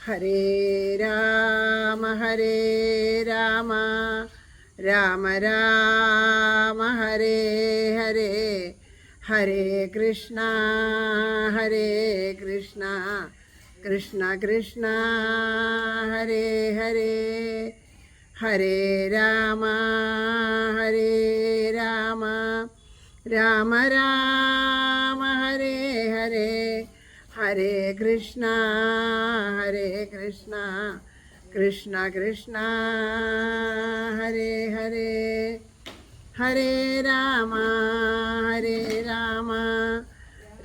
ഹരേ രാമ രാമ രാമ ഹരേ ഹരേ, ഹരേ കൃഷ്ണ കൃഷ്ണ കൃഷ്ണ ഹരേ ഹരേ, ഹരേ രാമ രാമ രാമ ഹരേ ഹരേ, ഹരേ കൃഷ്ണ കൃഷ്ണ കൃഷ്ണ ഹരേ ഹരേ, ഹരേ രാമ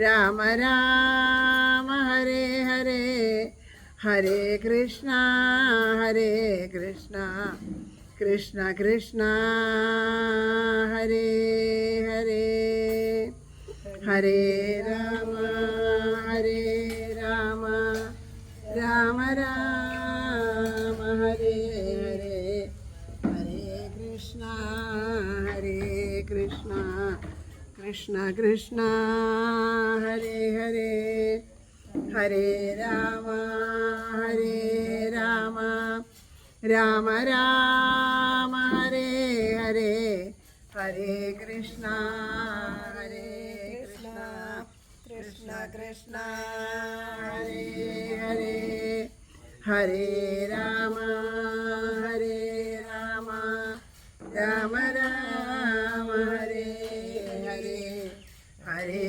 രാമ രാമ ഹരേ ഹരേ, ഹരേ കൃഷ്ണ കൃഷ്ണ കൃഷ്ണ ഹരേ ഹരേ, ഹരേ രാമ രാമ രാമ ഹരേ ഹരേ, ഹരേ കൃഷ്ണ കൃഷ്ണ കൃഷ്ണ ഹരേ ഹരേ, ഹരേ രാമ രാമ രാമ ഹരേ ഹരേ, ഹരേ കൃഷ്ണ കൃഷ്ണ കൃഷ്ണ ഹരേ ഹരേ, ഹരേ രാമ രാമ രാമ ഹരേ ഹരേ, ഹരേ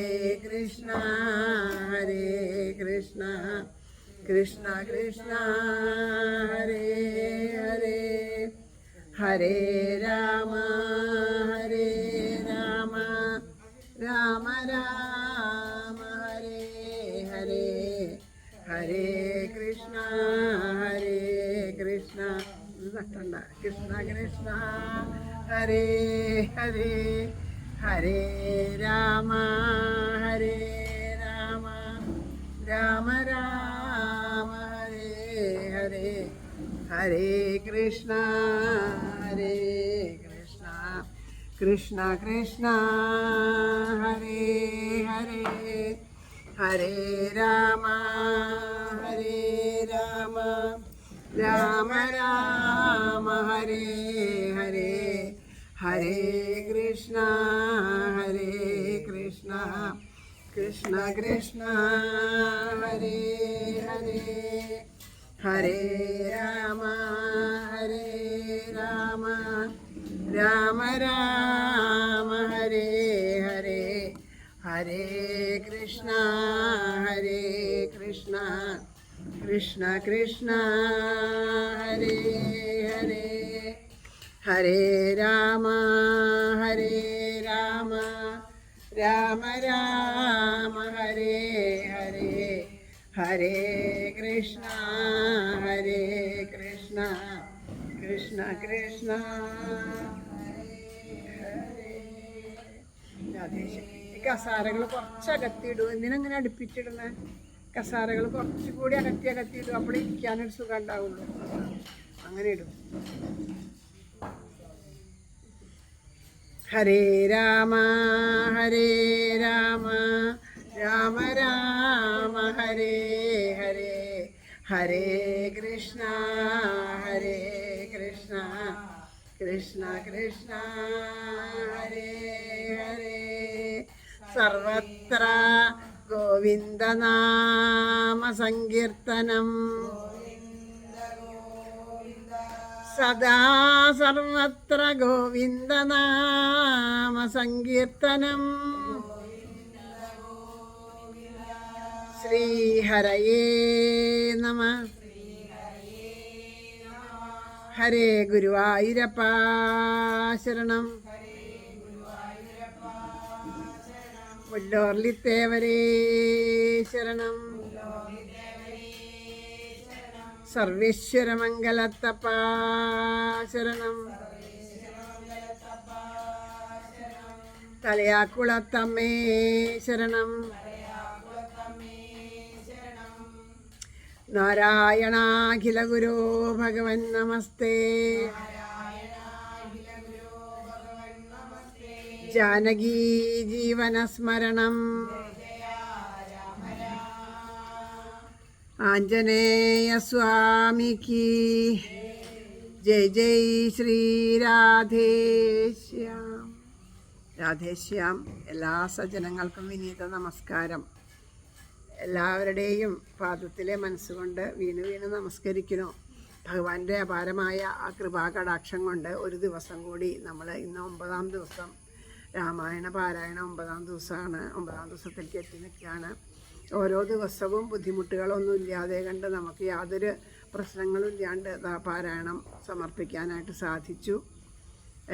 കൃഷ്ണ കൃഷ്ണ കൃഷ്ണ ഹരേ ഹരേ, ഹരേ രാമ രാമ രാമ ഹരേ ഹരേ, ഹരേ കൃഷ്ണ കൃഷ്ണ കൃഷ്ണ ഹരേ ഹരേ, ഹരേ രാമ രാമ രാമ ഹരേ ഹരേ, ഹരേ കൃഷ്ണ കൃഷ്ണ കൃഷ്ണ ഹരേ ഹരേ, ഹരേ രാമ രാമ രാമ ഹരേ ഹരേ, ഹരേ കൃഷ്ണ കൃഷ്ണ കൃഷ്ണ ഹരേ ഹരേ, ഹരേ രാമ രാമ രാമ ഹരേ ഹരേ, ഹരേ കൃഷ്ണ കൃഷ്ണ കൃഷ്ണ ഹരേ ഹരേ, ഹരേ രാമ രാമ രാമ ഹരേ ഹരേ, ഹരേ കൃഷ്ണ കൃഷ്ണ കൃഷ്ണ ഈ കസാരകൾ കുറച്ച് അകത്തിയിടും. എന്തിനങ്ങനെ അടുപ്പിച്ചിടുന്നത്? കസാരകൾ കുറച്ചുകൂടി അകത്തിയിടും, അവിടെ ഇരിക്കാനൊരു സുഖം ഉണ്ടാവുള്ളൂ. അങ്ങനെ ഇടും. ഹരേ രാമ രാമ രാമ ഹരേ ഹരേ, ഹരേ കൃഷ്ണ കൃഷ്ണ കൃഷ്ണ ഹരേ ഹരേ, സർവത്ര ഗോവിന്ദനാമ സങ്കീർത്തനം, സദാ സർവത്ര ഗോവിന്ദനാമ സങ്കീർത്തനം, ശ്രീഹരയേ നമഃ. ഹരേ ഗുരുവായൂരപ്പ ശരണം, മുല്ലോർലിത്തേവരേ ശരണം, സർവേശ്വരമംഗലത്തപ്പ ശരണം, തലയാക്കുളത്തമ്മേ ശരണം, നാരായണാഖില ഗുരോ ഭഗവൻ നമസ്തേ, ജാനകീ ജീവനസ്മരണം, ആഞ്ജനേയ സ്വാമിക്ക് ജയ് ജയ് ശ്രീ രാധേശ്യാം. രാധേശ്യാം. എല്ലാ സജ്ജനങ്ങൾക്കും വിനീത നമസ്കാരം. എല്ലാവരുടെയും പാദത്തിലെ മനസ്സുകൊണ്ട് വീണ് വീണ് നമസ്കരിക്കുന്നു. ഭഗവാന്റെ അപാരമായ ആ കൃപാകടാക്ഷം കൊണ്ട് ഒരു ദിവസം കൂടി നമ്മൾ ഇന്ന് 9-ാം ദിവസം രാമായണ പാരായണം 9-ാം ദിവസമാണ്. 9-ാം ദിവസത്തിലേക്ക് എത്തി നിൽക്കുകയാണ്. ഓരോ ദിവസവും ബുദ്ധിമുട്ടുകളൊന്നും ഇല്ലാതെ കണ്ട് നമുക്ക് യാതൊരു പ്രശ്നങ്ങളും ഇല്ലാണ്ട് പാരായണം സമർപ്പിക്കാനായിട്ട് സാധിച്ചു.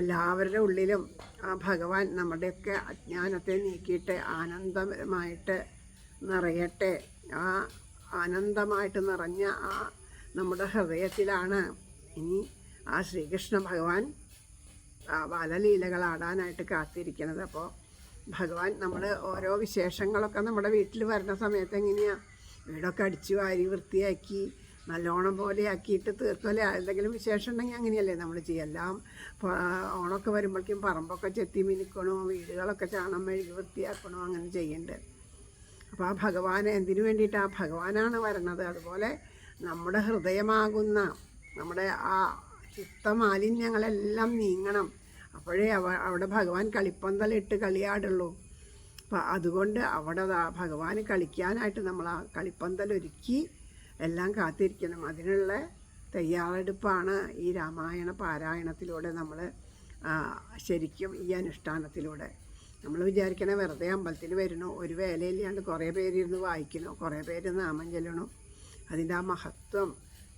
എല്ലാവരുടെ ഉള്ളിലും ആ ഭഗവാൻ നമ്മുടെയൊക്കെ അജ്ഞാനത്തെ നീക്കിയിട്ട് ആനന്ദമായിട്ട് നിറയട്ടെ. ആ ആനന്ദമായിട്ട് നിറഞ്ഞ ആ നമ്മുടെ ഹൃദയത്തിലാണ് ഇനി ആ ശ്രീകൃഷ്ണ ഭഗവാൻ ബാലലീലകളാടാനായിട്ട് കാത്തിരിക്കുന്നത്. അപ്പോൾ ഭഗവാൻ നമ്മൾ ഓരോ വിശേഷങ്ങളൊക്കെ നമ്മുടെ വീട്ടിൽ വരുന്ന സമയത്ത് എങ്ങനെയാണ് വീടൊക്കെ അടിച്ചു വാരി വൃത്തിയാക്കി നല്ലോണം പോലെ ആക്കിയിട്ട് തീർത്തല്ലേ. എന്തെങ്കിലും വിശേഷം ഉണ്ടെങ്കിൽ അങ്ങനെയല്ലേ നമ്മൾ ചെയ്യുക. എല്ലാം ഓണമൊക്കെ വരുമ്പോഴേക്കും പറമ്പൊക്കെ ചെത്തി മിനുക്കണോ, വീടുകളൊക്കെ ചാണം മെഴുകി വൃത്തിയാക്കണോ, അങ്ങനെ ചെയ്യേണ്ടത്. അപ്പോൾ ആ ഭഗവാൻ എന്തിനു വേണ്ടിയിട്ട് ആ ഭഗവാനാണ് വരണത്. അതുപോലെ നമ്മുടെ ഹൃദയമാകുന്ന നമ്മുടെ ആ ചിത്തമാലിന്യങ്ങളെല്ലാം നീങ്ങണം. അപ്പോഴേ അവിടെ ഭഗവാൻ കളിപ്പന്തലിട്ട് കളിയാടുള്ളൂ. അപ്പം അതുകൊണ്ട് അവിടെ ഭഗവാന് കളിക്കാനായിട്ട് നമ്മൾ ആ കളിപ്പന്തലൊരുക്കി എല്ലാം കാത്തിരിക്കണം. അതിനുള്ള തയ്യാറെടുപ്പാണ് ഈ രാമായണ പാരായണത്തിലൂടെ നമ്മൾ ശരിക്കും ഈ അനുഷ്ഠാനത്തിലൂടെ നമ്മൾ വിചാരിക്കണ വെറുതെ അമ്പലത്തിൽ വരണോ, ഒരു വേലയില്ലാണ്ട് കുറേ പേരിരുന്ന് വായിക്കണോ, കുറേ പേര് നാമം ചൊല്ലണോ. അതിൻ്റെ ആ മഹത്വം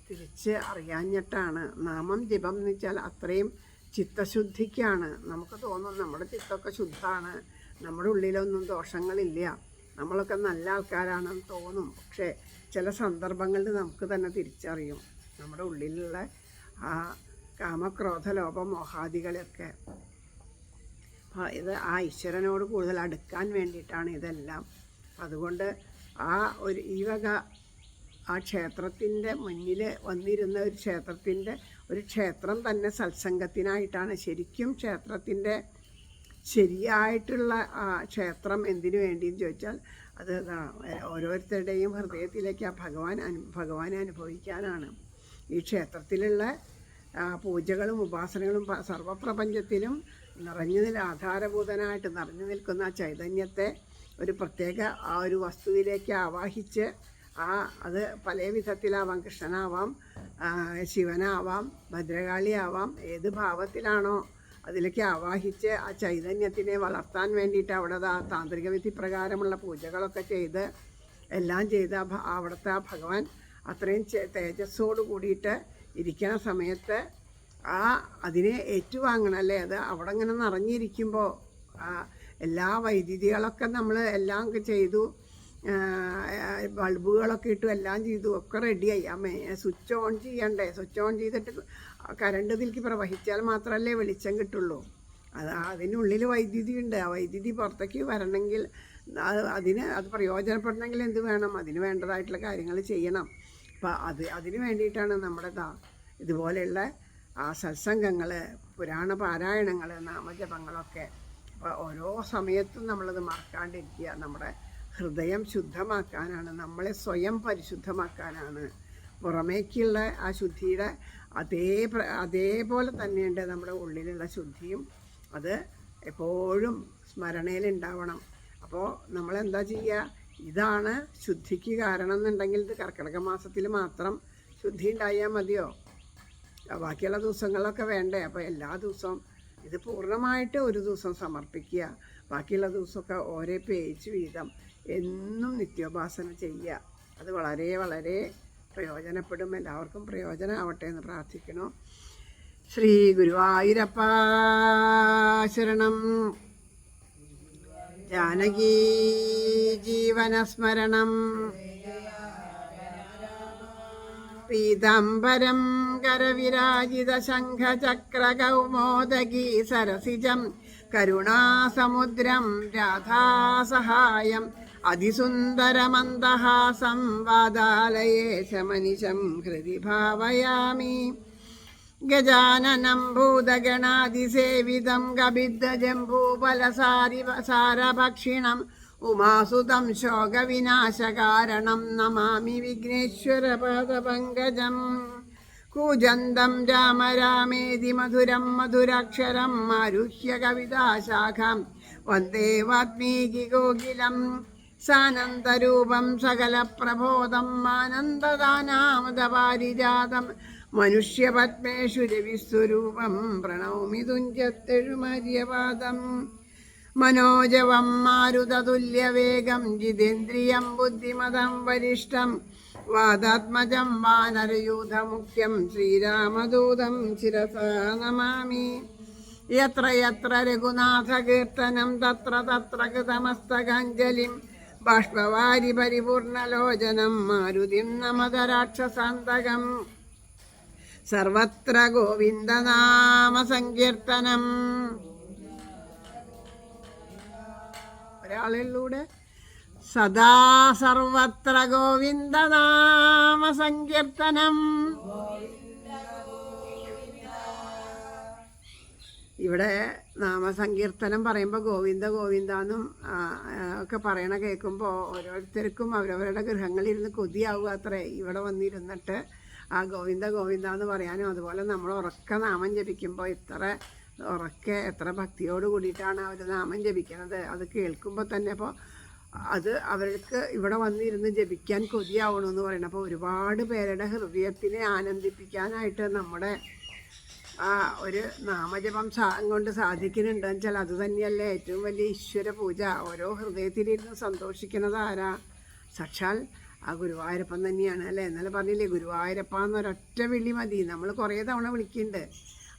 തിരിച്ച് അറിയാഞ്ഞിട്ടാണ്. നാമം ജപം എന്ന് വെച്ചാൽ അത്രയും ചിത്തശുദ്ധിക്കാണ്. നമുക്ക് തോന്നും നമ്മുടെ ചിത്തമൊക്കെ ശുദ്ധമാണ്, നമ്മുടെ ഉള്ളിലൊന്നും ദോഷങ്ങളില്ല, നമ്മളൊക്കെ നല്ല ആൾക്കാരാണെന്ന് തോന്നും. പക്ഷേ ചില സന്ദർഭങ്ങളിൽ നമുക്ക് തന്നെ തിരിച്ചറിയും നമ്മുടെ ഉള്ളിലുള്ള ആ കാമക്രോധ ലോഭ മോഹാദികളെയൊക്കെ. ഇത് ആ ഈശ്വരനോട് കൂടുതൽ അടുക്കാൻ വേണ്ടിയിട്ടാണ് ഇതെല്ലാം. അതുകൊണ്ട് ഈ വക ആ ക്ഷേത്രത്തിൻ്റെ മുന്നിൽ വന്നിരുന്ന ഒരു ക്ഷേത്രം തന്നെ സത്സംഗത്തിനായിട്ടാണ്. ശരിക്കും ക്ഷേത്രത്തിൻ്റെ ശരിയായിട്ടുള്ള ക്ഷേത്രം എന്തിനു വേണ്ടിയെന്ന് ചോദിച്ചാൽ അത് ഓരോരുത്തരുടെയും ഹൃദയത്തിലേക്ക് ആ ഭഗവാനെ അനുഭവിക്കാനാണ്. ഈ ക്ഷേത്രത്തിലുള്ള പൂജകളും ഉപാസനകളും സർവപ്രപഞ്ചത്തിലും ആധാരഭൂതനായിട്ട് നിറഞ്ഞു നിൽക്കുന്ന ആ ചൈതന്യത്തെ ഒരു പ്രത്യേക ആ ഒരു വസ്തുവിലേക്ക് ആവാഹിച്ച് അത് പല വിധത്തിലാവാം. കൃഷ്ണനാവാം, ശിവനാവാം, ഭദ്രകാളിയാവാം. ഏത് ഭാവത്തിലാണോ അതിലേക്ക് ആവാഹിച്ച് ആ ചൈതന്യത്തിനെ വളർത്താൻ വേണ്ടിയിട്ട് അവിടെ താന്ത്രിക വിധി പ്രകാരമുള്ള പൂജകളൊക്കെ ചെയ്ത് എല്ലാം ചെയ്ത് അവിടുത്തെ ആ ഭഗവാൻ അത്രയും തേജസ്സോട് കൂടിയിട്ട് ഇരിക്കുന്ന സമയത്ത് അതിനെ ഏറ്റുവാങ്ങണമല്ലേ. അത് അവിടെ ഇങ്ങനെ നിറഞ്ഞിരിക്കുമ്പോൾ എല്ലാ വൈദ്യുതികളൊക്കെ നമ്മൾ എല്ലാം ചെയ്തു, ബൾബുകളൊക്കെ ഇട്ടു, എല്ലാം ചെയ്തു, ഒക്കെ റെഡിയായി. സ്വിച്ച് ഓൺ ചെയ്യണ്ടേ? സ്വിച്ച് ഓൺ ചെയ്തിട്ട് കറണ്ട് ഇതിലേക്ക് പ്രവഹിച്ചാൽ മാത്രമല്ലേ വെളിച്ചം കിട്ടുള്ളൂ. അതിനുള്ളിൽ വൈദ്യുതി ഉണ്ട്. ആ വൈദ്യുതി പുറത്തേക്ക് വരണമെങ്കിൽ അത് പ്രയോജനപ്പെടണമെങ്കിൽ എന്ത് വേണം? അതിന് വേണ്ടതായിട്ടുള്ള കാര്യങ്ങൾ ചെയ്യണം. അപ്പം അതിന് വേണ്ടിയിട്ടാണ് നമ്മുടെ ഇതുപോലെയുള്ള സത്സംഗങ്ങൾ, പുരാണ പാരായണങ്ങൾ, നാമജപങ്ങളൊക്കെ. അപ്പോൾ ഓരോ സമയത്തും നമ്മളത് മറക്കാണ്ടിരിക്കുക. നമ്മുടെ ഹൃദയം ശുദ്ധമാക്കാനാണ്, നമ്മളെ സ്വയം പരിശുദ്ധമാക്കാനാണ്. പുറമേക്കുള്ള ആ ശുദ്ധിയുടെ അതേപോലെ തന്നെയുണ്ട് നമ്മുടെ ഉള്ളിലുള്ള ശുദ്ധിയും. അത് എപ്പോഴും സ്മരണയിലുണ്ടാവണം. അപ്പോൾ നമ്മളെന്താ ചെയ്യുക? ഇതാണ് ശുദ്ധിക്ക് കാരണം എന്നുണ്ടെങ്കിൽ ഇത് കർക്കിടക മാസത്തിൽ മാത്രം ശുദ്ധി ഉണ്ടായാൽ മതിയോ? ബാക്കിയുള്ള ദിവസങ്ങളൊക്കെ വേണ്ടേ? അപ്പോൾ എല്ലാ ദിവസവും ഇത് പൂർണ്ണമായിട്ട് ഒരു ദിവസം സമർപ്പിക്കുക. ബാക്കിയുള്ള ദിവസമൊക്കെ ഓരോ പേജ് വീതം എന്നും നിത്യോപാസന ചെയ്യുക. അത് വളരെ വളരെ പ്രയോജനപ്പെടും. എല്ലാവർക്കും പ്രയോജനമാവട്ടെ എന്ന് പ്രാർത്ഥിക്കണം. ശ്രീ ഗുരുവായൂരപ്പ ശരണം. ജാനകീ ജീവനസ്മരണം. പീതാംബരം കരവിരാജിത ശംഖചക്രകൗമോദഗീ സരസിജം കരുണാസമുദ്രം രാധാസഹായം അതിസുന്ദരമന്ദഹാസം വാതാലയേശമനിശം ഹൃദി ഭാവയാമി. ഗജാനനം ഭൂതഗണാതിസേവിതം ഗബിദ്ധജംബൂഫലസാരഭക്ഷിണം ഉമാസുതം ശോകവിനാശകാരണം നമാമി വിഘ്നേശ്വരപാദപങ്കജം കൂജന്തം രാമ രാമേതി മധുരം മധുരാക്ഷരം ആരുഹ്യ കവിതാശാഖാം വന്ദേ വാത്മീകി കോകിലം സാനന്ദരൂപം സകലപ്രബോധം ആനന്ദദാനാമദപാരിജാതം മനുഷ്യപത്മേഷു രവിസ്വരൂപം പ്രണൗമി തുഞ്ചത്തെഴുമര്യപാദം മനോജവം മാരുതതുല്യവേഗം ജിതേന്ദ്രിയം ബുദ്ധിമതം വരിഷ്ഠം വാദാത്മജം വാനരയൂഥമുഖ്യം ശ്രീരാമദൂതം ശിരസാ നമാമി യത്ര യത്ര രഘുനാഥകീർത്തനം തത്ര തത്ര കൃതമസ്തകാഞ്ജലിം ബാഷ്പവാരി പരിപൂർണലോചനം മാരുതിം നമത രാക്ഷസാന്തകം സർവത്ര ഗോവിന്ദനാമസങ്കീർത്തനം. ഒരാളിലൂടെ സദാ സർവത്ര ഗോവിന്ദനാമസങ്കീർത്തനം. ഇവിടെ നാമസങ്കീർത്തനം പറയുമ്പോൾ ഗോവിന്ദ ഗോവിന്ദ എന്നും ഒക്കെ പറയണ കേൾക്കുമ്പോൾ ഓരോരുത്തർക്കും അവരവരുടെ ഗൃഹങ്ങളിലിരുന്ന് കൊതിയാവുക അത്രേ. ഇവിടെ വന്നിരുന്നിട്ട് ആ ഗോവിന്ദ ഗോവിന്ദ എന്ന് പറയാനും അതുപോലെ നമ്മൾ ഉറക്കെ നാമം ജപിക്കുമ്പോൾ എത്ര ഭക്തിയോട് കൂടിയിട്ടാണ് അവർ നാമം ജപിക്കുന്നത്. അത് കേൾക്കുമ്പോൾ തന്നെ അപ്പോൾ അത് അവർക്ക് ഇവിടെ വന്നിരുന്ന് ജപിക്കാൻ കൊതിയാവണമെന്ന് പറയണം. അപ്പോൾ ഒരുപാട് പേരുടെ ഹൃദയത്തിനെ ആനന്ദിപ്പിക്കാനായിട്ട് നമ്മുടെ ആ ഒരു നാമജപം കൊണ്ട് സാധിക്കുന്നുണ്ടെന്ന് വെച്ചാൽ അത് തന്നെയല്ലേ ഏറ്റവും വലിയ ഈശ്വര പൂജ. ഓരോ ഹൃദയത്തിലിരുന്ന് സന്തോഷിക്കുന്നത് ആരാ? സാക്ഷാൽ ആ ഗുരുവായൂരപ്പൻ തന്നെയാണ് അല്ലേ. എന്നാലും പറഞ്ഞില്ലേ, ഗുരുവായൂരപ്പ എന്നൊരൊറ്റ വിളി മതി. നമ്മൾ കുറേ തവണ വിളിക്കുന്നുണ്ട്.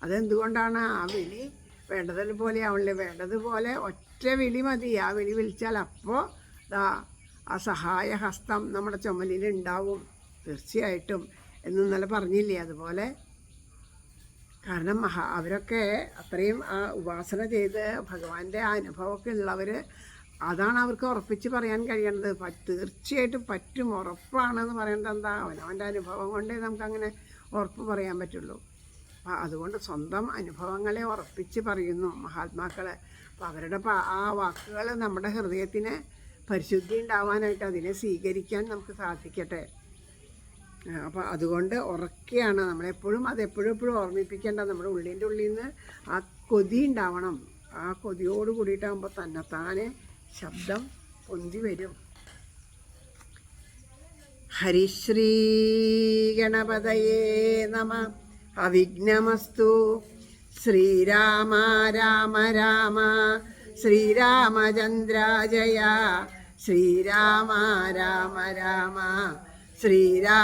അതെന്തുകൊണ്ടാണ്? ആ വിളി വേണ്ടതുപോലെ ആവണില്ലേ, വേണ്ടതുപോലെ ഒറ്റ വിളി മതി. ആ വിളി വിളിച്ചാൽ അപ്പോൾ ആ സഹായ ഹസ്തം നമ്മുടെ ചുമലിലുണ്ടാവും തീർച്ചയായിട്ടും എന്ന് ഇന്നലെ പറഞ്ഞില്ലേ. അതുപോലെ കാരണം അവരൊക്കെ അത്രയും ആ ഉപാസന ചെയ്ത് ഭഗവാന്റെ ആ അനുഭവമൊക്കെ ഉള്ളവർ, അതാണ് അവർക്ക് ഉറപ്പിച്ച് പറയാൻ കഴിയേണ്ടത്. തീർച്ചയായിട്ടും പറ്റും, ഉറപ്പാണെന്ന് പറയേണ്ടത് എന്താ? അവനവൻ്റെ അനുഭവം കൊണ്ടേ നമുക്കങ്ങനെ ഉറപ്പ് പറയാൻ പറ്റുള്ളൂ. അപ്പം അതുകൊണ്ട് സ്വന്തം അനുഭവങ്ങളെ ഉറപ്പിച്ച് പറയുന്നു മഹാത്മാക്കൾ. അപ്പം അവരുടെ ആ വാക്കുകൾ നമ്മുടെ ഹൃദയത്തിന് പരിശുദ്ധി ഉണ്ടാവാനായിട്ട് അതിനെ സ്വീകരിക്കാൻ നമുക്ക് സാധിക്കട്ടെ. അപ്പോൾ അതുകൊണ്ട് ഉറക്കെയാണ് നമ്മളെപ്പോഴും എപ്പോഴും ഓർമ്മിപ്പിക്കേണ്ട. നമ്മുടെ ഉള്ളിൻ്റെ ഉള്ളിൽ നിന്ന് ആ കൊതി ഉണ്ടാവണം. ആ കൊതിയോട് കൂടിയിട്ടാകുമ്പോൾ തന്നെത്താനെ ശബ്ദം പൊന്തി വരും. ഹരിശ്രീ ഗണപതയേ നമ. അവിഘ്നമസ്തു. ശ്രീരാമ രാമ രാമ ശ്രീരാമചന്ദ്രാജയ. ശ്രീരാമ രാമ രാമ ശ്രീരാമഭദ്രാജയ.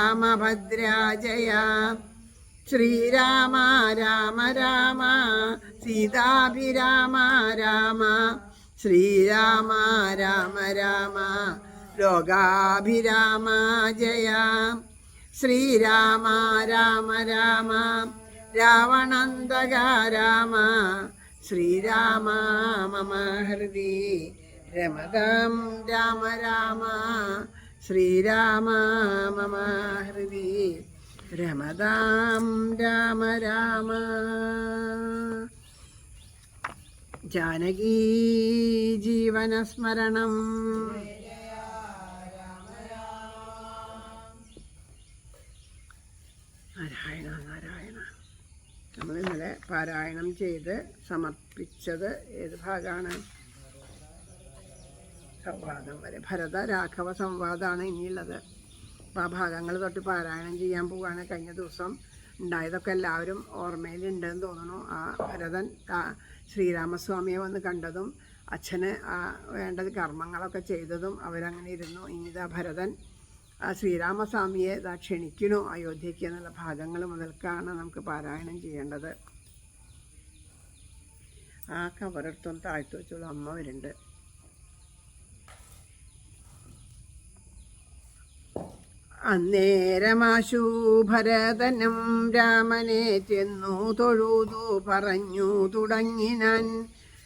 ശ്രീരാമ രാമ രാമ സീതാഭിരാമ രാമ. ശ്രീരാമ രാമ രാമ ലോകാഭിരാമ ജയ. ശ്രീരാമ രാമ രാമ രാവണന്തക രാമ. ശ്രീരാമ മമ ഹൃദി രമതാം രാമ രാമ. ശ്രീരാമ മമ ഹൃദി രമതാം രാമ രാമ. ജാനകീ ജീവനസ്മരണം. നാരായണ നാരായണ. നമ്മൾ ഇന്നലെ പാരായണം ചെയ്ത് സമർപ്പിച്ചത് ഏത് ഭാഗമാണ്? സംവാദം വരെ. ഭരത രാഘവ സംവാദമാണ് ഇനിയുള്ളത്. അപ്പോൾ ആ ഭാഗങ്ങൾ തൊട്ട് പാരായണം ചെയ്യാൻ പോവുകയാണ്. കഴിഞ്ഞ ദിവസം ഉണ്ടായതൊക്കെ എല്ലാവരും ഓർമ്മയിലുണ്ടെന്ന് തോന്നുന്നു. ആ ഭരതൻ ശ്രീരാമസ്വാമിയെ വന്ന് കണ്ടതും അച്ഛന് വേണ്ടത് കർമ്മങ്ങളൊക്കെ ചെയ്തതും അവരങ്ങനെ ഇരുന്നു. ഇനിതാ ഭരതൻ ആ ശ്രീരാമസ്വാമിയെ ക്ഷണിക്കണു അയോധ്യയ്ക്ക് എന്നുള്ള ഭാഗങ്ങൾ മുതൽക്കാണ് നമുക്ക് പാരായണം ചെയ്യേണ്ടത്. ആ കവറെടുത്തൊന്ന് താഴ്ത്തു വെച്ചോളൂ, അമ്മ വരുന്നുണ്ട്. അന്നേരമാശു ഭരതനും രാമനെ ചെന്നു തൊഴുതു പറഞ്ഞു തുടങ്ങിനാൻ.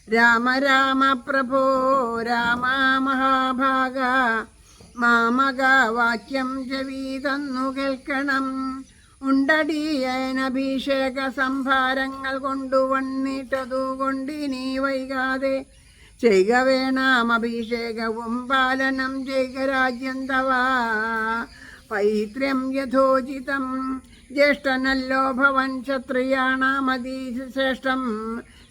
രാമ രാമ പ്രഭോ രാമ മഹാഭാഗ മാമക വാക്യം ചെവീതന്നു കേൾക്കണം. ഉണ്ടടിയനഭിഷേക സംഭാരങ്ങൾ കൊണ്ടുവന്നിട്ടതുകൊണ്ടിനി വൈകാതെ ചെയ്യുക വേണം അഭിഷേകവും പാലനം ചെയ്യുക രാജ്യം തവ പൈത്ര്യം യഥോചിതം ജ്യേഷ്ഠനല്ലോ ഭവൻ ക്ഷത്രിയാണാമതി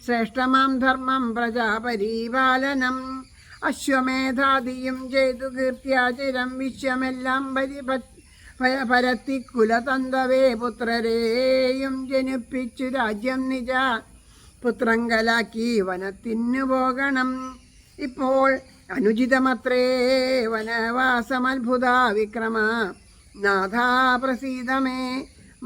ശ്രേഷ്ഠമാം ധർമ്മം പ്രജാപരിപാലനം അശ്വമേധാദിയും ചെയ്തു കീർത്തിയാചിരം വിശ്വമെല്ലാം പരത്തി കുലതന്തവേ പുത്രരെയും ജനിപ്പിച്ചു രാജ്യം നിജ പുത്രങ്കലാക്കി വനത്തിനു പോകണം ഇപ്പോൾ അനുചിതമത്രേ വനവാസമത്ഭുത വിക്രമ നാഥാ പ്രസീതമേ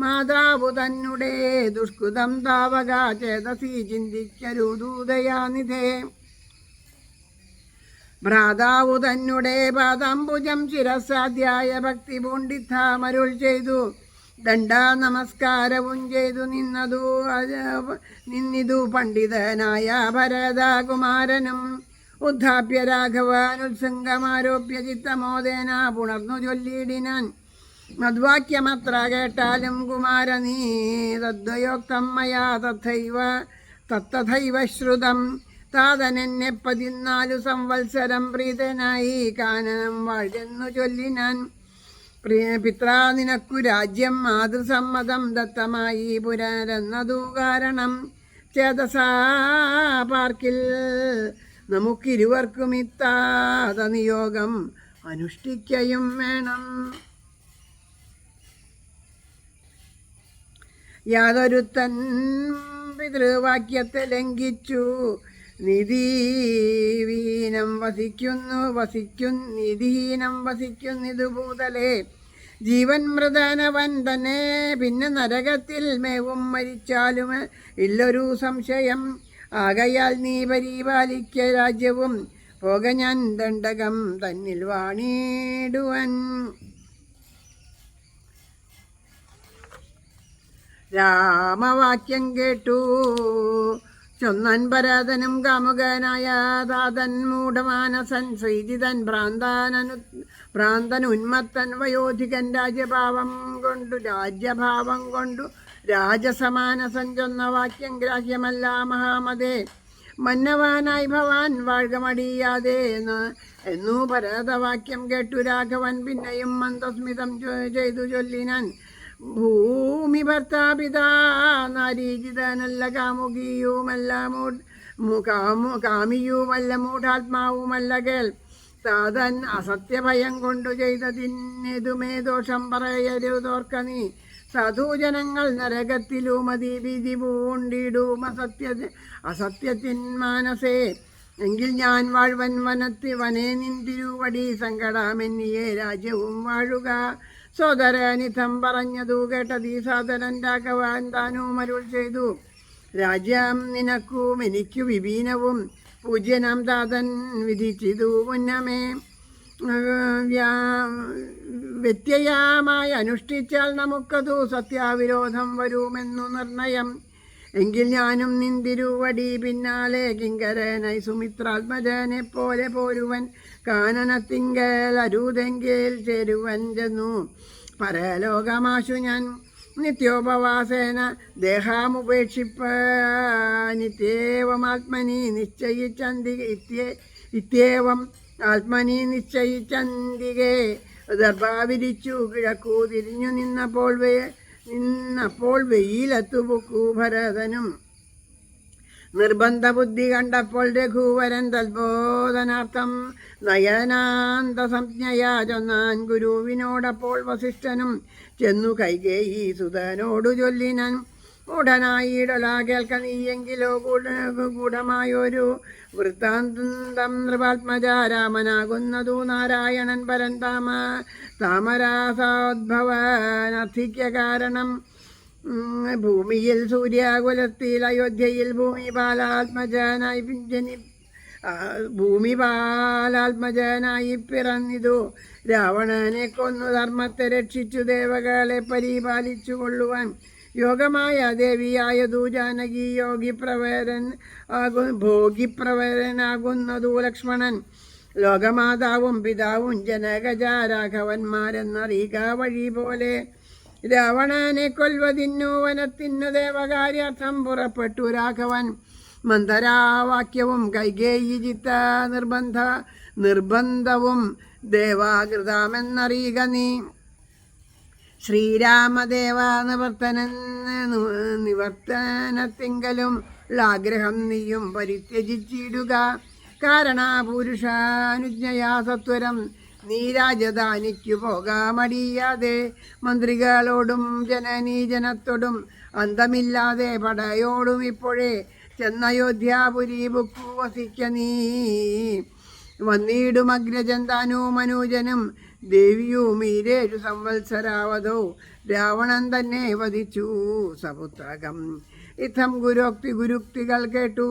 മാതാവു തന്നെ ദുഷ്കൃതം താവക ചേതസി ചിന്തിച്ചരുദൂതയാനിധേ ഭ്രാതാവു തന്നെ പാദാംബുജം ശിരസാധ്യായ ഭക്തി പൂണ്ടിത്താമരുൾ ചെയ്തു ദണ്ഡ നമസ്കാരവും ചെയ്തു നിന്നിതു പണ്ഡിതനായ ഭരതകുമാരനും ഉദ്ധാപ്യ രാഘവാനുത്സംഗമാരോപ്യ ചിത്തമോദേന പുണർന്നു ചൊല്ലിയിടിനാൻ മദ്വാക്യമത്ര കേട്ടാലും കുമാരനീ തദ്വയോക്തം മയാ തത്തഥൈവ ശ്രുതം താതനെന്നെ 14 സംവത്സരം പ്രീതനായി കാനനം വാഴെന്നു ചൊല്ലിനാൻ പിത്രാ നിനക്കു രാജ്യം മാതൃസമ്മതം ദത്തമായി പുനരെന്നതു കാരണം ചേതസാ പാർക്കിൽ നമുക്കിരുവർക്കും ഇത്താത നിയോഗം അനുഷ്ഠിക്കയും വേണം. യാതൊരുത്തൻ പിതൃവാക്യത്തെ ലംഘിച്ചു നിധിഹീനം വസിക്കുന്നിതു ഭൂതലേ ജീവൻ മൃതനവൻ തന്നെ പിന്നെ നരകത്തിൽ മേവും മരിച്ചാലും ഇല്ലൊരു സംശയം. ആകയാൽ നീ പരിപാലിക്ക രാജ്യവും പോക ഞാൻ ദണ്ഡകം തന്നിൽ വാണിടുവൻ. രാമവാക്യം കേട്ടു ചൊന്നൻ ഭരതനും കാമുകനായ താതൻ മൂഢമാനസൻ ശ്രീജിതൻ ഭ്രാന്തൻ ഉന്മത്തൻ വയോധികൻ രാജ്യഭാവം കൊണ്ടു രാജസമാനസൻ ചൊന്ന വാക്യം ഗ്രാഹ്യമല്ല മഹാമതേ. മന്നവാനായി ഭവാൻ വാഴ്കമടിയാതെ എന്നു ഭരതവാക്യം കേട്ടു രാഘവൻ പിന്നെയും മന്ദസ്മിതം ചെയ്തു ചൊല്ലിനാൻ ഭൂമി ഭർത്താപിതാ നാരീജിതനല്ല കാമിയുമല്ല മൂഢാത്മാവുമല്ല കേൾ താതൻ അസത്യഭയം കൊണ്ടു ചെയ്തതിനെതുമേ ദോഷം പറയരുതോർക്ക നീ. സാധുജനങ്ങൾ നരകത്തിലുമതി ഭീതി പൂണ്ടിടും അസത്യത്തിൻ മാനസേ. എങ്കിൽ ഞാൻ വാഴ്വൻ വനേ നിന്തിരുവടി സങ്കടമെന്നിയേ രാജ്യവും വാഴുക. സോദരനിധം പറഞ്ഞതു കേട്ടതീ സാദരൻ രാഘവൻ താനും അരുൾ ചെയ്തു രാജ്യം നിനക്കും എനിക്കു വിപീനവും പൂജ്യനാം താതൻ വിധിച്ചിതു മുന്നമേ. വ്യത്യയമായി അനുഷ്ഠിച്ചാൽ നമുക്കതു സത്യാവിരോധം വരുമെന്നു നിർണയം. എങ്കിൽ ഞാനും നിന്തിരുവടി പിന്നാലെ കിങ്കരനായി സുമിത്രാത്മജനെ പോലെ പോരുവൻ. കാനനത്തിങ്കൽ അരുതെങ്കിൽ ചേരുവൻ ചെന്നു പരലോകമാശു ഞാൻ. നിത്യോപവാസേന ദേഹാമുപേക്ഷിപ്പ നിത്യേവമാത്മനി ഇത്യേവം ആത്മനി നിശ്ചയിച്ചന്തികെ. ദർഭാവിരിച്ചു കിഴക്കു തിരിഞ്ഞു നിന്നപ്പോൾ വെയിലത്തുപൊക്കു ഭരതനും. നിർബന്ധ ബുദ്ധി കണ്ടപ്പോൾ രഘുവരൻ തൽബോധനാർത്ഥം നയനാന്ത സംജ്ഞയാ ചൊന്നാൻ ഗുരുവിനോടപ്പോൾ വസിഷ്ഠനും ചെന്നു കൈകേയി സുതനോടു ചൊല്ലിനാൻ. ഉടനായിടല കേൾക്ക നീയെങ്കിലോ ഗൂഢമായൊരു വൃത്താന്തം നൃപാത്മജ. രാമനാകുന്നതു നാരായണൻ പരൻ താമരാസോദ്ഭവനർത്ഥിക്ക കാരണം. ഭൂമിയിൽ സൂര്യാകുലത്തിൽ അയോധ്യയിൽ ഭൂമിപാലാത്മജനായി പിറന്നിതു. രാവണനെ കൊന്നു ധർമ്മത്തെ രക്ഷിച്ചു ദേവകളെ പരിപാലിച്ചു കൊള്ളുവാൻ. യോഗമായ ദേവിയായതു ജാനകി ഭോഗിപ്രവരനാകുന്നതു ലക്ഷ്മണൻ. ലോകമാതാവും പിതാവും ജനകജ രാഘവന്മാരെന്നറിയുക വഴി പോലെ. രാവണനെ കൊല്വതിന്നു വനത്തിനു ദേവകാര്യാർത്ഥം പുറപ്പെട്ടു രാഘവൻ. മന്ദരാവാക്യവും കൈകേയി ചിത്ത നിർബന്ധവും ദേവാകൃതമെന്നറിയുക നീ. ശ്രീരാമദേവ നിവർത്തനത്തിങ്കലും ആഗ്രഹം നീയും പരിത്യജിച്ചിടുക. കാരണപുരുഷാനുജ്ഞയാ സത്വരം നീ രാജധാനിക്കു പോകാമടിയാതെ. മന്ത്രികളോടും ജനത്തോടും അന്തമില്ലാതെ പടയോടും ഇപ്പോഴേ ചെന്നയോധ്യാപുരി ബുക്കു വസിക്ക നീ. വന്നിടും അഗ്രജൻ താനും മനൂജനും ദേവിയും ഈ 7 സംവത്സരാവതോ രാവണൻ തന്നെ വധിച്ചു സപുത്രകം. ഇത്തം ഗുരുക്തികൾ കേട്ടു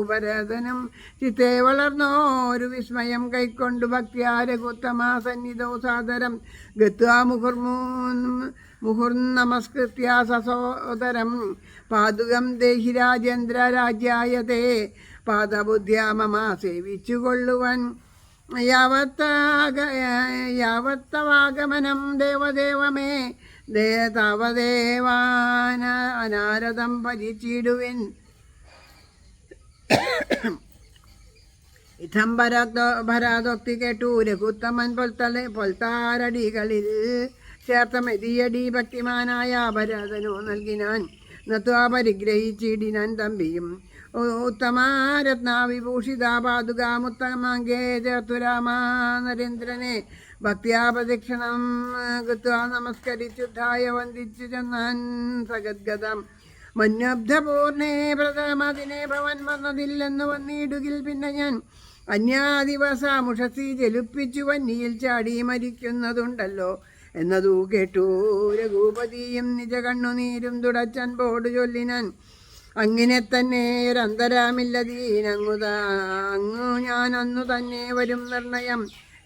ഭരതനും ചിത്തേ വളർന്നോരു വിസ്മയം കൈക്കൊണ്ടു ഭക്തിയാ രഘുത്തമാ സന്നിധോ സാദരം ഗത്വാ മുഹുർനമസ്കൃത്യ സസോദരം പാദുകം ദേഹി രാജേന്ദ്ര രാജ്യായതേ പാദബുദ്ധ്യാ മമ സേവിച്ചുകൊള്ളുവൻ. യാവത്തവാഗമനം ദേവദേവമേ താവദേവാനാരദം ഭജിച്ചിടുവിൻ. ഇത്തം ഭരാദോക്തി കേട്ടു രഘുത്തമൻ പൊൽത്താരടികളിൽ ചേർത്ത മെതിയടി ഭക്തിമാനായ ഭരതനു നൽകിനാൻ. നത്വാ പരിഗ്രഹിച്ചിടിനാൻ തമ്പിയും ഉത്തമാരത്നാവിഭൂഷിതാ പാതുകാമുത്തമാങ്കേ ചേർത്തു രാമാ നരേന്ദ്രനെ ഭക്തിയാ പ്രദക്ഷിണം കൃത്വാ നമസ്കരിച്ചുദ്ധായ വന്ദിച്ചു ചെന്നാൻ സഗദ്ഗതം. മന്യബ്ധപൂർണേ പ്രഥമതിനെ ഭവൻ വന്നതില്ലെന്ന് വന്നിടുകിൽ പിന്നെ ഞാൻ അന്യാദിവസാമുഷസി ജലിപ്പിച്ചു വന്നിയിൽ ചാടി മരിക്കുന്നതുണ്ടല്ലോ എന്നതു കേട്ടു രഘുപതിയും നിജ കണ്ണുനീരും തുടച്ചൻപോട് ചൊല്ലിനാൻ. അങ്ങനെ തന്നെ ഒരന്തരാമില്ലതീനങ്ങു ഞാൻ അന്നു തന്നെ വരും നിർണയം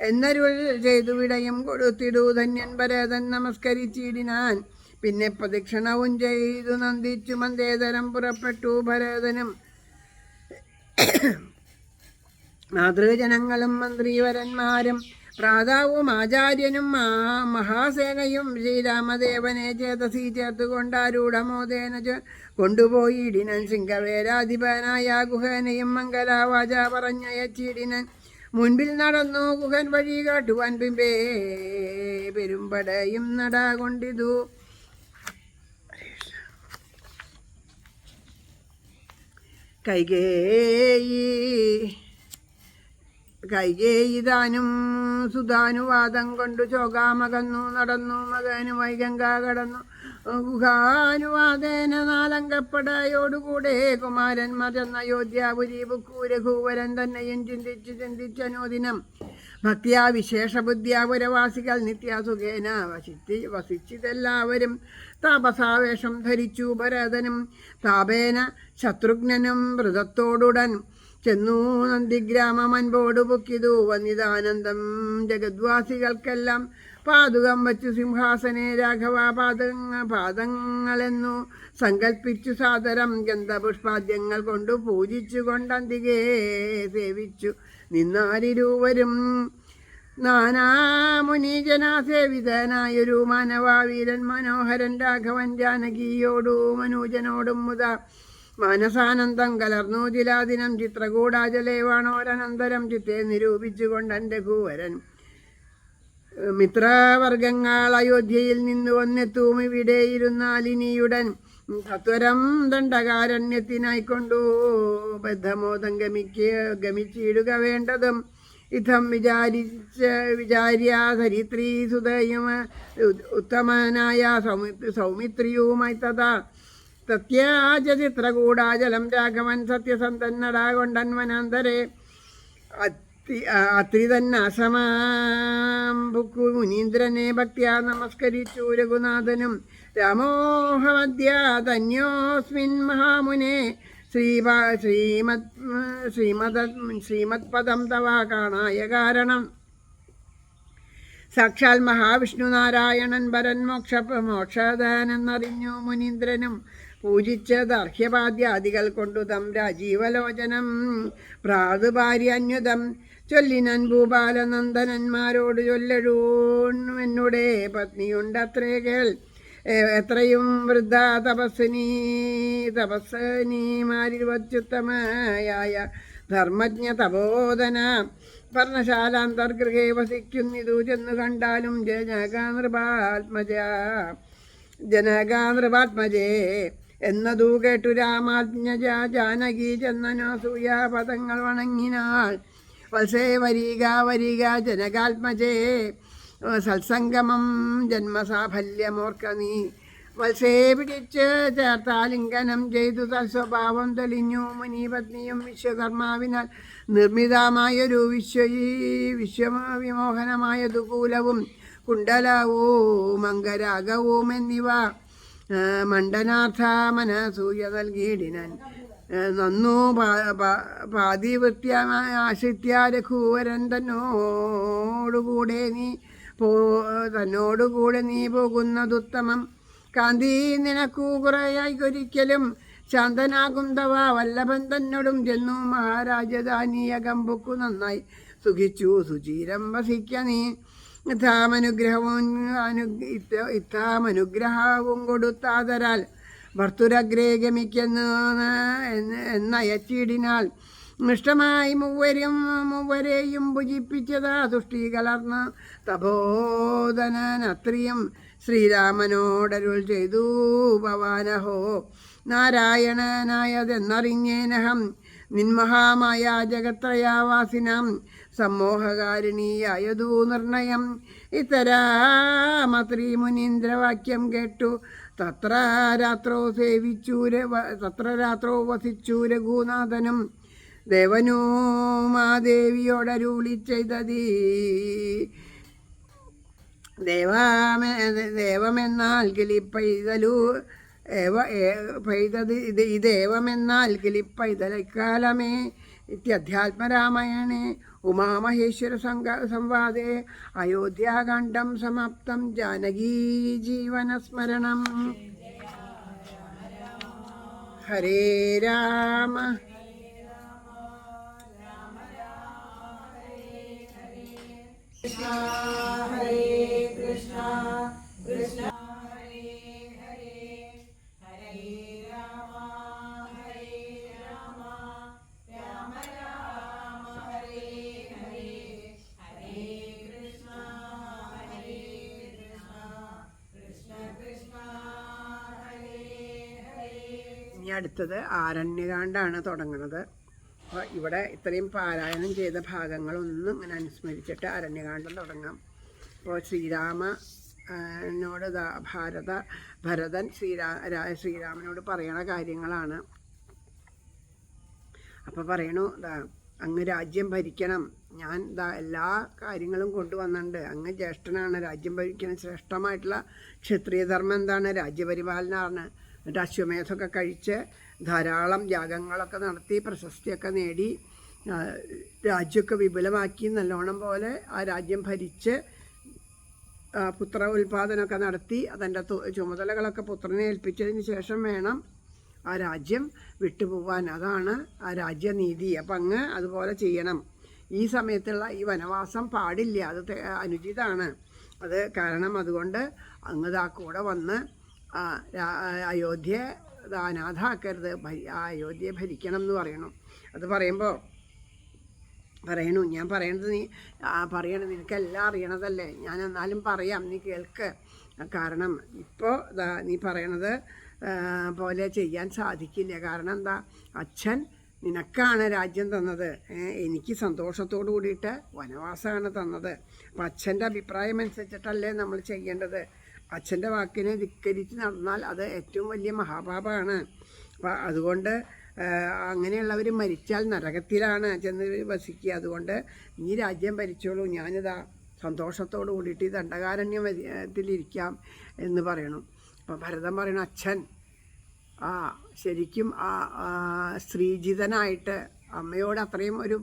എന്നരുൾ ചെയ്തു വിടയും കൊടുത്തിടൂ. ധന്യൻ ഭരതൻ നമസ്കരിച്ചിടിനാൻ. പിന്നെ പ്രദക്ഷിണവും ചെയ്തു നന്ദിച്ചു മന്ദേതരം പുറപ്പെട്ടു ഭരതനും മാതൃജനങ്ങളും മന്ത്രിവരന്മാരും പ്രാതാവും ആചാര്യനും മഹാസേനയും ശ്രീരാമദേവനെ ചേതസി ചേർത്തുകൊണ്ടാരൂഢമോദേന കൊണ്ടുപോയിടിനൻ. സിംഹവേരാധിപനായ ഗുഹനെയും മംഗലാവാച പറഞ്ഞയച്ചിടിനൻ. മുൻപിൽ നടന്നു ഗുഹൻ വഴി കാട്ടുവാൻ പിമ്പേ പെരുമ്പടയും നടാകൊണ്ടിതു. കൈകേയിതാനും സുധാനുവാദം കൊണ്ടു ചോകാമകന്നു നടന്നു. മകനുമായി ഗംഗ കടന്നു ഗുഹാനുവാദേന 4 അംഗപ്പടയോടുകൂടെ കുമാരന്മാർ ചെന്ന അയോധ്യാപുരി ബുക്കു. രഘുവരൻ തന്നെയും ചിന്തിച്ചനുദിനം ഭക്തിയാ വിശേഷ ബുദ്ധിയാ പുരവാസികൾ നിത്യാസുഖേന വസിച്ചിതെല്ലാവരും താപസാവേഷം ധരിച്ചു. ഭരതനും താപേന ശത്രുഘ്നനും വ്രതത്തോടുടൻ ചെന്നു നന്ദിഗ്രാമം അൻപോട് പൊക്കിതു. വന്നിതാനന്ദം ജഗദ്വാസികൾക്കെല്ലാം പാതുകം വച്ചു സിംഹാസനെ രാഘവ പാദങ്ങളെന്നു സങ്കൽപ്പിച്ചു സാദരം ഗന്ധപുഷ്പാദ്യങ്ങൾ കൊണ്ടു പൂജിച്ചു കൊണ്ടന്തികെ സേവിച്ചു നിന്നാരിരുവരും. നാനാമുനിജനാസേവിതനായൊരു മാനവാവീരൻ മനോഹരൻ രാഘവൻ ജാനകിയോടു മനൂജനോടും മുത മാനസാനന്ദം കലർന്നു. ചിലാദിനം ചിത്രകൂടാചലേവാണോരനന്തരം ചിത്തെ നിരൂപിച്ചുകൊണ്ട് രഘുവരൻ മിത്രവർഗങ്ങൾ അയോധ്യയിൽ നിന്ന് വന്നെത്തും. ഇവിടെ ഇരുന്നാലിനിയുടൻ സത്വരം ദണ്ഡകാരണ്യത്തിനായിക്കൊണ്ടു ബദ്ധമോദം ഗമിച്ചിടുക വേണ്ടതും. ഇത്തം വിചാര്യ ധരിത്രീ സുതയും ഉത്തമനായ സൗമിത്രിയുമായി തഥാ തത്യാജ ചിത്രകൂടാചലം രാഘവൻ സത്യസന്ധനടാകൊണ്ടൻ വനാന്തരെ അത്രിതന്നാശ്രമാംബുക്കു മുനീന്ദ്രനെ ഭക്തിയാ നമസ്കരിച്ചു. രഘുനാഥനും രാമോഹമദ്യ ധന്യോസ്മിൻ മഹാമുനെ ശ്രീമത്പദം തവ കാണായ കാരണം. സാക്ഷാൽ മഹാവിഷ്ണു നാരായണൻ പരൻ മോക്ഷദാനെന്നറിഞ്ഞു മുനീന്ദ്രനും പൂജിച്ചത് അർഹ്യപാദ്യാദികൾ കൊണ്ടു തം രാജീവലോചനം പ്രാതുപാര്യന്യുതം ചൊല്ലിനൻ. ഭൂപാലനന്ദനന്മാരോട് ചൊല്ലഴൂൺ എന്നുടെ പത്നിയുണ്ടത്രേ കേൾ എത്രയും വൃദ്ധ തപസ്സനീമാരിൽ വച്ചുത്തമയായ ധർമ്മജ്ഞ തപോധന പർണശാലാന്തർഗൃഹേ വസിക്കുന്നിതു ചെന്നു കണ്ടാലും ജനകാനൃപാത്മജേ എന്നതു കേട്ടു രാമാജ്ഞജ ജാനകി ചെന്നനസൂയ പദങ്ങൾ വണങ്ങിനാൾ. വത്സേ വരിക വരിക ജനകാത്മജേ സത്സംഗമം ജന്മസാഫല്യമോർക്ക നീ. വത്സേ പിടിച്ച് ചേർത്താലിംഗനം ചെയ്തു തൽസ്വഭാവം തെളിഞ്ഞു മുനിപത്നിയും വിശ്വകർമാവിനാൽ നിർമ്മിതമായൊരു വിശ്വവിമോഹനമായ ദുകൂലവും കുണ്ടലവും അംഗരാഗവും എന്നിവ മണ്ഡനാർത്ഥ മനസൂയ നൽകിയിടിനാൻ. നന്നു പാതിവൃത്യ ആശ്രിത്യ രഘുവരൻ തന്നോടുകൂടെ നീ പോകുന്നതുത്തമം. കാന്തി നിനക്കു കുറയായി ഒരിക്കലും ശാന്തനാകും തവ വല്ലഭൻ തന്നോടും ചെന്നു മഹാരാജധാനിയകമ്പുക്കു നന്നായി സുഖിച്ചു സുചീരം വസിക്ക നീ. ഇത്താമനുഗ്രഹവും കൊടുത്താതരാൽ ഭർത്തുരഗ്രേ എന്നയച്ചിടിനാൽ. ഇഷ്ടമായി മൂവരെയും ഭുജിപ്പിച്ചതാ തുഷ്ടി കലർന്ന് തപോധനത്രയും ശ്രീരാമനോടരുൾ ചെയ്തു ഭവാനഹോ നാരായണനായതെന്നറിഞ്ഞേനഹം നിന്മഹാമായ ജഗത്രയാവാസിനാം സമ്മോഹകാരിണിയായതു നിർണയം. ഇത്തരാമത്രി മുനീന്ദ്രവാക്യം കേട്ടു തത്ര രാത്രോ വസിച്ചു രഘുനാഥനും ദേവനുമാദേവിയോടരുളി ചെയ്തതീ. ദേവമെന്നാൽ കിളിപ്പൈതലു ദേവമെന്നാൽ കിളിപ്പൈതലക്കാലമേ ഇത്യധ്യാത്മരാമായണേ ഉമാമഹേശ്വര സംവാദേ അയോധ്യാകാണ്ഡം സമാപ്തം. ജാനകീ ജീവനസ്മരണം. ഹരേ രാമ കൃഷ്ണ ഹരേ കൃഷ്ണ കൃഷ്ണ ഹരേ ഹരേ ഹരേ രാമ ഹരേ രാമ രാമ രാമ ഹരേ ഹരേ ഹരേ കൃഷ്ണ ഹരേ കൃഷ്ണ കൃഷ്ണ കൃഷ്ണ ഹരേ ഹരേ. ഇനി അടുത്തത് ആരണ്യകാണ്ഡാണ് തുടങ്ങുന്നത്. അപ്പോൾ ഇവിടെ ഇത്രയും പാരായണം ചെയ്ത ഭാഗങ്ങളൊന്നും ഇങ്ങനെ അനുസ്മരിച്ചിട്ട് അരണ്യകാണ്ഡം തുടങ്ങാം. അപ്പോൾ ശ്രീരാമനോട് ഭരതൻ ശ്രീരാമനോട് പറയണ കാര്യങ്ങളാണ്. അപ്പോൾ പറയണു, അങ്ങ് രാജ്യം ഭരിക്കണം, ഞാൻ എല്ലാ കാര്യങ്ങളും കൊണ്ടുവന്നിട്ടുണ്ട്, അങ്ങ് ജ്യേഷ്ഠനാണ്, രാജ്യം ഭരിക്കണം, ശ്രേഷ്ഠമായിട്ടുള്ള ക്ഷത്രിയധർമ്മം എന്താണ്, രാജ്യപരിപാലനമാണ്. എന്നിട്ട് അശ്വമേധമൊക്കെ കഴിച്ച് ധാരാളം യാഗങ്ങളൊക്കെ നടത്തി പ്രശസ്തിയൊക്കെ നേടി രാജ്യമൊക്കെ വിപുലമാക്കി നല്ലോണം പോലെ ആ രാജ്യം ഭരിച്ച് പുത്ര ഉൽപാദനമൊക്കെ നടത്തി അതിൻ്റെ ചുമതലകളൊക്കെ പുത്രനെ ഏൽപ്പിച്ചതിന് ശേഷം വേണം ആ രാജ്യം വിട്ടുപോകാൻ. അതാണ് ആ രാജ്യനീതി. അപ്പം അങ്ങ് അതുപോലെ ചെയ്യണം. ഈ സമയത്തുള്ള ഈ വനവാസം പാടില്ല, അത് അനുചിതമാണ്. അത് കാരണം അതുകൊണ്ട് അങ്ങ് കൂടെ വന്ന് അയോധ്യയെ അനാഥാക്കരുത്, അയോധ്യയെ ഭരിക്കണം എന്ന് പറയണം. അത് പറയുമ്പോൾ ഞാൻ പറയണത് നിനക്കെല്ലാം അറിയണതല്ലേ, ഞാൻ എന്നാലും പറയാം, നീ കേൾക്ക്. കാരണം ഇപ്പോൾ നീ പറയണത് പോലെ ചെയ്യാൻ സാധിക്കില്ല. കാരണം എന്താ, അച്ഛൻ നിനക്കാണ് രാജ്യം തന്നത്, എനിക്ക് സന്തോഷത്തോടു കൂടിയിട്ട് വനവാസമാണ് തന്നത്. അപ്പം അച്ഛൻ്റെ അഭിപ്രായം അനുസരിച്ചിട്ടല്ലേ നമ്മൾ ചെയ്യേണ്ടത്. അച്ഛൻ്റെ വാക്കിനെ ധിക്കരിച്ച് നടന്നാൽ അത് ഏറ്റവും വലിയ മഹാപാപമാണ്. അപ്പം അതുകൊണ്ട് അങ്ങനെയുള്ളവർ മരിച്ചാൽ നരകത്തിലാണ് ചെന്ന് വസിക്കുക. അതുകൊണ്ട് നീ രാജ്യം ഭരിച്ചോളൂ, ഞാനിതാ സന്തോഷത്തോടു കൂടിയിട്ട് ഈ ദണ്ഡകാരണ്യത്തിലിരിക്കാം എന്ന് പറയണം. അപ്പം ഭരതൻ പറയണം, അച്ഛൻ ശരിക്കും സ്ത്രീജിതനായിട്ട് അമ്മയോട് അത്രയും ഒരു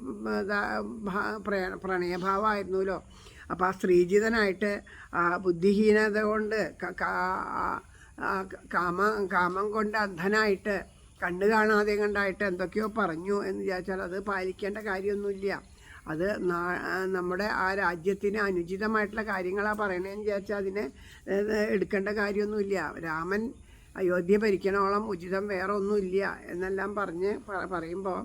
പ്രണയഭാവമായിരുന്നല്ലോ. അപ്പോൾ ആ സ്ത്രീജിതനായിട്ട് ബുദ്ധിഹീനത കൊണ്ട് കാമം കൊണ്ട് അന്ധനായിട്ട് കണ്ണ് കാണാതെ കണ്ടായിട്ട് എന്തൊക്കെയോ പറഞ്ഞു എന്ന് വിചാരിച്ചാൽ അത് പാലിക്കേണ്ട കാര്യമൊന്നുമില്ല. അത് നമ്മുടെ ആ രാജ്യത്തിന് അനുചിതമായിട്ടുള്ള കാര്യങ്ങളാണ് പറയണതെന്ന് വിചാരിച്ചാൽ അതിനെ എടുക്കേണ്ട കാര്യമൊന്നുമില്ല. രാമൻ അയോധ്യ ഭരിക്കണോളം ഉചിതം വേറെ ഒന്നുമില്ല എന്നെല്ലാം പറയുമ്പോൾ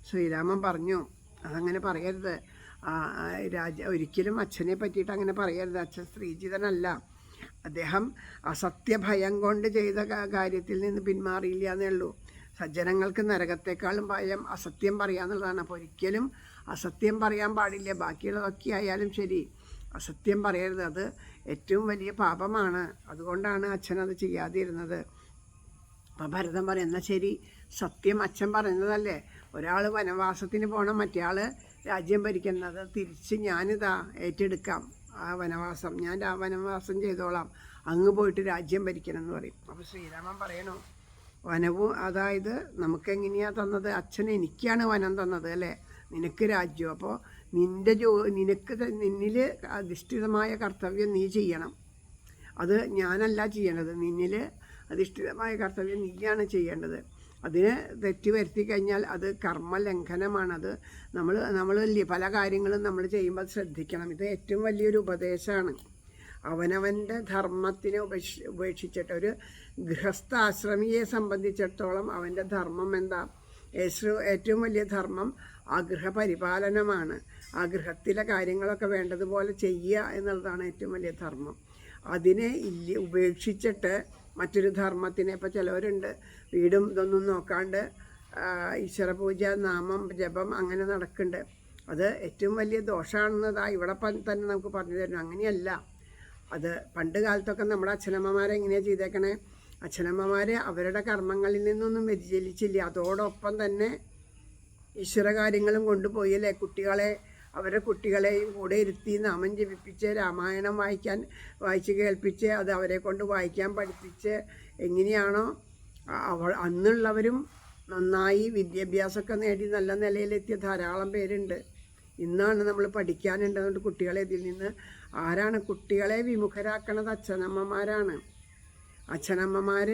ശ്രീരാമൻ പറഞ്ഞു, അതങ്ങനെ പറയരുത്. ഒരിക്കലും അച്ഛനെ പറ്റിയിട്ട് അങ്ങനെ പറയരുത്. അച്ഛൻ സ്ത്രീജിതനല്ല. അദ്ദേഹം അസത്യഭയം കൊണ്ട് ചെയ്ത കാര്യത്തിൽ നിന്ന് പിന്മാറിയില്ല എന്നേ ഉള്ളൂ. സജ്ജനങ്ങൾക്ക് നരകത്തെക്കാളും ഭയം അസത്യം പറയാന്നുള്ളതാണ്. അപ്പോൾ ഒരിക്കലും അസത്യം പറയാൻ പാടില്ല. ബാക്കിയുള്ളതൊക്കെ ആയാലും ശരി, അസത്യം പറയരുത്. അത് ഏറ്റവും വലിയ പാപമാണ്. അതുകൊണ്ടാണ് അച്ഛൻ അത് ചെയ്യാതിരുന്നത്. അപ്പം ഭരതൻ പറയും, എന്നാൽ ശരി, സത്യം അച്ഛൻ പറയുന്നതല്ലേ. ഒരാൾ വനവാസത്തിന് പോകണം, മറ്റേ ആൾ രാജ്യം ഭരിക്കുന്നത്. തിരിച്ച് ഞാനിതാ ഏറ്റെടുക്കാം ആ വനവാസം, ഞാൻ വനവാസം ചെയ്തോളാം, അങ്ങ് പോയിട്ട് രാജ്യം ഭരിക്കണം എന്ന് പറയും. അപ്പോൾ ശ്രീരാമൻ പറയണു, വനവും അതായത് നമുക്കെങ്ങനെയാണ് തന്നത്? അച്ഛൻ എനിക്കാണ് വനം തന്നത് അല്ലേ, നിനക്ക് രാജ്യം. അപ്പോൾ നിന്നിൽ അധിഷ്ഠിതമായ കർത്തവ്യം നീ ചെയ്യണം. അത് ഞാനല്ല ചെയ്യേണ്ടത്. നിന്നിൽ അധിഷ്ഠിതമായ കർത്തവ്യം നീയാണ് ചെയ്യേണ്ടത്. അതിന് തെറ്റ് വരുത്തി കഴിഞ്ഞാൽ അത് കർമ്മലംഘനമാണത്. നമ്മൾ പല കാര്യങ്ങളും നമ്മൾ ചെയ്യുമ്പോൾ ശ്രദ്ധിക്കണം. ഇത് ഏറ്റവും വലിയൊരു ഉപദേശമാണ്. അവനവൻ്റെ ധർമ്മത്തിനെ ഉപേക്ഷിച്ചിട്ട് ഒരു ഗൃഹസ്ഥാശ്രമിയെ സംബന്ധിച്ചിടത്തോളം അവൻ്റെ ധർമ്മം എന്താ? ഏറ്റവും വലിയ ധർമ്മം ആ ഗൃഹപരിപാലനമാണ്. ആ ഗൃഹത്തിലെ കാര്യങ്ങളൊക്കെ വേണ്ടതുപോലെ ചെയ്യുക എന്നുള്ളതാണ് ഏറ്റവും വലിയ ധർമ്മം. അതിനെ ഉപേക്ഷിച്ചിട്ട് മറ്റൊരു ധർമ്മത്തിനെ, ഇപ്പോൾ ചിലവരുണ്ട് വീടും ഇതൊന്നും നോക്കാണ്ട് ഈശ്വരപൂജ, നാമം ജപം അങ്ങനെ നടക്കുന്നുണ്ട്. അത് ഏറ്റവും വലിയ ദോഷമാണെന്നതാ ഇവിടെ തന്നെ നമുക്ക് പറഞ്ഞു തരുന്നു. അങ്ങനെയല്ല. അത് പണ്ട് കാലത്തൊക്കെ നമ്മുടെ അച്ഛനമ്മമാരെങ്ങനെയാണ് ചെയ്തേക്കണേ? അച്ഛനമ്മമാർ അവരുടെ കർമ്മങ്ങളിൽ നിന്നൊന്നും വ്യതിചലിച്ചില്ല. അതോടൊപ്പം തന്നെ ഈശ്വര കാര്യങ്ങളും കൊണ്ടുപോയല്ലേ. അവരുടെ കുട്ടികളെയും കൂടെ ഇരുത്തി നാമം ജപിപ്പിച്ച് രാമായണം വായിച്ച് കേൾപ്പിച്ച് അത് അവരെ കൊണ്ട് വായിക്കാൻ പഠിപ്പിച്ച് എങ്ങനെയാണോ അന്നുള്ളവരും നന്നായി വിദ്യാഭ്യാസമൊക്കെ നേടി നല്ല നിലയിലെത്തിയ ധാരാളം പേരുണ്ട്. ഇന്നാണ് നമ്മൾ പഠിക്കാനുണ്ടതുകൊണ്ട് കുട്ടികളെ ഇതിൽ നിന്ന് ആരാണ് കുട്ടികളെ വിമുഖരാക്കണത്? അച്ഛനമ്മമാരാണ്. അച്ഛനമ്മമാർ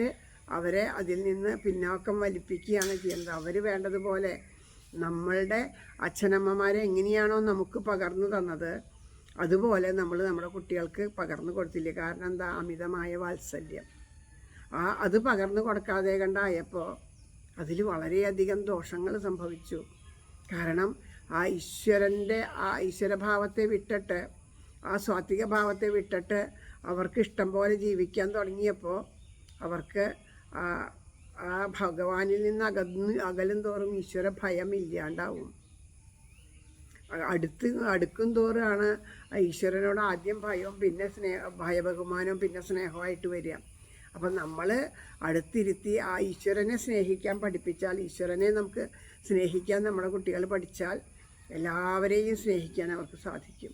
അവരെ അതിൽ നിന്ന് പിന്നോക്കം വലിപ്പിക്കുകയാണ് ചെയ്യുന്നത്. അവർ വേണ്ടതുപോലെ നമ്മളുടെ അച്ഛനമ്മമാരെ എങ്ങനെയാണോ നമുക്ക് പകർന്നു തന്നത് അതുപോലെ നമ്മൾ നമ്മുടെ കുട്ടികൾക്ക് പകർന്നു കൊടുത്തില്ല. കാരണം എന്താ? അമിതമായ വാത്സല്യം. അത് പകർന്നു കൊടുക്കാതെ കണ്ടായപ്പോൾ അതിൽ വളരെയധികം ദോഷങ്ങൾ സംഭവിച്ചു. കാരണം ആ ഈശ്വരഭാവത്തെ വിട്ടിട്ട്, ആ സ്വാത്വിക ഭാവത്തെ വിട്ടിട്ട് അവർക്ക് ഇഷ്ടം പോലെ ജീവിക്കാൻ തുടങ്ങിയപ്പോൾ അവർക്ക് ആ ഭഗവാനിൽ നിന്ന് അകലും തോറും ഈശ്വര ഭയം ഇല്ലാണ്ടാവും. അടുക്കും തോറാണ് ഈശ്വരനോട് ആദ്യം ഭയവും പിന്നെ ഭയബഹുമാനവും പിന്നെ സ്നേഹമായിട്ട് വരിക. അപ്പം നമ്മൾ അടുത്തിരുത്തി ആ ഈശ്വരനെ സ്നേഹിക്കാൻ പഠിപ്പിച്ചാൽ, ഈശ്വരനെ നമുക്ക് സ്നേഹിക്കാൻ നമ്മുടെ കുട്ടികൾ പഠിച്ചാൽ എല്ലാവരെയും സ്നേഹിക്കാൻ അവർക്ക് സാധിക്കും.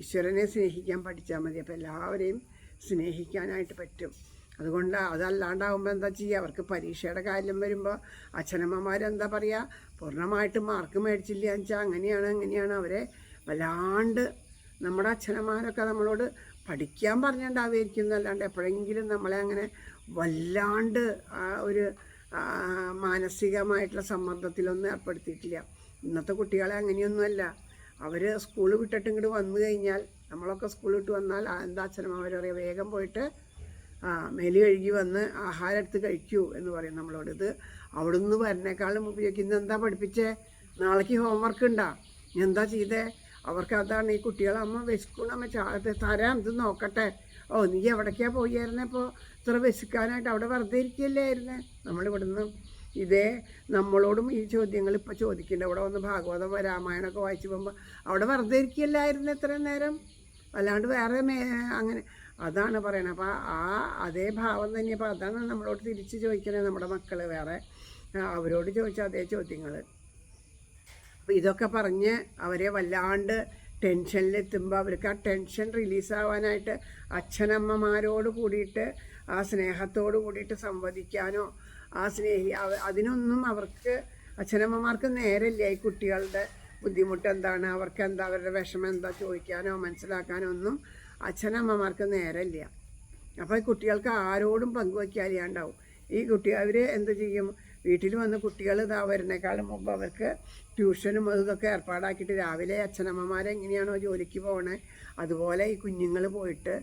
ഈശ്വരനെ സ്നേഹിക്കാൻ പഠിച്ചാൽ മതി. അപ്പോൾ എല്ലാവരെയും സ്നേഹിക്കാനായിട്ട് പറ്റും. അതുകൊണ്ട് അതല്ലാണ്ടാകുമ്പോൾ എന്താ ചെയ്യുക? അവർക്ക് പരീക്ഷയുടെ കാര്യം വരുമ്പോൾ അച്ഛനമ്മമാരെന്താ പറയുക? പൂർണ്ണമായിട്ട് മാർക്ക് മേടിച്ചില്ല എന്ന് വെച്ചാൽ അങ്ങനെയാണ് അവരെ വല്ലാണ്ട്. നമ്മുടെ അച്ഛനമ്മമാരൊക്കെ നമ്മളോട് പഠിക്കാൻ പറഞ്ഞിട്ടുണ്ടാവുമായിരിക്കുന്നല്ലാണ്ട് എപ്പോഴെങ്കിലും നമ്മളെ അങ്ങനെ വല്ലാണ്ട് ഒരു മാനസികമായിട്ടുള്ള സമ്മർദ്ദത്തിലൊന്നും ഏർപ്പെടുത്തിയിട്ടില്ല. ഇന്നത്തെ കുട്ടികളെ അങ്ങനെയൊന്നുമല്ല. അവർ സ്കൂൾ വിട്ടിട്ട് ഇങ്ങോട്ട് വന്നു കഴിഞ്ഞാൽ, നമ്മളൊക്കെ സ്കൂൾ വിട്ട് വന്നാൽ എന്താ അച്ഛനമ്മമാർ പറയുക? വേഗം പോയിട്ട് മേല് കഴുകി വന്ന് ആഹാരം എടുത്ത് കഴിക്കൂ എന്ന് പറയും നമ്മളോട്. ഇത് അവിടെ നിന്ന് വരുന്നേക്കാളും ഉപയോഗിക്കുന്നത് എന്താ പഠിപ്പിച്ചേ? നാളേക്ക് ഹോംവർക്ക് ഉണ്ടാ? എന്താ ചെയ്തേ? അവർക്ക് അതാണ്. ഈ കുട്ടികളമ്മ വിശക്കണമ്മ തരാം, ഇത് നോക്കട്ടെ. നീ എവിടേക്കാണ് പോയായിരുന്നപ്പോൾ ഇത്ര വിശക്കാനായിട്ട്? അവിടെ വെറുതെ ഇരിക്കുകയല്ലേ ആയിരുന്നേ? നമ്മളിവിടുന്ന് നമ്മളോടും ഈ ചോദ്യങ്ങൾ ഇപ്പോൾ ചോദിക്കുന്നുണ്ട്. ഇവിടെ വന്ന് ഭാഗവതം രാമായണമൊക്കെ വായിച്ചു പോകുമ്പോൾ അവിടെ വെറുതെ ഇരിക്കുകയല്ലായിരുന്നു ഇത്രയും നേരം, അല്ലാണ്ട് വേറെ അങ്ങനെ അതാണ് പറയണത്. അപ്പോൾ അതേ ഭാവം തന്നെ. അപ്പോൾ അതാണ് നമ്മളോട് തിരിച്ച് ചോദിക്കണേ നമ്മുടെ മക്കൾ. വേറെ അവരോട് ചോദിച്ച അതേ ചോദ്യങ്ങൾ. അപ്പോൾ ഇതൊക്കെ പറഞ്ഞ് അവരെ വല്ലാണ്ട് ടെൻഷനിലെത്തുമ്പോൾ അവർക്ക് ആ ടെൻഷൻ റിലീസാവാനായിട്ട് അച്ഛനമ്മമാരോട് കൂടിയിട്ട് ആ സ്നേഹത്തോട് കൂടിയിട്ട് സംവദിക്കാനോ അതിനൊന്നും അവർക്ക് അച്ഛനമ്മമാർക്ക് നേരമില്ല. ഈ കുട്ടികളുടെ ബുദ്ധിമുട്ട് എന്താണ്, അവർക്ക് എന്താ, അവരുടെ വിഷമം എന്താ ചോദിക്കാനോ മനസ്സിലാക്കാനോ ഒന്നും അച്ഛനമ്മമാർക്ക് നേരമില്ല. അപ്പോൾ ഈ കുട്ടികൾക്ക് ആരോടും പങ്കുവയ്ക്കാറിയാണ്ടാവും. അവർ എന്ത് ചെയ്യും? വീട്ടിൽ വന്ന് കുട്ടികൾ ഇതാ വരുന്നേക്കാളും മുമ്പ് അവർക്ക് ട്യൂഷനും ഇതൊക്കെ ഏർപ്പാടാക്കിയിട്ട് രാവിലെ അച്ഛനമ്മമാരെങ്ങനെയാണോ ജോലിക്ക് പോകണേ അതുപോലെ ഈ കുഞ്ഞുങ്ങൾ പോയിട്ട്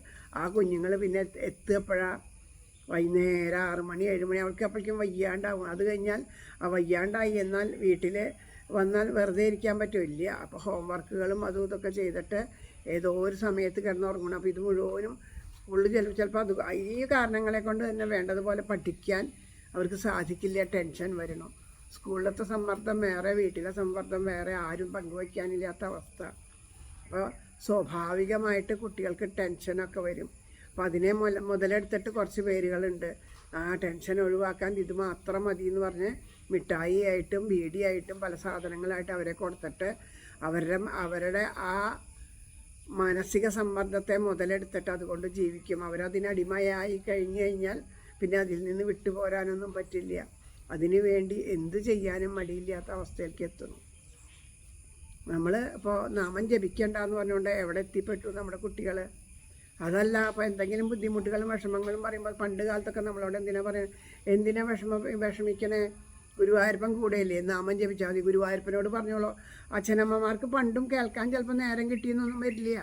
ആ കുഞ്ഞുങ്ങൾ പിന്നെ എത്തുകപ്പോഴാണ് വൈകുന്നേരം 6 മണി 7 മണി അവർക്ക് അപ്പോഴേക്കും വയ്യാണ്ടാവും. അത് കഴിഞ്ഞാൽ ആ വയ്യാണ്ടായി എന്നാൽ വീട്ടിൽ വന്നാൽ വെറുതെ ഇരിക്കാൻ പറ്റില്ല. അപ്പോൾ ഹോം വർക്കുകളും അതും ഇതൊക്കെ ചെയ്തിട്ട് ഏതോ ഒരു സമയത്ത് കിടന്നുറങ്ങണം. അപ്പോൾ ഇത് മുഴുവനും സ്കൂളിൽ ചിലപ്പോൾ അത് ഈ കാരണങ്ങളെ കൊണ്ട് തന്നെ വേണ്ടതുപോലെ പഠിക്കാൻ അവർക്ക് സാധിക്കില്ല. ടെൻഷൻ വരണം. സ്കൂളിലത്തെ സമ്മർദ്ദം വേറെ, വീട്ടിലെ സമ്മർദ്ദം വേറെ, ആരും പങ്കുവയ്ക്കാനില്ലാത്ത അവസ്ഥ. അപ്പോൾ സ്വാഭാവികമായിട്ട് കുട്ടികൾക്ക് ടെൻഷനൊക്കെ വരും. അപ്പോൾ അതിനെ മുതലെടുത്തിട്ട് കുറച്ച് പേരുകളുണ്ട് ആ ടെൻഷൻ ഒഴിവാക്കാൻ ഇത് മാത്രം മതി എന്ന് പറഞ്ഞ് മിഠായി ആയിട്ടും ബീഡിയായിട്ടും പല സാധനങ്ങളായിട്ട് അവരെ കൊടുത്തിട്ട് അവരുടെ ആ മാനസിക സമ്മർദ്ദത്തെ മുതലെടുത്തിട്ട് അതുകൊണ്ട് ജീവിക്കും. അവരതിനടിമയായി കഴിഞ്ഞു കഴിഞ്ഞാൽ പിന്നെ അതിൽ നിന്ന് വിട്ടുപോരാനൊന്നും പറ്റില്ല. അതിനു വേണ്ടി എന്ത് ചെയ്യാനും മടിയില്ലാത്ത അവസ്ഥയിലേക്ക് എത്തുന്നു. നമ്മൾ ഇപ്പോൾ നാമം ജപിക്കണ്ടെന്ന് പറഞ്ഞുകൊണ്ട് എവിടെ എത്തിപ്പെട്ടു നമ്മുടെ കുട്ടികൾ? അതല്ല, അപ്പോൾ എന്തെങ്കിലും ബുദ്ധിമുട്ടുകളും വിഷമങ്ങളും പറയുമ്പോൾ പണ്ട് കാലത്തൊക്കെ നമ്മളോട് എന്തിനാ വിഷമിക്കണേ? ഗുരുവായൂരപ്പൻ കൂടെയല്ലേ, നാമം ജപിച്ചാൽ മതി. ഗുരുവായൂരപ്പനോട് പറഞ്ഞോളൂ. അച്ഛനമ്മമാർക്ക് പണ്ടും കേൾക്കാൻ ചിലപ്പോൾ നേരം കിട്ടിയെന്നൊന്നും വരില്ല.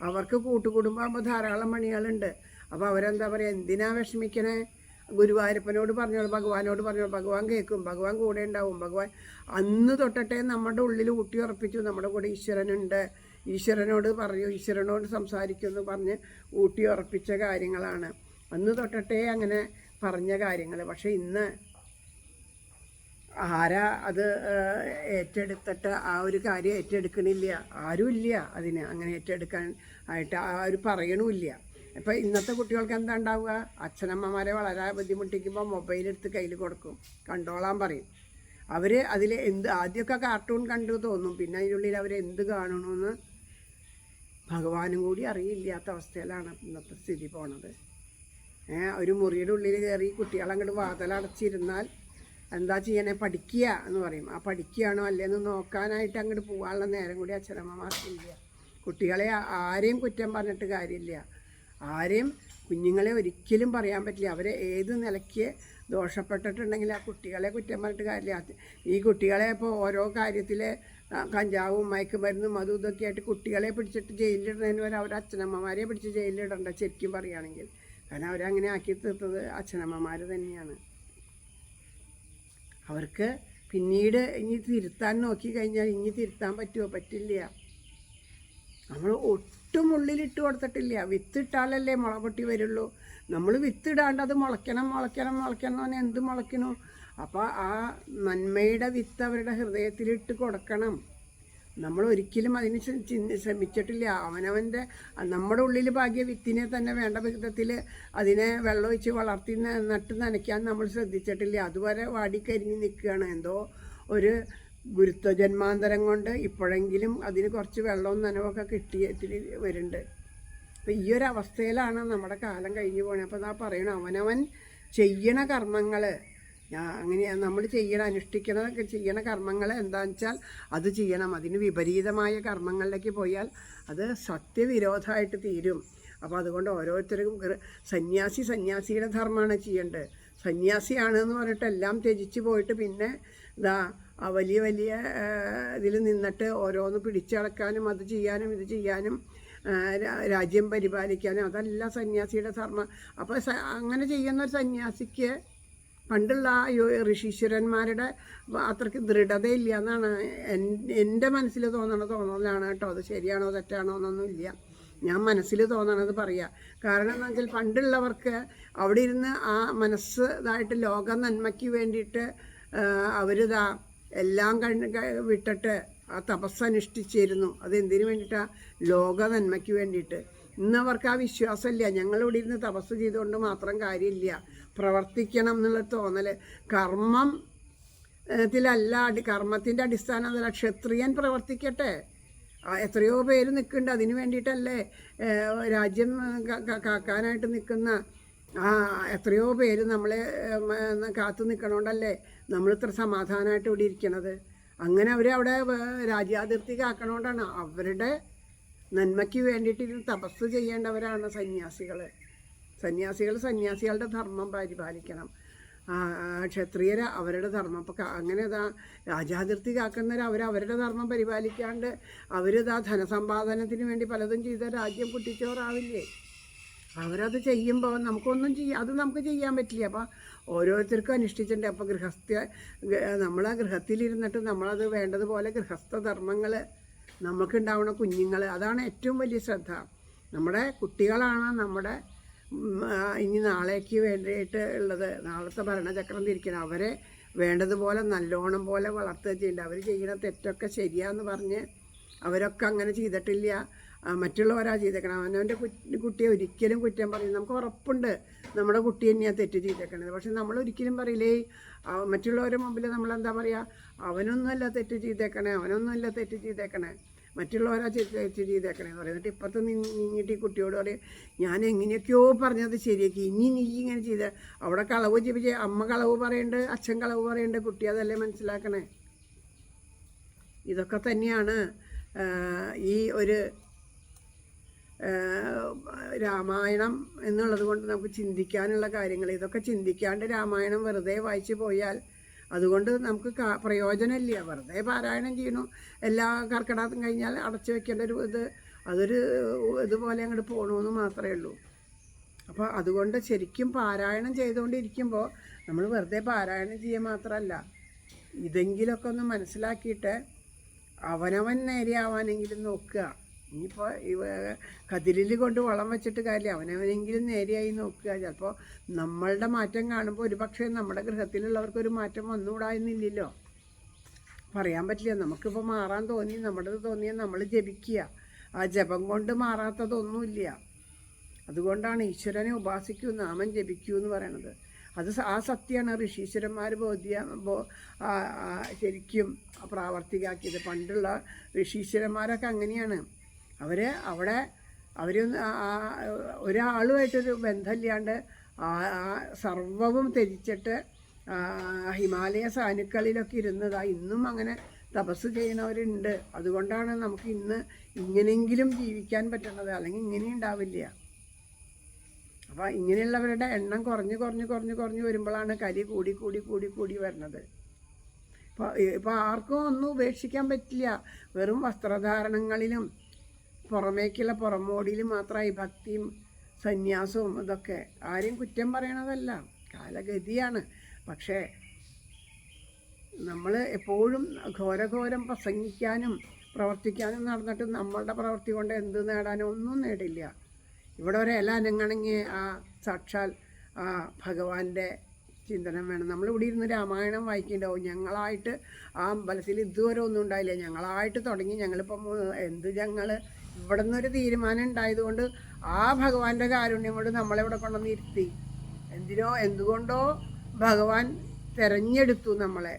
അവർക്ക് കൂട്ടുകുടുംബമാകുമ്പോൾ ധാരാളം പണികളുണ്ട്. അപ്പോൾ അവരെന്താ പറയുക, എന്തിനാ വിഷമിക്കണേ? ഗുരുവായൂരപ്പനോട് പറഞ്ഞോളൂ, ഭഗവാനോട് പറഞ്ഞോളൂ. ഭഗവാൻ കേൾക്കും, ഭഗവാൻ കൂടെ ഉണ്ടാവും. ഭഗവാൻ അന്ന് തൊട്ടട്ടെ നമ്മുടെ ഉള്ളിൽ ഊട്ടി ഉറപ്പിച്ചു നമ്മുടെ കൂടെ ഈശ്വരനുണ്ട്, ഈശ്വരനോട് പറയൂ, ഈശ്വരനോട് സംസാരിക്കുമെന്ന് പറഞ്ഞ് ഊട്ടി ഉറപ്പിച്ച കാര്യങ്ങളാണ്. അന്ന് തൊട്ടട്ടെ അങ്ങനെ പറഞ്ഞ കാര്യങ്ങൾ. പക്ഷേ ഇന്ന് ആരാ അത് ഏറ്റെടുത്തിട്ട് ആ ഒരു കാര്യം ഏറ്റെടുക്കണില്ല. ആരുമില്ല അതിന് അങ്ങനെ ഏറ്റെടുക്കാൻ ആയിട്ട് ആരും പറയണമില്ല. ഇപ്പം ഇന്നത്തെ കുട്ടികൾക്ക് എന്താ ഉണ്ടാവുക? അച്ഛനമ്മമാരെ വളരെ ബുദ്ധിമുട്ടിക്കുമ്പോൾ മൊബൈലെടുത്ത് കയ്യിൽ കൊടുക്കും, കണ്ടോളാൻ പറയും. അവർ അതിൽ ആദ്യമൊക്കെ കാർട്ടൂൺ കണ്ടു തോന്നും, പിന്നെ അതിനുള്ളിൽ അവരെന്ത് കാണണമെന്ന് ഭഗവാനും കൂടി അറിയില്ലാത്ത അവസ്ഥയിലാണ് ഇന്നത്തെ സ്ഥിതി പോണത്. ഒരു മുറിയുടെ ഉള്ളിൽ കയറി കുട്ടികളങ്ങോട്ട് വാതിലടച്ചിരുന്നാൽ എന്താ ചെയ്യണേ? പഠിക്കുക എന്ന് പറയും. ആ പഠിക്കുകയാണോ അല്ലേന്ന് നോക്കാനായിട്ട് അങ്ങോട്ട് പോകാനുള്ള നേരം കൂടി അച്ഛനമ്മമാർക്കില്ല. കുട്ടികളെ ആരെയും കുറ്റം പറഞ്ഞിട്ട് കാര്യമില്ല. കുഞ്ഞുങ്ങളെ ഒരിക്കലും പറയാൻ പറ്റില്ല. അവരെ ഏത് നിലയ്ക്ക് ദോഷപ്പെട്ടിട്ടുണ്ടെങ്കിൽ ആ കുട്ടികളെ കുറ്റം പറഞ്ഞിട്ട് കാര്യമില്ല. ഈ കുട്ടികളെ ഇപ്പോൾ ഓരോ കാര്യത്തിൽ കഞ്ചാവും മയക്കുമരുന്നും അതും ഇതൊക്കെ ആയിട്ട് കുട്ടികളെ പിടിച്ചിട്ട് ജയിലിലിടുന്നതിന് വരെ അവർ അച്ഛനമ്മമാരെ പിടിച്ച് ജയിലിലിടണ്ട ശരിക്കും പറയുകയാണെങ്കിൽ. കാരണം അവരങ്ങനെ ആക്കി തീർത്തത് അച്ഛനമ്മമാർ തന്നെയാണ്. അവർക്ക് പിന്നീട് ഇനി തിരുത്താൻ നോക്കിക്കഴിഞ്ഞാൽ ഇനി തിരുത്താൻ പറ്റുമോ? പറ്റില്ല. നമ്മൾ ഒട്ടും ഉള്ളിലിട്ട് കൊടുത്തിട്ടില്ല. വിത്തിട്ടാലല്ലേ മുള പൊട്ടി വരുള്ളൂ. നമ്മൾ വിത്തിടാണ്ട് അത് മുളയ്ക്കണം എന്ന് പറഞ്ഞാൽ എന്ത് മുളയ്ക്കണോ? അപ്പോൾ ആ നന്മയുടെ വിത്ത് അവരുടെ ഹൃദയത്തിലിട്ട് കൊടുക്കണം. നമ്മൾ ഒരിക്കലും അതിന് ശ്രമിച്ചിട്ടില്ല. നമ്മുടെ ഉള്ളിൽ പാകിയ വിത്തിനെ തന്നെ വേണ്ട വിധത്തിൽ അതിനെ വെള്ളമൊഴിച്ച് വളർത്തി നട്ട് നനയ്ക്കാൻ നമ്മൾ ശ്രദ്ധിച്ചിട്ടില്ല. അതുവരെ വാടിക്കരിഞ്ഞ് നിൽക്കുകയാണ്. എന്തോ ഒരു ഗുരുത്വ ജന്മാന്തരം കൊണ്ട് ഇപ്പോഴെങ്കിലും അതിന് കുറച്ച് വെള്ളവും നനവൊക്കെ കിട്ടിയതിൽ വരുന്നുണ്ട്. അപ്പോൾ ഈ ഒരു അവസ്ഥയിലാണ് നമ്മുടെ കാലം കഴിഞ്ഞു പോകുന്നത്. അപ്പോൾ അതാ പറയണം, അവനവൻ ചെയ്യണ കർമ്മങ്ങൾ അങ്ങനെയാണ് നമ്മൾ ചെയ്യണ കർമ്മങ്ങൾ എന്താണെന്ന് വെച്ചാൽ അത് ചെയ്യണം. അതിന് വിപരീതമായ കർമ്മങ്ങളിലേക്ക് പോയാൽ അത് സത്യവിരോധമായിട്ട് തീരും. അപ്പോൾ അതുകൊണ്ട് ഓരോരുത്തർക്കും സന്യാസിയുടെ ധർമ്മമാണ് ചെയ്യേണ്ടത്. സന്യാസിയാണെന്ന് പറഞ്ഞിട്ട് എല്ലാം ത്യജിച്ച് പോയിട്ട് പിന്നെ വലിയ ഇതിൽ നിന്നിട്ട് ഓരോന്ന് പിടിച്ചടക്കാനും അത് ചെയ്യാനും ഇത് ചെയ്യാനും രാജ്യം പരിപാലിക്കാനും അതല്ല സന്യാസിയുടെ ധർമ്മം. അപ്പോൾ അങ്ങനെ ചെയ്യുന്ന ഒരു സന്യാസിക്ക് പണ്ടുള്ള ഋഷീശ്വരന്മാരുടെ അത്രയ്ക്ക് ദൃഢതയില്ല എന്നാണ് എൻ്റെ മനസ്സിൽ തോന്നലാണ് കേട്ടോ. അത് ശരിയാണോ തെറ്റാണോ എന്നൊന്നുമില്ല, ഞാൻ മനസ്സിൽ തോന്നണത് പറയാം. കാരണം എന്താ വെച്ചാൽ പണ്ടുള്ളവർക്ക് അവിടെ ഇരുന്ന് ആ മനസ്സ് ഇതായിട്ട് ലോക നന്മയ്ക്ക് വേണ്ടിയിട്ട് എല്ലാം വിട്ടിട്ട് ആ തപസ്സനുഷ്ഠിച്ചിരുന്നു. അതെന്തിനു വേണ്ടിയിട്ടാണ്? ലോക നന്മയ്ക്ക് വേണ്ടിയിട്ട്. ഇന്നവർക്ക് ആ വിശ്വാസമില്ല. ഞങ്ങളിവിടെ ഇരുന്ന് തപസ് ചെയ്തുകൊണ്ട് മാത്രം കാര്യമില്ല, പ്രവർത്തിക്കണം എന്നുള്ള തോന്നൽ. കർമ്മത്തിൻ്റെ അടിസ്ഥാനത്തിലല്ല. ക്ഷത്രിയൻ പ്രവർത്തിക്കട്ടെ. എത്രയോ പേര് നിൽക്കുന്നുണ്ട് അതിന് വേണ്ടിയിട്ടല്ലേ. രാജ്യം കാക്കാനായിട്ട് നിൽക്കുന്ന എത്രയോ പേര് നമ്മളെ കാത്തു നിൽക്കണോണ്ടല്ലേ നമ്മളിത്ര സമാധാനമായിട്ട് ഇവിടെ ഇരിക്കണത്. അങ്ങനെ അവിടെ രാജ്യാതിർത്തി കാക്കണോണ്ടാണ്. അവരുടെ നന്മയ്ക്ക് വേണ്ടിയിട്ട് തപസ് ചെയ്യേണ്ടവരാണ് സന്യാസികളുടെ ധർമ്മം പരിപാലിക്കണം. ക്ഷത്രിയർ അവരുടെ ധർമ്മം. അപ്പോൾ അങ്ങനെ രാജാതിർത്തി കാക്കുന്നവർ അവരവരുടെ ധർമ്മം പരിപാലിക്കാണ്ട് അവരിതാ ധനസമ്പാദനത്തിന് വേണ്ടി പലതും ചെയ്ത രാജ്യം കുട്ടിച്ചോറാവില്ലേ? അവരത് ചെയ്യുമ്പോൾ അത് നമുക്ക് ചെയ്യാൻ പറ്റില്ല. അപ്പോൾ ഓരോരുത്തർക്കും അനുഷ്ഠിച്ചിട്ടുണ്ട്. അപ്പോൾ നമ്മളെ ഗൃഹത്തിലിരുന്നിട്ട് നമ്മളത് വേണ്ടതുപോലെ ഗൃഹസ്ഥ ധർമ്മങ്ങൾ നമുക്കുണ്ടാവുന്ന കുഞ്ഞുങ്ങൾ, അതാണ് ഏറ്റവും വലിയ ശ്രദ്ധ. നമ്മുടെ കുട്ടികളാണ് നമ്മുടെ ഇനി നാളേക്ക് വേണ്ടിയിട്ട് ഉള്ളത്. നാളത്തെ ഭരണചക്രം തിരിക്കണം. അവരെ വേണ്ടതുപോലെ നല്ലോണം പോലെ വളർത്തുക ചെയ്യേണ്ടത്. അവർ ചെയ്യുന്ന തെറ്റൊക്കെ ശരിയാന്ന് പറഞ്ഞ് അവരൊക്കെ അങ്ങനെ ചെയ്തിട്ടില്ല, മറ്റുള്ളവരാ ചെയ്തേക്കണം. അവനവൻ്റെ കുട്ടിയെ ഒരിക്കലും കുറ്റം പറയും. നമുക്ക് ഉറപ്പുണ്ട് നമ്മുടെ കുട്ടി തന്നെയാണ് തെറ്റ് ചെയ്തേക്കണത്. പക്ഷെ നമ്മൾ ഒരിക്കലും പറയില്ലേ, മറ്റുള്ളവരുടെ മുമ്പിൽ നമ്മളെന്താ പറയുക, അവനൊന്നുമല്ല തെറ്റ് ചെയ്തേക്കണേ, മറ്റുള്ളവരാ തെറ്റ് ചെയ്തേക്കണേ എന്ന് പറയും. എന്നിട്ട് ഇപ്പുറത്ത് നീങ്ങിയിട്ട് ഈ കുട്ടിയോട് പറയും, ഞാൻ എങ്ങനെയൊക്കെയോ പറഞ്ഞത് ശരിയാക്കി, ഇനി നീ ഇങ്ങനെ ചെയ്ത. അവിടെ കളവ് ചെയ്യിപ്പിച്ച് അമ്മ കളവ് പറയുന്നുണ്ട്, അച്ഛൻ കളവ് പറയുന്നുണ്ട്, കുട്ടി അതല്ലേ മനസ്സിലാക്കണേ. ഇതൊക്കെ തന്നെയാണ് ഈ ഒരു രാമായണം എന്നുള്ളത് കൊണ്ട് നമുക്ക് ചിന്തിക്കാനുള്ള കാര്യങ്ങൾ. ഇതൊക്കെ ചിന്തിക്കാണ്ട് രാമായണം വെറുതെ വായിച്ചു പോയാൽ അതുകൊണ്ട് നമുക്ക് പ്രയോജനമില്ല. വെറുതെ പാരായണം ചെയ്യണു, എല്ലാ കർക്കിടകത്തും കഴിഞ്ഞാൽ അടച്ചു വെക്കേണ്ട അതൊരു ഇതുപോലെ അങ്ങോട്ട് പോകണമെന്ന് മാത്രമേ ഉള്ളൂ. അപ്പോൾ അതുകൊണ്ട് ശരിക്കും പാരായണം ചെയ്തുകൊണ്ടിരിക്കുമ്പോൾ നമ്മൾ വെറുതെ പാരായണം ചെയ്യുക മാത്രമല്ല, ഇതെങ്കിലൊക്കെ ഒന്ന് മനസ്സിലാക്കിയിട്ട് അവനവൻ നേരെയാവാനെങ്കിലും നോക്കുക. ഇനിയിപ്പോൾ കതിരിൽ കൊണ്ട് വളം വെച്ചിട്ട് കാര്യമില്ല, അവനവനെങ്കിലും നേരെയായി നോക്കുക. ചിലപ്പോൾ നമ്മളുടെ മാറ്റം കാണുമ്പോൾ ഒരു പക്ഷേ നമ്മുടെ ഗൃഹത്തിലുള്ളവർക്കൊരു മാറ്റം വന്നുകൂടായെന്നില്ലല്ലോ, പറയാൻ പറ്റില്ല. നമുക്കിപ്പോൾ മാറാൻ തോന്നി, നമ്മുടേത് തോന്നിയാൽ നമ്മൾ ജപിക്കുക. ആ ജപം കൊണ്ട് മാറാത്തതൊന്നുമില്ല. അതുകൊണ്ടാണ് ഈശ്വരനെ ഉപാസിക്കൂ, നാമം ജപിക്കൂ എന്ന് പറയണത്. ആ സത്യമാണ് ഋഷീശ്വരന്മാർ ശരിക്കും പ്രാവർത്തികമാക്കിയത്. പണ്ടുള്ള ഋഷീശ്വരന്മാരൊക്കെ അങ്ങനെയാണ്. അവർ ഒരാളുമായിട്ടൊരു ബന്ധമില്ലാണ്ട് സർവവും ത്യജിച്ചിട്ട് ഹിമാലയ സാനുക്കളിലൊക്കെ ഇരുന്നതാണ്. ഇന്നും അങ്ങനെ തപസ് ചെയ്യുന്നവരുണ്ട്. അതുകൊണ്ടാണ് നമുക്ക് ഇന്ന് ഇങ്ങനെയെങ്കിലും ജീവിക്കാൻ പറ്റുന്നത്, അല്ലെങ്കിൽ ഇങ്ങനെ ഉണ്ടാവില്ല. അപ്പോൾ ഇങ്ങനെയുള്ളവരുടെ എണ്ണം കുറഞ്ഞ് വരുമ്പോഴാണ് കലി കൂടി വരുന്നത്. ഇപ്പോൾ ആർക്കും ഒന്നും ഉപേക്ഷിക്കാൻ പറ്റില്ല. വെറും വസ്ത്രധാരണങ്ങളിലും പുറമേക്കുള്ള പുറമോടിയിലും മാത്രമായി ഭക്തിയും സന്യാസവും ഇതൊക്കെ. ആരെയും കുറ്റം പറയണതല്ല, കാലഗതിയാണ്. പക്ഷേ നമ്മൾ എപ്പോഴും ഘോരഘോരം പ്രസംഗിക്കാനും പ്രവർത്തിക്കാനും നടന്നിട്ട് നമ്മളുടെ പ്രവൃത്തി കൊണ്ട് എന്ത് നേടാനോ ഒന്നും നേടില്ല. ഇവിടെ ഒരു ഇല അനങ്ങണമെങ്കിൽ സാക്ഷാൽ ഭഗവാന്റെ ചിന്തനം വേണം. നമ്മളിവിടെ ഇരുന്ന് രാമായണം വായിക്കുന്നുണ്ടാവും. ഞങ്ങളായിട്ട് അമ്പലത്തിൽ ഇതുവരെ ഒന്നും ഉണ്ടായില്ല, ഞങ്ങളായിട്ട് തുടങ്ങി. ഞങ്ങളിപ്പം ഇവിടെ നിന്നൊരു തീരുമാനം ഉണ്ടായതുകൊണ്ട് ഭഗവാന്റെ കാരുണ്യം കൊണ്ട് നമ്മളിവിടെ കൊണ്ടുവന്ന് ഇരുത്തി. എന്തുകൊണ്ടോ ഭഗവാൻ തിരഞ്ഞെടുത്തു നമ്മളെ.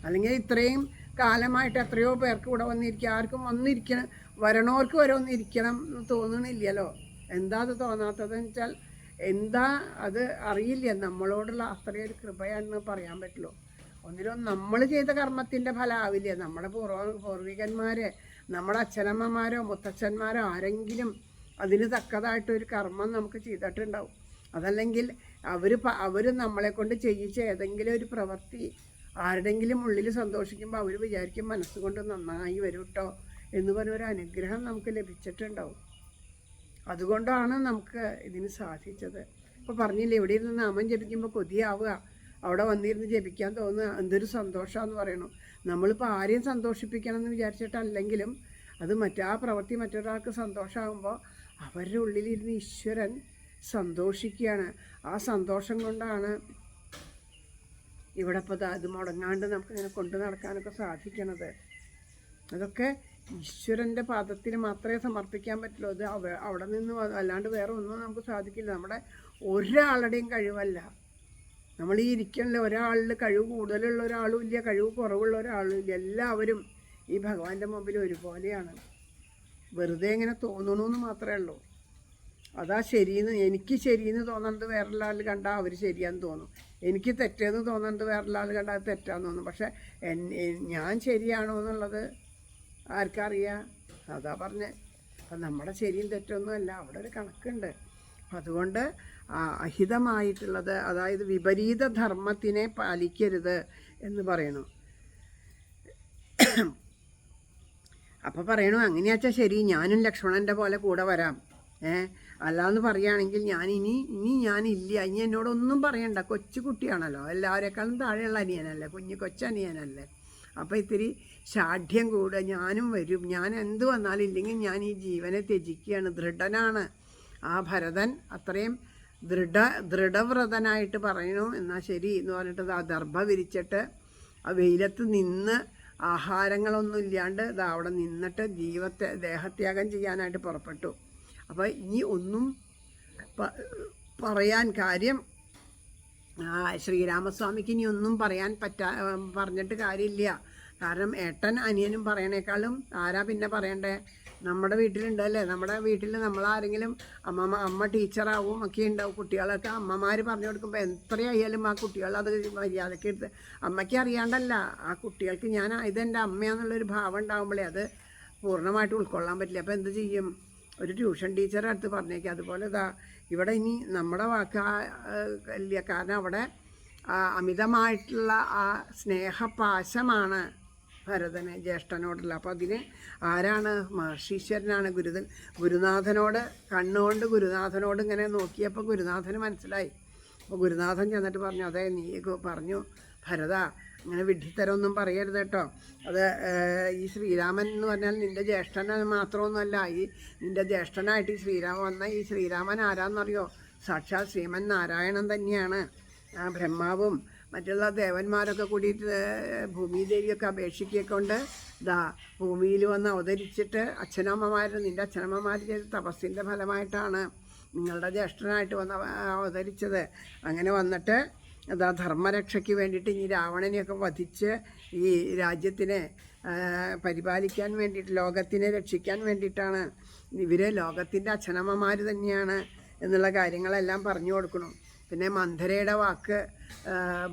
അല്ലെങ്കിൽ ഇത്രയും കാലമായിട്ട് എത്രയോ പേർക്ക് ഇവിടെ വന്നിരിക്കുക, ആർക്കും വരണവർക്ക് വരെ ഒന്നിരിക്കണം എന്ന് തോന്നണില്ലല്ലോ. എന്താ അത് തോന്നാത്തതെന്ന് വെച്ചാൽ അത് അറിയില്ല. നമ്മളോടുള്ള അത്രയൊരു കൃപയാണെന്ന് പറയാൻ പറ്റുള്ളൂ. ഒന്നിലും നമ്മൾ ചെയ്ത കർമ്മത്തിൻ്റെ ഫലമാവില്ല. നമ്മുടെ പൂർവികന്മാരെ, നമ്മുടെ അച്ഛനമ്മമാരോ മുത്തച്ഛന്മാരോ ആരെങ്കിലും അതിന് തക്കതായിട്ടൊരു കർമ്മം നമുക്ക് ചെയ്തിട്ടുണ്ടാവും. അതല്ലെങ്കിൽ അവർ നമ്മളെ കൊണ്ട് ചെയ്യിച്ച ഏതെങ്കിലും ഒരു പ്രവൃത്തി ആരുടെങ്കിലും ഉള്ളിൽ സന്തോഷിക്കുമ്പോൾ അവർ വിചാരിക്കും മനസ്സുകൊണ്ട് നന്നായി വരും കേട്ടോ എന്ന് പറഞ്ഞൊരു അനുഗ്രഹം നമുക്ക് ലഭിച്ചിട്ടുണ്ടാവും. അതുകൊണ്ടാണ് നമുക്ക് ഇതിന് സാധിച്ചത്. ഇപ്പോൾ പറഞ്ഞില്ലേ, ഇവിടെ ഇരുന്ന് നാമം ജപിക്കുമ്പോൾ കൊതിയാവുക, അവിടെ വന്നിരുന്ന് ജപിക്കാൻ തോന്നുക, എന്തൊരു സന്തോഷമാണെന്ന് പറയണു. നമ്മളിപ്പോൾ ആരെയും സന്തോഷിപ്പിക്കണം എന്ന് വിചാരിച്ചിട്ടല്ലെങ്കിലും അത് പ്രവൃത്തി മറ്റൊരാൾക്ക് സന്തോഷമാകുമ്പോൾ അവരുടെ ഉള്ളിലിരുന്ന് ഈശ്വരൻ സന്തോഷിക്കുകയാണ്. ആ സന്തോഷം കൊണ്ടാണ് ഇവിടെ ഇപ്പോൾ അത് മുടങ്ങാണ്ട് നമുക്കിങ്ങനെ കൊണ്ടു നടക്കാനൊക്കെ സാധിക്കണത്. അതൊക്കെ ഈശ്വരൻ്റെ പാദത്തിന് മാത്രമേ സമർപ്പിക്കാൻ പറ്റുള്ളൂ. അത് അവിടെ നിന്ന് അല്ലാണ്ട് വേറെ ഒന്നും നമുക്ക് സാധിക്കില്ല. നമ്മുടെ ഒരാളുടെയും കഴിവല്ല. നമ്മൾ ഈ ഇരിക്കണില്ല, ഒരാളിൽ കഴിവ് കൂടുതലുള്ള ഒരാളും ഇല്ല, കഴിവ് കുറവുള്ള ഒരാളും ഇല്ല. എല്ലാവരും ഈ ഭഗവാന്റെ മുമ്പിൽ ഒരുപോലെയാണ്. വെറുതെ ഇങ്ങനെ തോന്നണമെന്ന് മാത്രമേ ഉള്ളൂ. അതാ എനിക്ക് ശരിയെന്ന് തോന്നുന്നത് വേറൊരു ആൾ കണ്ടാൽ അവർ ശരിയാന്ന് തോന്നും. എനിക്ക് തെറ്റെന്ന് തോന്നുന്നത് വേറൊരു ആൾ കണ്ടാൽ അത് തെറ്റാന്ന് തോന്നും. പക്ഷെ ഞാൻ ശരിയാണോ എന്നുള്ളത് ആർക്കറിയാം? അതാ പറഞ്ഞേ. അപ്പം നമ്മുടെ ശരിയും തെറ്റൊന്നും അല്ല, അവിടെ ഒരു കണക്കുണ്ട്. അതുകൊണ്ട് അഹിതമായിട്ടുള്ളത്, അതായത് വിപരീത ധർമ്മത്തിനെ പാലിക്കരുത് എന്ന് പറയണു. അപ്പോൾ പറയണു, അങ്ങനെയാച്ചാൽ ശരി, ഞാനും ലക്ഷ്മണൻ്റെ പോലെ കൂടെ വരാം. അല്ലാന്ന് പറയുകയാണെങ്കിൽ ഇനി ഞാനില്ല, ഇനി എന്നോടൊന്നും പറയണ്ട, കൊച്ചു കുട്ടിയാണല്ലോ, എല്ലാവരെക്കാളും താഴെയുള്ള അനിയനല്ലേ, കൊച്ചനിയനല്ലേ. അപ്പോൾ ഇത്തിരി ഷാഠ്യം കൂടെ ഞാനും വരും, ഞാൻ എന്ത് വന്നാലും ഇല്ലെങ്കിൽ ഞാൻ ഈ ജീവനെ ത്യജിക്കുകയാണ്. ദൃഢനാണ് ആ ഭരതൻ, അത്രയും ദൃഢവ്രതനായിട്ട് പറയണു. എന്നാൽ ശരി എന്ന് പറഞ്ഞിട്ട് ആ ദർഭ വിരിച്ചിട്ട് ആ വെയിലത്ത് നിന്ന് ആഹാരങ്ങളൊന്നും ഇല്ലാണ്ട് അവിടെ നിന്നിട്ട് ദേഹത്യാഗം ചെയ്യാനായിട്ട് പുറപ്പെട്ടു. അപ്പോൾ ഇനി ഒന്നും പറയാൻ കാര്യം ശ്രീരാമസ്വാമിക്ക് ഇനി ഒന്നും പറഞ്ഞിട്ട് കാര്യമില്ല. കാരണം ഏട്ടൻ അനിയനും പറയണേക്കാളും ആരാ പിന്നെ പറയണ്ടേ? നമ്മുടെ വീട്ടിലുണ്ടല്ലേ, നമ്മുടെ വീട്ടിൽ നമ്മളാരെങ്കിലും അമ്മ ടീച്ചറാവും ഒക്കെ ഉണ്ടാവും. കുട്ടികളൊക്കെ അമ്മമാർ പറഞ്ഞു കൊടുക്കുമ്പോൾ എത്രയായാലും ആ കുട്ടികൾ അത് മര്യാദയ്ക്ക് എടുത്ത്, അമ്മയ്ക്ക് അറിയാണ്ടല്ല, ആ കുട്ടികൾക്ക് ഇതെൻ്റെ അമ്മയാന്നുള്ളൊരു ഭാവം ഉണ്ടാകുമ്പോഴേ അത് പൂർണ്ണമായിട്ട് ഉൾക്കൊള്ളാൻ പറ്റില്ല. അപ്പോൾ എന്ത് ചെയ്യും? ഒരു ട്യൂഷൻ ടീച്ചറെ അടുത്ത് പറഞ്ഞേക്കുക. അതുപോലെ ഇവിടെ ഇനി നമ്മുടെ വാക്ക് ഇല്ല. കാരണം അവിടെ അമിതമായിട്ടുള്ള ആ സ്നേഹപാശമാണ് ഭരതന് ജ്യേഷ്ഠനോടുള്ള. അപ്പോൾ അതിന് ആരാണ്? മഹർഷീശ്വരനാണ്. ഗുരുനാഥനോട് കണ്ണുകൊണ്ട് ഗുരുനാഥനോട് ഇങ്ങനെ നോക്കിയപ്പോൾ ഗുരുനാഥന് മനസ്സിലായി. അപ്പോൾ ഗുരുനാഥൻ ചെന്നിട്ട് പറഞ്ഞു, അതെ നീ പറഞ്ഞു ഭരത, അങ്ങനെ വിഡ്ഢിത്തരമൊന്നും പറയരുത് കേട്ടോ. അത് ഈ ശ്രീരാമൻ എന്ന് പറഞ്ഞാൽ നിൻ്റെ ജ്യേഷ്ഠൻ മാത്രമൊന്നുമല്ല, നിൻ്റെ ജ്യേഷ്ഠനായിട്ട് ഈ ശ്രീരാമൻ വന്ന ഈ ശ്രീരാമൻ ആരാന്നറിയോ? സാക്ഷാൽ ശ്രീമൻ നാരായണൻ തന്നെയാണ്. ബ്രഹ്മാവും മറ്റുള്ള ദേവന്മാരൊക്കെ കൂടിയിട്ട് ഭൂമിദേവിയൊക്കെ അപേക്ഷിക്കൊണ്ട് ഭൂമിയിൽ വന്ന് അവതരിച്ചിട്ട് നിൻ്റെ അച്ഛനമ്മമാർ ചെയ്ത തപസ്സിൻ്റെ ഫലമായിട്ടാണ് നിങ്ങളുടെ ജ്യേഷ്ഠനായിട്ട് അവതരിച്ചത്. അങ്ങനെ വന്നിട്ട് ധർമ്മരക്ഷയ്ക്ക് വേണ്ടിയിട്ട് ഇനി രാവണനെയൊക്കെ വധിച്ച് ഈ രാജ്യത്തിനെ പരിപാലിക്കാൻ വേണ്ടിയിട്ട്, ലോകത്തിനെ രക്ഷിക്കാൻ വേണ്ടിയിട്ടാണ്. ലോകത്തിൻ്റെ അച്ഛനമ്മമാർ തന്നെയാണ് എന്നുള്ള കാര്യങ്ങളെല്ലാം പറഞ്ഞു കൊടുക്കണം. പിന്നെ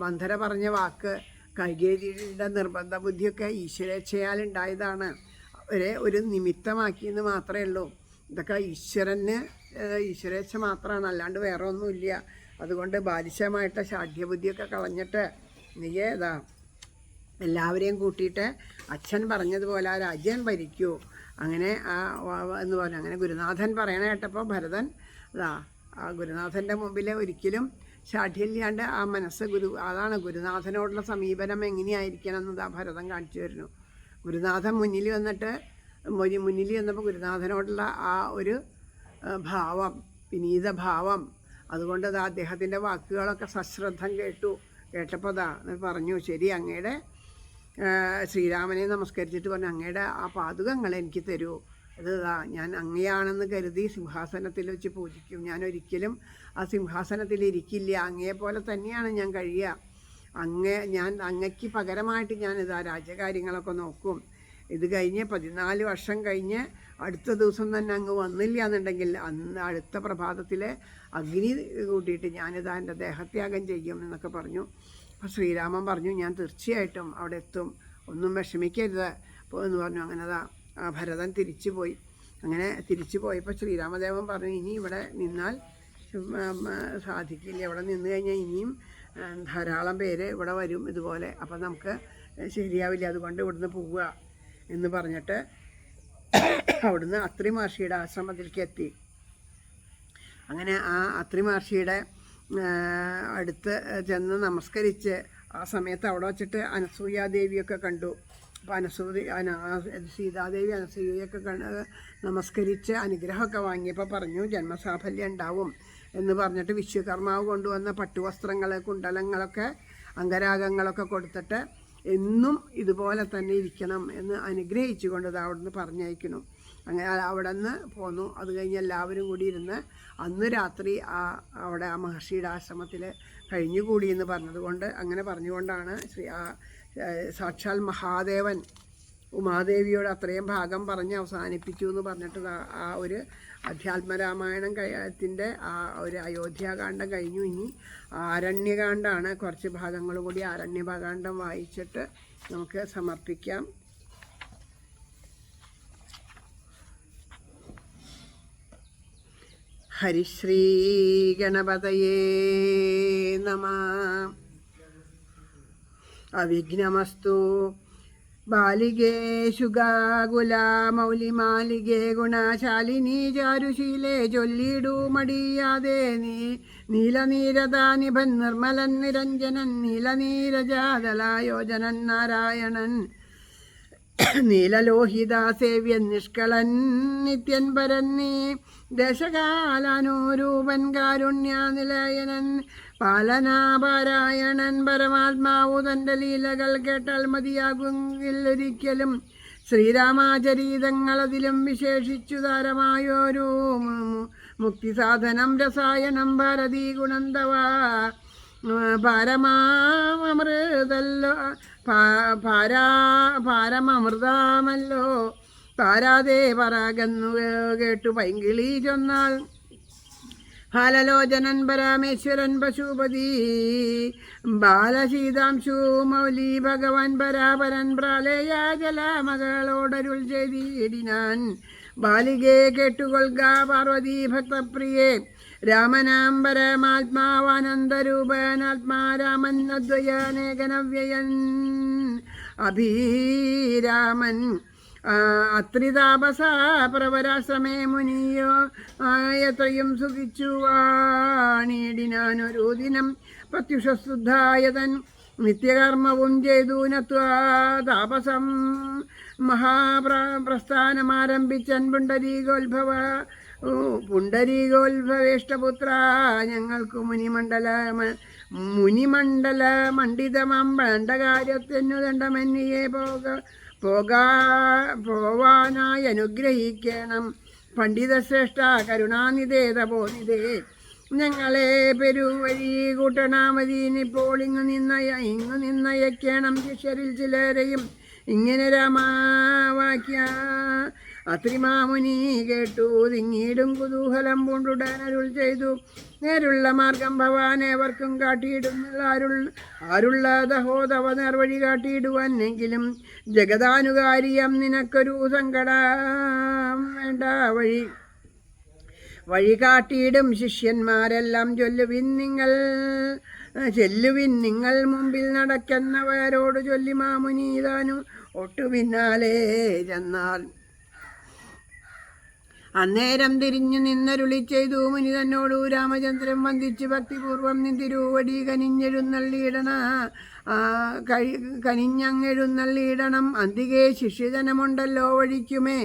മന്ധര പറഞ്ഞ വാക്ക് കൈകേയിയുടെ നിർബന്ധ ബുദ്ധിയൊക്കെ ഈശ്വരേച്ഛയാൽ ഉണ്ടായതാണ്. ഒരു നിമിത്തമാക്കിയെന്ന് മാത്രമേ ഉള്ളൂ. ഇതൊക്കെ ഈശ്വരേച്ഛ മാത്രമാണ്, അല്ലാണ്ട് വേറെ ഒന്നുമില്ല. അതുകൊണ്ട് ബാലിശമായിട്ട് ഷാഠ്യബുദ്ധിയൊക്കെ കളഞ്ഞിട്ട് നീ എല്ലാവരെയും കൂട്ടിയിട്ട് അച്ഛൻ പറഞ്ഞതുപോലെ ആ രാജ്യം ഭരിക്കൂ അങ്ങനെ എന്ന് പറഞ്ഞു. അങ്ങനെ ഗുരുനാഥൻ പറയണ കേട്ടപ്പോൾ ഭരതൻ ആ ഗുരുനാഥൻ്റെ മുമ്പിൽ ഒരിക്കലും ഷാഠ്യമില്ലാണ്ട് ആ മനസ്സ് അതാണ് ഗുരുനാഥനോടുള്ള സമീപനം എങ്ങനെയായിരിക്കണം എന്ന് ഭരതൻ കാണിച്ചു വരുന്നു. ഗുരുനാഥൻ മുന്നിൽ വന്നപ്പോൾ ഗുരുനാഥനോടുള്ള ആ ഒരു ഭാവം, വിനീത ഭാവം, അതുകൊണ്ട് അദ്ദേഹത്തിൻ്റെ വാക്കുകളൊക്കെ സശ്രദ്ധം കേട്ടപ്പോൾ പറഞ്ഞു, ശരി, അങ്ങയുടെ ശ്രീരാമനെ നമസ്കരിച്ചിട്ട് പറഞ്ഞു, അങ്ങയുടെ ആ പാതുകങ്ങൾ എനിക്ക് തരൂ, അത് ഞാൻ അങ്ങയാണെന്ന് കരുതി സിംഹാസനത്തിൽ വെച്ച് പൂജിക്കും. ഞാൻ ഒരിക്കലും ആ സിംഹാസനത്തിൽ ഇരിക്കില്ല, അങ്ങയെപ്പോലെ തന്നെയാണ് ഞാൻ കഴിയുക. അങ്ങയ്ക്ക് പകരമായിട്ട് ഞാനിതാ രാജ്യകാര്യങ്ങളൊക്കെ നോക്കും. ഇത് കഴിഞ്ഞ് 14 വർഷം കഴിഞ്ഞ് അടുത്ത ദിവസം തന്നെ അങ്ങ് വന്നില്ല എന്നുണ്ടെങ്കിൽ അടുത്ത പ്രഭാതത്തിൽ അഗ്നി കൂട്ടിയിട്ട് ഞാനിതാ എൻ്റെ ദേഹത്യാഗം ചെയ്യും എന്നൊക്കെ പറഞ്ഞു. അപ്പോൾ ശ്രീരാമൻ പറഞ്ഞു, ഞാൻ തീർച്ചയായിട്ടും അവിടെ എത്തും, ഒന്നും വിഷമിക്കരുത് എന്ന് പറഞ്ഞു. അങ്ങനെ ഭരതൻ തിരിച്ചുപോയി. അങ്ങനെ തിരിച്ചു പോയപ്പോൾ ശ്രീരാമദേവൻ പറഞ്ഞു, ഇനി ഇവിടെ നിന്നാൽ സാധിക്കില്ല, ഇവിടെ നിന്ന് കഴിഞ്ഞാൽ ഇനിയും ധാരാളം പേര് ഇവിടെ വരും ഇതുപോലെ, അപ്പം നമുക്ക് ശരിയാവില്ല, അതുകൊണ്ട് ഇവിടുന്ന് പോവുക എന്ന് പറഞ്ഞിട്ട് അവിടുന്ന് അത്രി മഹർഷിയുടെ ആശ്രമത്തിലേക്ക് എത്തി. അങ്ങനെ ആ അത്രി മഹർഷിയുടെ അടുത്ത് ചെന്ന് നമസ്കരിച്ച് ആ സമയത്ത് അവിടെ വച്ചിട്ട് അനസൂയാദേവിയൊക്കെ കണ്ടു. അപ്പോൾ സീതാദേവി അനസൂയയൊക്കെ നമസ്കരിച്ച് അനുഗ്രഹമൊക്കെ വാങ്ങിയപ്പോൾ പറഞ്ഞു, ജന്മസാഫല്യം ഉണ്ടാവും എന്ന് പറഞ്ഞിട്ട് വിശ്വകർമാവ് കൊണ്ടുവന്ന പട്ടുവസ്ത്രങ്ങൾ, കുണ്ടലങ്ങളൊക്കെ, അംഗരാഗങ്ങളൊക്കെ കൊടുത്തിട്ട് എന്നും ഇതുപോലെ തന്നെ ഇരിക്കണം എന്ന് അനുഗ്രഹിച്ചുകൊണ്ട് അവിടുന്ന് പറഞ്ഞയക്കുന്നു. അങ്ങനെ അവിടെ നിന്ന് പോന്നു. അത് കഴിഞ്ഞ് എല്ലാവരും കൂടി ഇരുന്ന് അന്ന് രാത്രി അവിടെ ആ മഹർഷിയുടെ ആശ്രമത്തിൽ കഴിഞ്ഞുകൂടി എന്ന് പറഞ്ഞതുകൊണ്ട്, അങ്ങനെ പറഞ്ഞുകൊണ്ടാണ് സാക്ഷാൽ മഹാദേവൻ ഉമാദേവിയോട് അത്രയും ഭാഗം പറഞ്ഞ് അവസാനിപ്പിച്ചു എന്ന് പറഞ്ഞിട്ട് ആ ഒരു അധ്യാത്മരാമായണത്തിൻ്റെ ആ ഒരു അയോധ്യാകാന്ഡം കഴിഞ്ഞു. ഇനി ആരണ്യകാന്ഡമാണ്. കുറച്ച് ഭാഗങ്ങൾ കൂടി ആരണ്യകാന്ഡം വായിച്ചിട്ട് നമുക്ക് സമർപ്പിക്കാം. ഹരിശ്രീ ഗണപതയേ നമഃ. അവിഘ്നമസ്തു. ബാലികേ ശുഗാകുലാ മൗലിമാലികേ ഗുണശാലിനി ചാരുശീലേ ചൊല്ലിടൂ മടിയാതെ നീലനീരദാ നിഭൻ നിർമ്മലൻ നിരഞ്ജനൻ നീലനീരജാതലായോജനൻ നാരായണൻ നീലലോഹിതാസേവ്യൻ നിഷ്കളൻ നിത്യൻ പരൻ നീ ദശകാലാനുരൂപൻ കാരുണ്യനിലയനൻ പാലനാപാരായണൻ പരമാത്മാവു തൻ്റെ ലീലകൾ കേട്ടാൽ മതിയാകുമെങ്കിൽ ഒരിക്കലും ശ്രീരാമാചരീതങ്ങളതിലും വിശേഷിച്ചു താരമായൊരു മുക്തിസാധനം രസായനം ഭാരതീ ഗുണന്തവ പാരമാമൃതല്ലോ പാരമമൃതമല്ലോ പാരാതെ പരാഗന്നു കേട്ടു പൈങ്കിളി ചൊന്നാൾ ഹാലലോചനൻ പരാമേശ്വരൻ പശുപതി ബാലശീതാംശു മൗലി ഭഗവാൻ പരാപരൻ പ്രാലയാജല മകളോടരുൾ ചെയ്തിടിനാൻ. ബാലികേ കേട്ടുകൊള്ളുക പാർവതി ഭക്തപ്രിയേ രാമനാം പരമാത്മാവാനന്ദരൂപനാത്മാരാമൻ അദ്വയനേകനവ്യയൻ അഭിരാമൻ അത്രിതാപസ പ്രവരാശ്രമേ മുനിയോ എത്രയും സുഖിച്ചു വാണിടിനാനൊരു ദിനം പ്രത്യുഷശുദ്ധായതൻ നിത്യകർമ്മവും ചെയ്തു നത്വാ താപസം മഹാപ്രസ്ഥാനമാരംഭിച്ചൻ പുണ്ടരീകോത്ഭവേഷ്ടപുത്ര ഞങ്ങൾക്ക് മുനിമണ്ഡല മണ്ഡിതമാം വേണ്ട കാര്യത്തിനു ദണ്ഡമന്യെ പോവാനായി അനുഗ്രഹിക്കണം. പണ്ഡിതശ്രേഷ്ഠ കരുണാനിധേ തപോനിധേ ഞങ്ങളെ പെരുവഴി കൂട്ടണാമതിനിപ്പോൾ ഇങ്ങു നിന്നയക്കണം. ശിഷ്യരിൽ ചിലരെയും ഇങ്ങനെ രാമവാക്യ അത്രിമാമുനി കേട്ടു തിങ്ങീടും കുതൂഹലം പൂണ്ടുടനരുൾ ചെയ്തു. നേരുള്ള മാർഗം ഭവാനേവർക്കും കാട്ടിയിടുന്നില്ല ആരുള്ള ദഹോദവ നേർവഴി കാട്ടിയിടുവാനെങ്കിലും ജഗദാനുകാരിയം നിനക്കൊരു സങ്കടം വേണ്ട. വഴി കാട്ടിയിടും ശിഷ്യന്മാരെല്ലാം ചെല്ലുവിൻ നിങ്ങൾ മുമ്പിൽ നടക്കുന്നവരോട് ചൊല്ലി മാമുനി താനും ഒട്ടു പിന്നാലെ ചെന്നാൽ. അന്നേരം തിരിഞ്ഞു നിന്നരുളി ചെയ്തു മുനി തന്നോടു രാമചന്ദ്രൻ വന്ദിച്ച് ഭക്തിപൂർവം നിന്തിരുവടി കനിഞ്ഞെഴുന്നള്ളിയിടണം. അന്തികെ ശിഷ്യജനമുണ്ടല്ലോ വഴിക്കുമേ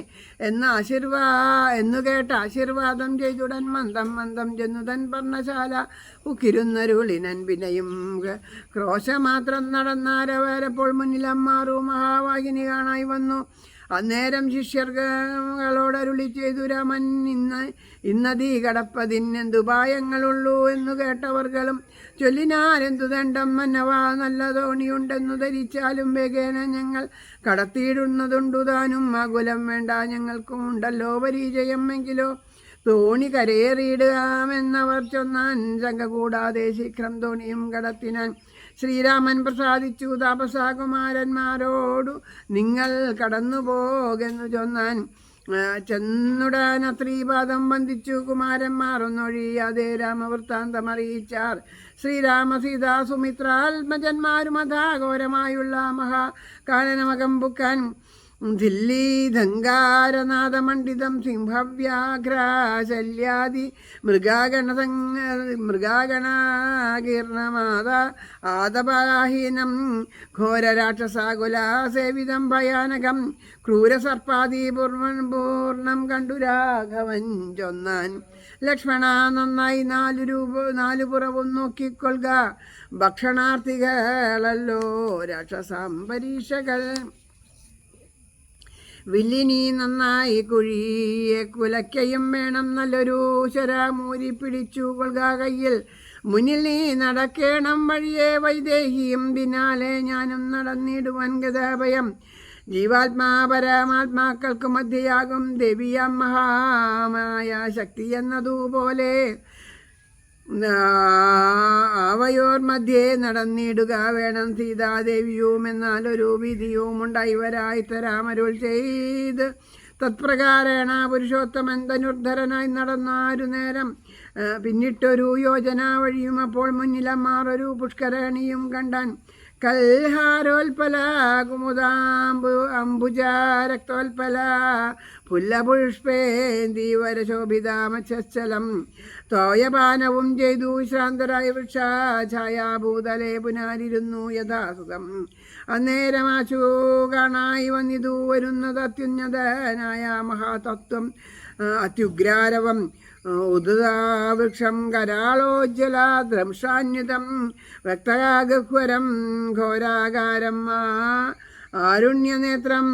എന്നു കേട്ട ആശീർവാദം ചെയ്തുടൻ മന്ദം ചെന്നുതൻ പർണശാല ഉക്കിരുന്നരുളിനൻ പിന്നെയും ക്രോശമാത്രം നടന്നാരവരപ്പോൾ മുന്നിലമ്മാറു മഹാവാഹിനി കാണായി വന്നു. അന്നേരം ശിഷ്യർകളോടരുളി ചെയ്തു രാമൻ ഇന്നതീ കടപ്പതിനെന്തുപായങ്ങളുള്ളൂ എന്നു കേട്ടവർകളും ചൊല്ലിനാരെന്തു ദണ്ഡം മന്നവാ നല്ല തോണിയുണ്ടെന്നു ധരിച്ചാലും വേഗേന ഞങ്ങൾ കടത്തിയിടുന്നതുണ്ടു താനും ആകുലം വേണ്ട ഞങ്ങൾക്കും ഉണ്ടല്ലോ പരിചയം. എങ്കിലോ തോണി കരയേറിയിടുകാമെന്നവർ ചൊന്നാൻ ശങ്ക കൂടാതെ ശീഘ്രം തോണിയും കടത്തിനാൻ. ശ്രീരാമൻ പ്രസാദിച്ചു താപസാകുമാരന്മാരോടു നിങ്ങൾ കടന്നുപോകെന്നു ചൊന്നാൻ. ചെന്നുടാൻ അത്രീപാദം വന്ദിച്ചു കുമാരന്മാർ ഒന്നൊഴിയാതെ രാമവൃത്താന്തമറിയിച്ചാർ. ശ്രീരാമ സീതാ സുമിത്രാത്മജന്മാരും അധാഘോരമായുള്ള മഹാകാലനമകം പുക്കാൻ ദില്ലീധങ്കാരനാഥമണ്ഡിതം സിംഹവ്യാഘ്രാശല്യാദി മൃഗാഗണാകീർണമാത ആതപാഹീനം ഘോരരാക്ഷസാകുലാസേവിതം ഭയാനകം ക്രൂരസർപ്പാദി പൂർണ്ണം കണ്ടു രാഘവൻ ചൊന്നാൻ. ലക്ഷ്മണ നന്നായി നാലുപുറവും നോക്കിക്കൊള്ളുക ഭക്ഷണാർത്ഥികളല്ലോ രാക്ഷസാം പരീക്ഷകൾ. വില്ലിനി നന്നായി കുഴിയെ കുലയ്ക്കയും വേണം നല്ലൊരു ശരാമൂരി പിടിച്ചു കൊള്ളുക കയ്യിൽ. മുന്നിൽ നീ നടക്കേണം വഴിയെ വൈദേഹിയും പിന്നാലെ ഞാനും നടന്നിടുവാൻ ഗതാഭയം. ജീവാത്മാ പരമാത്മാക്കൾക്ക് മധ്യയാകും ദേവിയാം മഹാമായ ശക്തി എന്നതുപോലെ അവയോർ മധ്യേ നടന്നിടുക വേണം സീതാദേവിയും. എന്നാലൊരു വിധിയും ഉണ്ടായിവരായി തരാമരുൾ ചെയ്ത് തത്പ്രകാരേണ പുരുഷോത്തമൻ ധനുർധരനായി നടന്നാരു നേരം പിന്നിട്ടൊരു യോജന വഴിയും അപ്പോൾ മുന്നിലമ്മാറൊരു പുഷ്കരണിയും കണ്ടാൻ. കൽഹാരോൽപല കുമുദാംബു അംബുജ രക്തോൽപല പുല്ലപുഷ്പേന്ദീവര ശോഭിതാമച്ചലം തോയപാനവും ചെയ്തു വിശ്രാന്തരായ വൃക്ഷ ഛായാഭൂതലെ പുനാരിരുന്നു യഥാസുഖം. അന്നേരമാശു കാണായി വന്നിതു വരുന്നത് അത്യുന്നതനായ മഹാതത്വം അത്യുഗ്രാരവം ഉദാവൃക്ഷം കരാളോജ്വല ദ്രംശാന്യുതം വ്യക്തഗഹ്വരം ഘോരാകാരം ആരുണ്യനേത്രം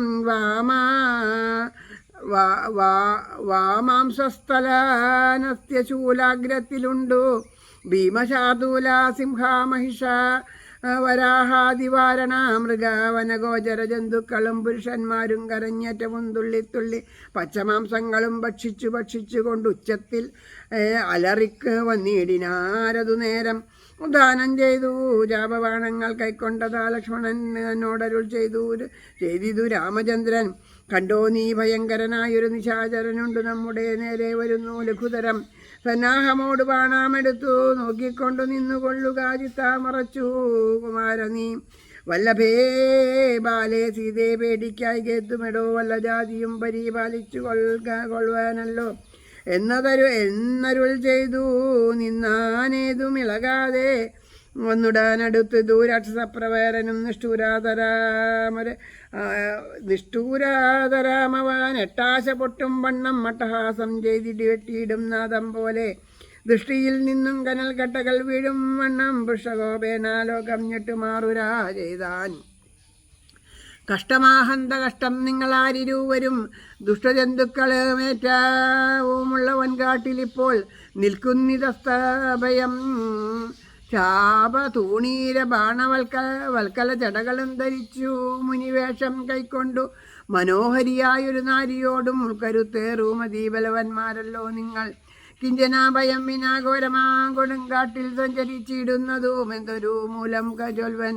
വാമാംസസ്ഥലനസ്ത്യശൂലാഗ്രത്തിലുണ്ടു ഭീമശാതൂല സിംഹമഹിഷ വരാഹാദിവാരണ മൃഗവനഗോചര ജന്തുക്കളും പുരുഷന്മാരും കരഞ്ഞേറ്റവും തുള്ളിത്തുള്ളി പച്ചമാംസങ്ങളും ഭക്ഷിച്ചു കൊണ്ട് ഉച്ചത്തിൽ അലറിക്ക് വന്നിടിനാരതു നേരം ഉദാനം ചെയ്തു. ജാപബാണങ്ങൾ കൈക്കൊണ്ടതാ ലക്ഷ്മണൻ എന്നോടരുൾ ചെയ്തിതു രാമചന്ദ്രൻ. കണ്ടോ നീ ഭയങ്കരനായൊരു നിശാചരനുണ്ട് നമ്മുടെ നേരെ വരുന്നു ലഘുതരം. സന്നാഹമോട് ബാണമെടുത്തു നോക്കിക്കൊണ്ടു നിന്നുകൊള്ളുക ചിത്താമറച്ചു കുമാര നീ. വല്ലഭേ ബാലേ സീതേ പേടിക്കായി കേത്തുമെടോ വല്ല ജാതിയും പരിപാലിച്ചു കൊള്ളുവാനല്ലോ എന്നരുൾ ചെയ്തു. നിന്നാനേതും ഇളകാതെ വന്നുടാനടുത്തു രാക്ഷസപ്രവേരനും നിഷ്ഠൂരാതരാമവാൻ എട്ടാശ പൊട്ടും വണ്ണം മട്ടഹാസം ചെയ്തിട്ട് വെട്ടിയിടും നാദം പോലെ ദൃഷ്ടിയിൽ നിന്നും കനൽ കട്ടകൾ വീഴും വണ്ണം പുഷകോപേനാലോകം ഞെട്ടുമാറുരാ ചെയ്താൻ. കഷ്ടമാഹന്ത കഷ്ടം നിങ്ങളാരിരുവരും ദുഷ്ടജന്തുക്കളുമേറ്റവുമുള്ള വൻകാട്ടിലിപ്പോൾ നിൽക്കുന്നിതസ്തഭയം. ശാപതൂണീര ബാണവൽക്കല ചടകളും ധരിച്ചു മുനിവേഷം കൈക്കൊണ്ടു മനോഹരിയായൊരു നാരിയോടും ഉൾക്കരുത്തേറുമതീബലവന്മാരല്ലോ നിങ്ങൾ. കിഞ്ചനാഭയം വിനാഘോരമാം കൊടുങ്കാട്ടിൽ സഞ്ചരിച്ചിടുന്നതും എന്തൊരു മൂലം കജോൽവൻ.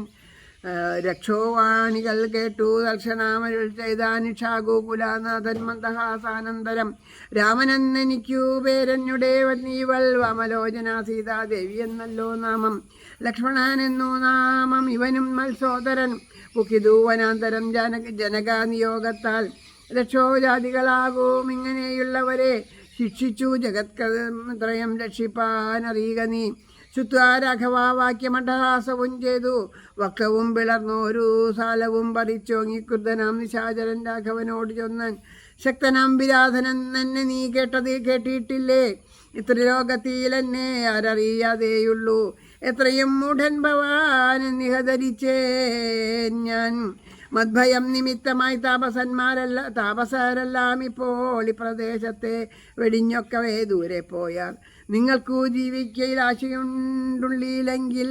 രക്ഷോവാണികൾ കേട്ടു തൽക്ഷണാമരുൾ ചെയ്താനിഷാഗോകുലാനാഥൻ മന്ദഹാസാനന്തരം. രാമനെന്നെനിക്കു പേരഞ്ഞുടേ നീവൾ വാമലോചന സീതാദേവി എന്നല്ലോ നാമം. ലക്ഷ്മണനെന്നു നാമം ഇവനും മത്സോദരൻ. പുക്കിതു വനാന്തരം ജനകാനിയോഗത്താൽ രക്ഷോജാതികളാകും ഇങ്ങനെയുള്ളവരെ ശിക്ഷിച്ചു ജഗത്ത്രയം രക്ഷിപ്പാനറിയുക നീ. ശുദ്ധാരാഘവാക്യമണ്ഡഹാസവും ചെയ്തു വക്രവും പിളർന്നോരു സാലവും പറിച്ചോങ്ങിക്രുദ്ധനാം നിശാചരൻ രാഘവനോട് ചൊന്നാൻ. ശക്തനാം വിരാധനൻ എന്നെ നീ കേട്ടിട്ടില്ലേ? ഇത്ര ലോകത്തിൽ എന്നെ ആരറിയാതെയുള്ളൂ. എത്രയും മൂഢൻ ഭവാൻ എന്നിഹ ധരിച്ചേ ഞാൻ. മദ്ഭയം നിമിത്തമായി താപസരെല്ലാം ഇപ്പോൾ ഈ പ്രദേശത്തെ വെടിഞ്ഞൊക്കവേ ദൂരെ പോയാൽ നിങ്ങൾക്കു ജീവിക്കയിൽ ആശയുണ്ടുള്ളിയില്ലെങ്കിൽ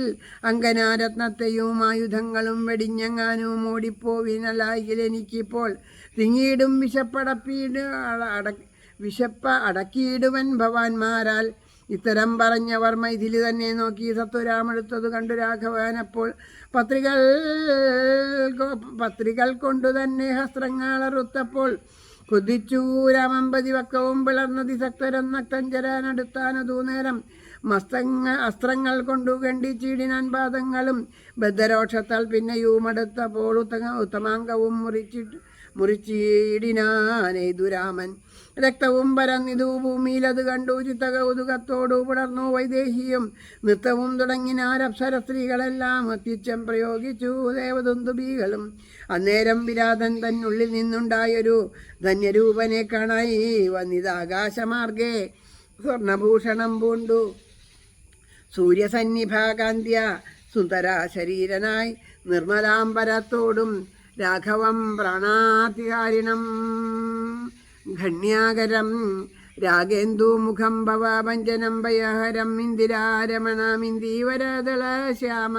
അങ്കനാരത്നത്തെയും ആയുധങ്ങളും വെടിഞ്ഞെങ്ങാനും ഓടിപ്പോവിനലായിൽ എനിക്കിപ്പോൾ തിങ്ങിയിടും വിശപ്പ അടക്കിയിടുവൻ ഭവാന്മാരാൽ. ഇത്തരം പറഞ്ഞവർ മൈഥിലി തന്നെ നോക്കി സത്വരാമെടുത്തത് കണ്ടു രാഘവൻ. അപ്പോൾ പത്രികൾ കൊണ്ടു തന്നെ ഹസ്ത്രങ്ങളറുത്തപ്പോൾ കുതിച്ചു രാമമ്പതി വക്കവും പിളർന്നതി സക്തരം നക്തഞ്ചരാനടുത്താനതു നേരം. അസ്ത്രങ്ങൾ കൊണ്ടു ഖണ്ഡിച്ചിടിനാൻ പാദങ്ങളും ബദ്ധരോക്ഷത്താൽ പിന്നെയുമടുത്തപ്പോൾ ഉത്തമാംഗവും മുറിച്ചിടിനാനേതു രാമൻ. രക്തവും പരന്നിതു ഭൂമിയിലത് കണ്ടു ചിത്തകൗതുകത്തോടു പുലർന്നു വൈദേഹിയും. നൃത്തവും തുടങ്ങിനാരപ്സര സ്ത്രീകളെല്ലാം അത്യുച്ചം പ്രയോഗിച്ചു ദേവദുന്ദുബികളും. അന്നേരം വിരാതൻ തന്നുള്ളിൽ നിന്നുണ്ടായൊരു ധന്യരൂപനെ കാണായി വന്നിതാകാശമാർഗേ സ്വർണഭൂഷണം പൂണ്ടു സൂര്യസന്നിഭാകാന്ത്യ സുന്ദര ശരീരനായി നിർമ്മലാംബരത്തോടും രാഘവം പ്രാണാധികാരിണം ഘണ്യാകരം രാഗേന്ദുമുഖം ഭവഭഞ്ജനം ഭയഹരം ഇന്ദിരാരമണമിന്ദീവരദള ശ്യാമ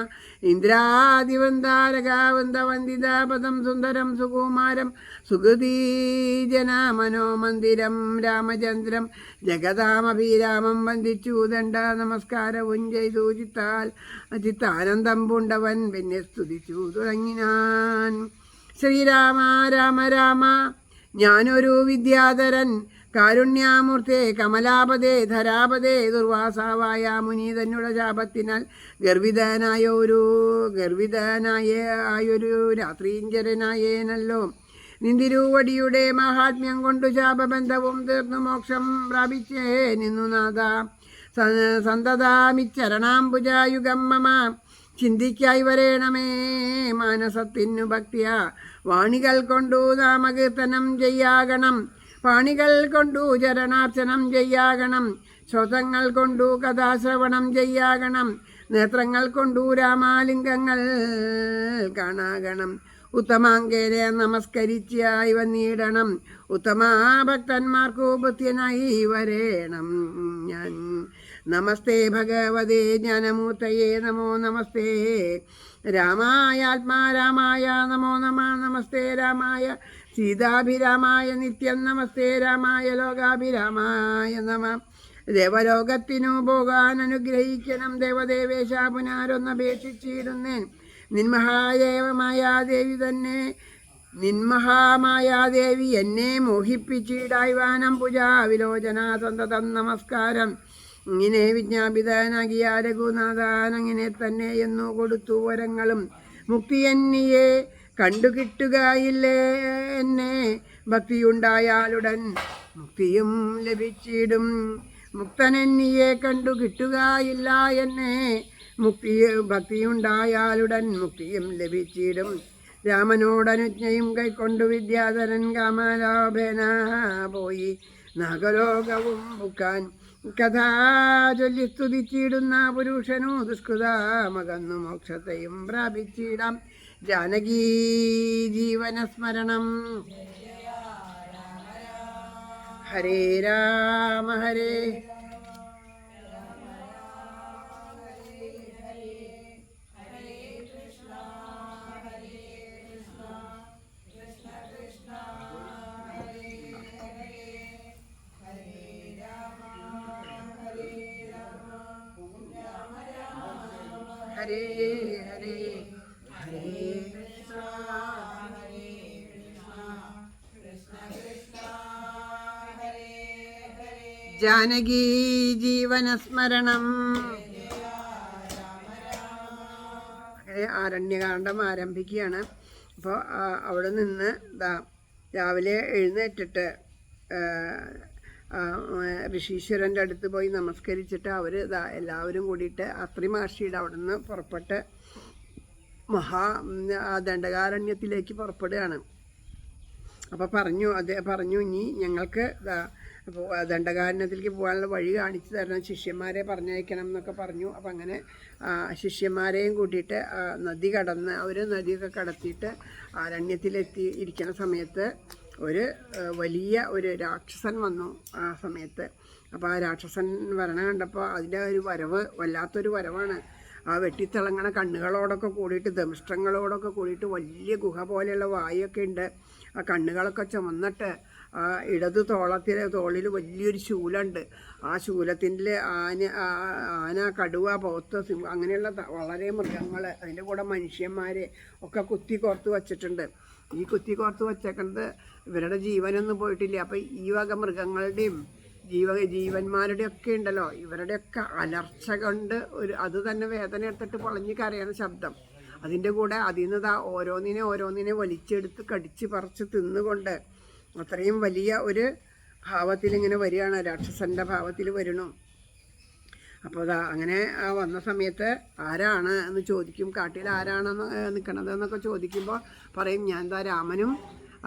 ഇന്ദ്രാദിവന്ദാരകാവന്ദവന്ദിതാപദം സുന്ദരം സുകുമാരം സുഗതീജന മനോമന്ദിരം രാമചന്ദ്രം ജഗതാമഭിരാമം വന്ദിച്ചു ദണ്ഡ നമസ്കാരവും ചെയ്തു ചിത്താനന്ദം പൂണ്ടവൻ പിന്നെ സ്തുതിച്ചു തുടങ്ങിനാൻ. ശ്രീരാമ രാമ രാമ ഞാനൊരു വിദ്യാധരൻ കാരുണ്യാമൂർത്തേ കമലാപതേ ധരാപതേ ദുർവാസാവായ മുനി തന്നുടെ ശാപത്തിനാൽ ഗർവിതനായൊരു രാത്രീഞ്ചരനായേനല്ലോ. നിന്തിരുവടിയുടെ മഹാത്മ്യം കൊണ്ടു ശാപബന്ധവും തീർന്നു മോക്ഷം പ്രാപിച്ചേ നിന്നു നാഥ. സന്തതാമിച്ചരണാംബുജായുഗം മമ ചിന്തിക്കായി വരേണമേ മാനസത്തിനു ഭക്തിയ. വാണികൾ കൊണ്ടു നാമകീർത്തനം ചെയ്യാകണം, പാണികൾ കൊണ്ടു ചരണാർച്ചനം ചെയ്യാകണം, ശ്രോതങ്ങൾ കൊണ്ടു കഥാശ്രവണം ചെയ്യാകണം, നേത്രങ്ങൾ കൊണ്ടു രാമാലിംഗങ്ങൾ കാണാകണം. ഉത്തമാങ്കേരെ നമസ്കരിച്ചായി വന്നിടണം, ഉത്തമാഭക്തന്മാർക്കു ബുദ്ധ്യനായി വരേണം ഞാൻ. നമസ്തേ ഭഗവതേ ജ്ഞാനമൂർത്തയേ നമോ നമസ്തേ. രാമായ നമോ നമ. നമസ്തേ രാമായ സീതാഭിരാമായ നിത്യം. നമസ്തേ രാമായ ലോകാഭിരാമായ നമ. ദേവലോകത്തിനു പോകാൻ അനുഗ്രഹിക്കണം ദേവദേവേശ പുനരൊന്നപേക്ഷിച്ചിടുന്നേൻ. നിന്മഹാമായാദേവി എന്നെ മോഹിപ്പിച്ചിടായ്വാനം പൂജാ വിലോചന സന്തതം നമസ്കാരം. ഇങ്ങനെ വിജ്ഞാപിതനാകിയ രഘുനാഥാനങ്ങനെ തന്നെ എന്നു കൊടുത്തു വരങ്ങളും. മുക്തി എന്നിയെ കണ്ടുകിട്ടുകയില്ലേ എന്നെ ഭക്തിയുണ്ടായാലുടൻ മുക്തിയും ലഭിച്ചിടും. മുക്തനെന്നിയെ കണ്ടുകിട്ടുകയില്ല എന്നെ ഭക്തിയുണ്ടായാലുടൻ മുക്തിയും ലഭിച്ചിടും. രാമനോടനുജ്ഞയും കൈക്കൊണ്ടു വിദ്യാധരൻ കാമലാഭേന പോയി നാഗലോകവും ബുക്കാൻ. കഥാ ചൊല്ലി സ്തുതിച്ചിടുന്ന പുരുഷനു ദുഷ്കൃതമകന്നു മോക്ഷത്തെയും പ്രാപിച്ചിടാം. ജാനകീ ജീവനസ്മരണം. ഹരേ രാമ ഹരേ ഹരേ ഹരേ ഹരേ കൃഷ്ണ ഹരേ കൃഷ്ണ കൃഷ്ണ കൃഷ്ണ ഹരേ ഹരേ. ജാനകീ ജീവനസ്മരണം. ആരണ്യകാന്ഡം ആരംഭിക്കുകയാണ്. അപ്പോൾ അവിടെ നിന്ന് രാവിലെ എഴുന്നേറ്റിട്ട് ഋഷീശ്വരൻ്റെ അടുത്ത് പോയി നമസ്കരിച്ചിട്ട് അവർ എല്ലാവരും കൂടിയിട്ട് അത്രി മഹർഷിയുടെ അവിടെ നിന്ന് പുറപ്പെട്ട് ദണ്ഡകാരണ്യത്തിലേക്ക് പുറപ്പെടുകയാണ്. അപ്പോൾ പറഞ്ഞു ഇനി ഞങ്ങൾക്ക് ദണ്ഡകാരണ്യത്തിലേക്ക് പോകാനുള്ള വഴി കാണിച്ചു തരണം, ശിഷ്യന്മാരെ പറഞ്ഞയക്കണം എന്നൊക്കെ പറഞ്ഞു. അപ്പം അങ്ങനെ ശിഷ്യന്മാരെയും കൂട്ടിയിട്ട് നദി കടന്ന് അവർ നദിയൊക്കെ കടത്തിയിട്ട് അരണ്യത്തിലെത്തി ഇരിക്കുന്ന സമയത്ത് വലിയ ഒരു രാക്ഷസൻ വന്നു ആ സമയത്ത്. അപ്പോൾ ആ രാക്ഷസൻ വരണ കണ്ടപ്പോൾ അതിൻ്റെ ഒരു വരവ് വല്ലാത്തൊരു വരവാണ്. ആ വെട്ടിത്തിളങ്ങണ കണ്ണുകളോടൊക്കെ കൂടിയിട്ട് ദംഷ്ട്രങ്ങളോടൊക്കെ കൂടിയിട്ട് വലിയ ഗുഹ പോലെയുള്ള വായൊക്കെ ഉണ്ട്. ആ കണ്ണുകളൊക്കെ ചുമന്നിട്ട് ആ ഇടത് തോളിൽ വലിയൊരു ശൂലമുണ്ട്. ആ ശൂലത്തിൻ്റെ ആന, കടുവ, പോത്ത്, അങ്ങനെയുള്ള വളരെ മൃഗങ്ങൾ, അതിൻ്റെ കൂടെ മനുഷ്യന്മാരെ ഒക്കെ കുത്തി കോർത്ത് വച്ചിട്ടുണ്ട്. ഈ കുത്തി കോർത്ത് വച്ചേക്കുന്നത് ഇവരുടെ ജീവനൊന്നും പോയിട്ടില്ല. അപ്പം ഈ വക മൃഗങ്ങളുടെയും ജീവന്മാരുടെ ഒക്കെ ഉണ്ടല്ലോ, ഇവരുടെയൊക്കെ അലർച്ച കൊണ്ട് അത് തന്നെ വേദന എടുത്തിട്ട് പൊളഞ്ഞ് കരയുന്ന ശബ്ദം. അതിൻ്റെ കൂടെ അതിൽ നിന്ന് ഓരോന്നിനെ വലിച്ചെടുത്ത് കടിച്ച് പറിച്ച് തിന്നുകൊണ്ട് അത്രയും വലിയ ഒരു ഭാവത്തിലിങ്ങനെ വരികയാണ്, രാക്ഷസൻ്റെ ഭാവത്തിൽ വരണു. അപ്പോൾ അങ്ങനെ വന്ന സമയത്ത് ആരാണ് എന്ന് ചോദിക്കും. കാട്ടിൽ ആരാണെന്ന് നിൽക്കണത് എന്നൊക്കെ ചോദിക്കുമ്പോൾ പറയും ഞാൻ രാമനും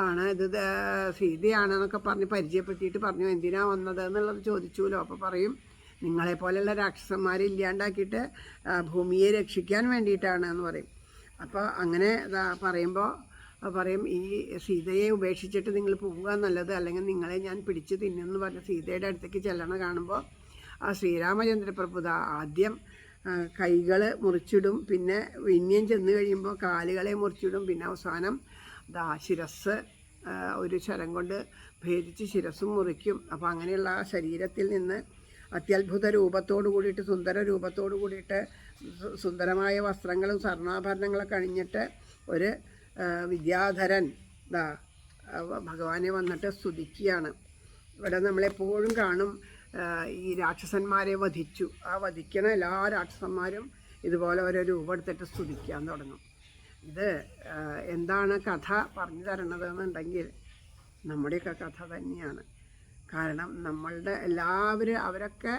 ആണ്, ഇത് സീതയാണെന്നൊക്കെ പറഞ്ഞ് പരിചയപ്പെടുത്തിയിട്ട് പറഞ്ഞു എന്തിനാ വന്നത് എന്നുള്ളത് ചോദിച്ചുല്ലോ. അപ്പോൾ പറയും നിങ്ങളെപ്പോലെയുള്ള രാക്ഷസന്മാരെ ഇല്ലാണ്ടാക്കിയിട്ട് ഭൂമിയെ രക്ഷിക്കാൻ വേണ്ടിയിട്ടാണ് എന്ന് പറയും. അപ്പോൾ അങ്ങനെ പറയുമ്പോൾ പറയും ഈ സീതയെ ഉപേക്ഷിച്ചിട്ട് നിങ്ങൾ പോവുക നല്ലത്, അല്ലെങ്കിൽ നിങ്ങളെ ഞാൻ പിടിച്ച് തിന്നുമെന്ന് പറഞ്ഞ് സീതയുടെ അടുത്തേക്ക് ചെല്ലണ കാണുമ്പോൾ ആ ശ്രീരാമചന്ദ്രപ്രഭു ആദ്യം കൈകൾ മുറിച്ചിടും, പിന്നെ വിന്യം ചെന്ന് കഴിയുമ്പോൾ കാലുകളെ മുറിച്ചിടും, പിന്നെ അവസാനം ശിരസ് ഒരു ശരം കൊണ്ട് ഭേദിച്ച് ശിരസ്സും മുറിക്കും. അപ്പോൾ അങ്ങനെയുള്ള ആ ശരീരത്തിൽ നിന്ന് അത്യത്ഭുത രൂപത്തോടു കൂടിയിട്ട്, സുന്ദര രൂപത്തോടു കൂടിയിട്ട്, സുന്ദരമായ വസ്ത്രങ്ങളും സ്വർണ്ണാഭരണങ്ങളൊക്കെ അണിഞ്ഞിട്ട് ഒരു വിദ്യാധരൻ ഭഗവാനെ വന്നിട്ട് സ്തുതിക്കുകയാണ്. ഇവിടെ നമ്മളെപ്പോഴും കാണും ഈ രാക്ഷസന്മാരെ വധിച്ചു. ആ വധിക്കണ എല്ലാ രാക്ഷസന്മാരും ഇതുപോലെ ഓരോ രൂപം എടുത്തിട്ട് സ്തുതിക്കാൻ തുടങ്ങും. ഇത് എന്താണ് കഥ പറഞ്ഞു തരണതെന്നുണ്ടെങ്കിൽ നമ്മുടെയൊക്കെ കഥ തന്നെയാണ്. കാരണം നമ്മളുടെ എല്ലാവരും അവരൊക്കെ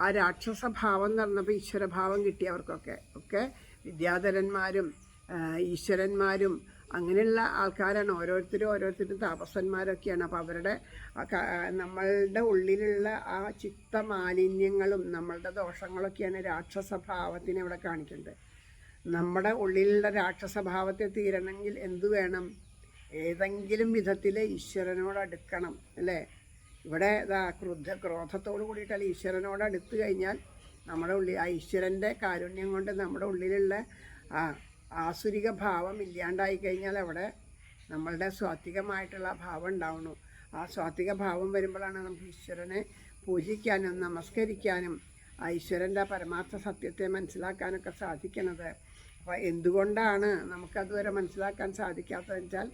ആ രാക്ഷസഭാവം നടന്നപ്പോൾ ഈശ്വരഭാവം കിട്ടിയവർക്കൊക്കെ വിദ്യാധരന്മാരും ഈശ്വരന്മാരും അങ്ങനെയുള്ള ആൾക്കാരാണ്. ഓരോരുത്തരും താപസന്മാരൊക്കെയാണ്. അപ്പോൾ അവരുടെ നമ്മളുടെ ഉള്ളിലുള്ള ആ ചിത്തമാലിന്യങ്ങളും നമ്മളുടെ ദോഷങ്ങളൊക്കെയാണ് രാക്ഷസഭാവത്തിനെ ഇവിടെ കാണിക്കുന്നത്. നമ്മുടെ ഉള്ളിലുള്ള രാക്ഷസഭാവത്തെ തീരണമെങ്കിൽ എന്തു വേണം? ഏതെങ്കിലും വിധത്തിൽ ഈശ്വരനോട് അടുക്കണം, അല്ലേ? ഇവിടെ ക്രോധത്തോട് കൂടിയിട്ടല്ല, ഈശ്വരനോട് അടുത്ത് കഴിഞ്ഞാൽ നമ്മുടെ ഉള്ളിൽ ആ ഈശ്വരൻ്റെ കാരുണ്യം കൊണ്ട് നമ്മുടെ ഉള്ളിലുള്ള ആസുരിക ഭാവം ഇല്ലാണ്ടായി കഴിഞ്ഞാൽ അവിടെ നമ്മളുടെ സ്വാത്വികമായിട്ടുള്ള ഭാവം ഉണ്ടാവണം. ആ സ്വാത്വിക ഭാവം വരുമ്പോഴാണ് നമുക്ക് ഈശ്വരനെ പൂജിക്കാനും നമസ്കരിക്കാനും ആ ഈശ്വരൻ്റെ പരമാർത്ഥ സത്യത്തെ മനസ്സിലാക്കാനൊക്കെ സാധിക്കുന്നത്. അപ്പോൾ എന്തുകൊണ്ടാണ് നമുക്കതുവരെ മനസ്സിലാക്കാൻ സാധിക്കാത്തതെന്ന് വെച്ചാൽ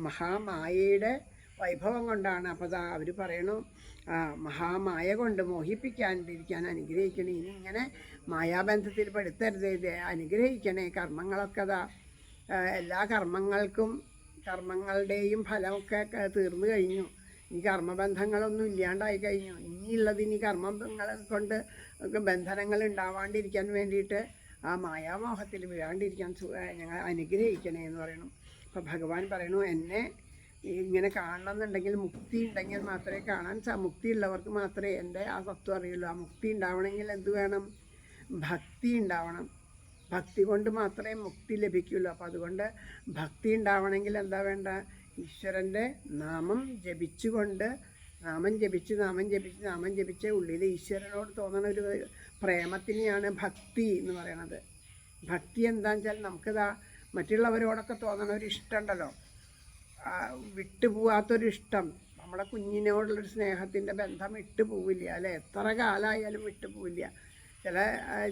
മഹാമായയുടെ വൈഭവം കൊണ്ടാണ്. അപ്പോൾ അവർ പറയണു, മഹാമായ കൊണ്ട് മോഹിപ്പിക്കാണ്ടിരിക്കാൻ അനുഗ്രഹിക്കണേ, ഇനി ഇങ്ങനെ മായാബന്ധത്തിൽ പെടുത്തരുതേ, അനുഗ്രഹിക്കണേ. കർമ്മങ്ങളൊക്കെ എല്ലാ കർമ്മങ്ങളുടെയും ഫലമൊക്കെ തീർന്നു കഴിഞ്ഞു. ഈ കർമ്മബന്ധങ്ങളൊന്നും ഇല്ലാണ്ടായി കഴിഞ്ഞു. ഇനിയുള്ളത് ഇനി കർമ്മങ്ങൾ കൊണ്ട് ബന്ധനങ്ങൾ ഉണ്ടാവാണ്ടിരിക്കാൻ വേണ്ടിയിട്ട് ആ മായാമോഹത്തിൽ വീഴാണ്ടിരിക്കാൻ ഞങ്ങൾ അനുഗ്രഹിക്കണേ എന്ന് പറയണം. അപ്പോൾ ഭഗവാൻ പറയണു, എന്നെ ഇങ്ങനെ കാണണമെന്നുണ്ടെങ്കിൽ മുക്തി ഉണ്ടെങ്കിൽ മാത്രമേ മുക്തി ഉള്ളവർക്ക് മാത്രമേ എൻ്റെ ആ തത്വം അറിയുള്ളൂ. ആ മുക്തി ഉണ്ടാവണമെങ്കിൽ എന്ത് വേണം? ഭക്തി ഉണ്ടാവണം. ഭക്തി കൊണ്ട് മാത്രമേ മുക്തി ലഭിക്കുള്ളൂ. അപ്പോൾ അതുകൊണ്ട് ഭക്തി ഉണ്ടാവണമെങ്കിൽ എന്താ വേണ്ട? ഈശ്വരൻ്റെ നാമം ജപിച്ചുകൊണ്ട് നാമം ജപിച്ച് ഉള്ളിൽ ഈശ്വരനോട് തോന്നുന്ന ഒരു പ്രേമത്തിനെയാണ് ഭക്തി എന്ന് പറയണത്. ഭക്തി എന്താണെന്ന് വെച്ചാൽ നമുക്കിതാ മറ്റുള്ളവരോടൊക്കെ തോന്നണ ഒരു ഇഷ്ടമുണ്ടല്ലോ, വിട്ടുപോകാത്തൊരിഷ്ടം. നമ്മളെ കുഞ്ഞിനോടുള്ളൊരു സ്നേഹത്തിൻ്റെ ബന്ധം വിട്ടുപോവില്ല, അല്ലേ? എത്ര കാലമായാലും വിട്ടുപോവില്ല. ചില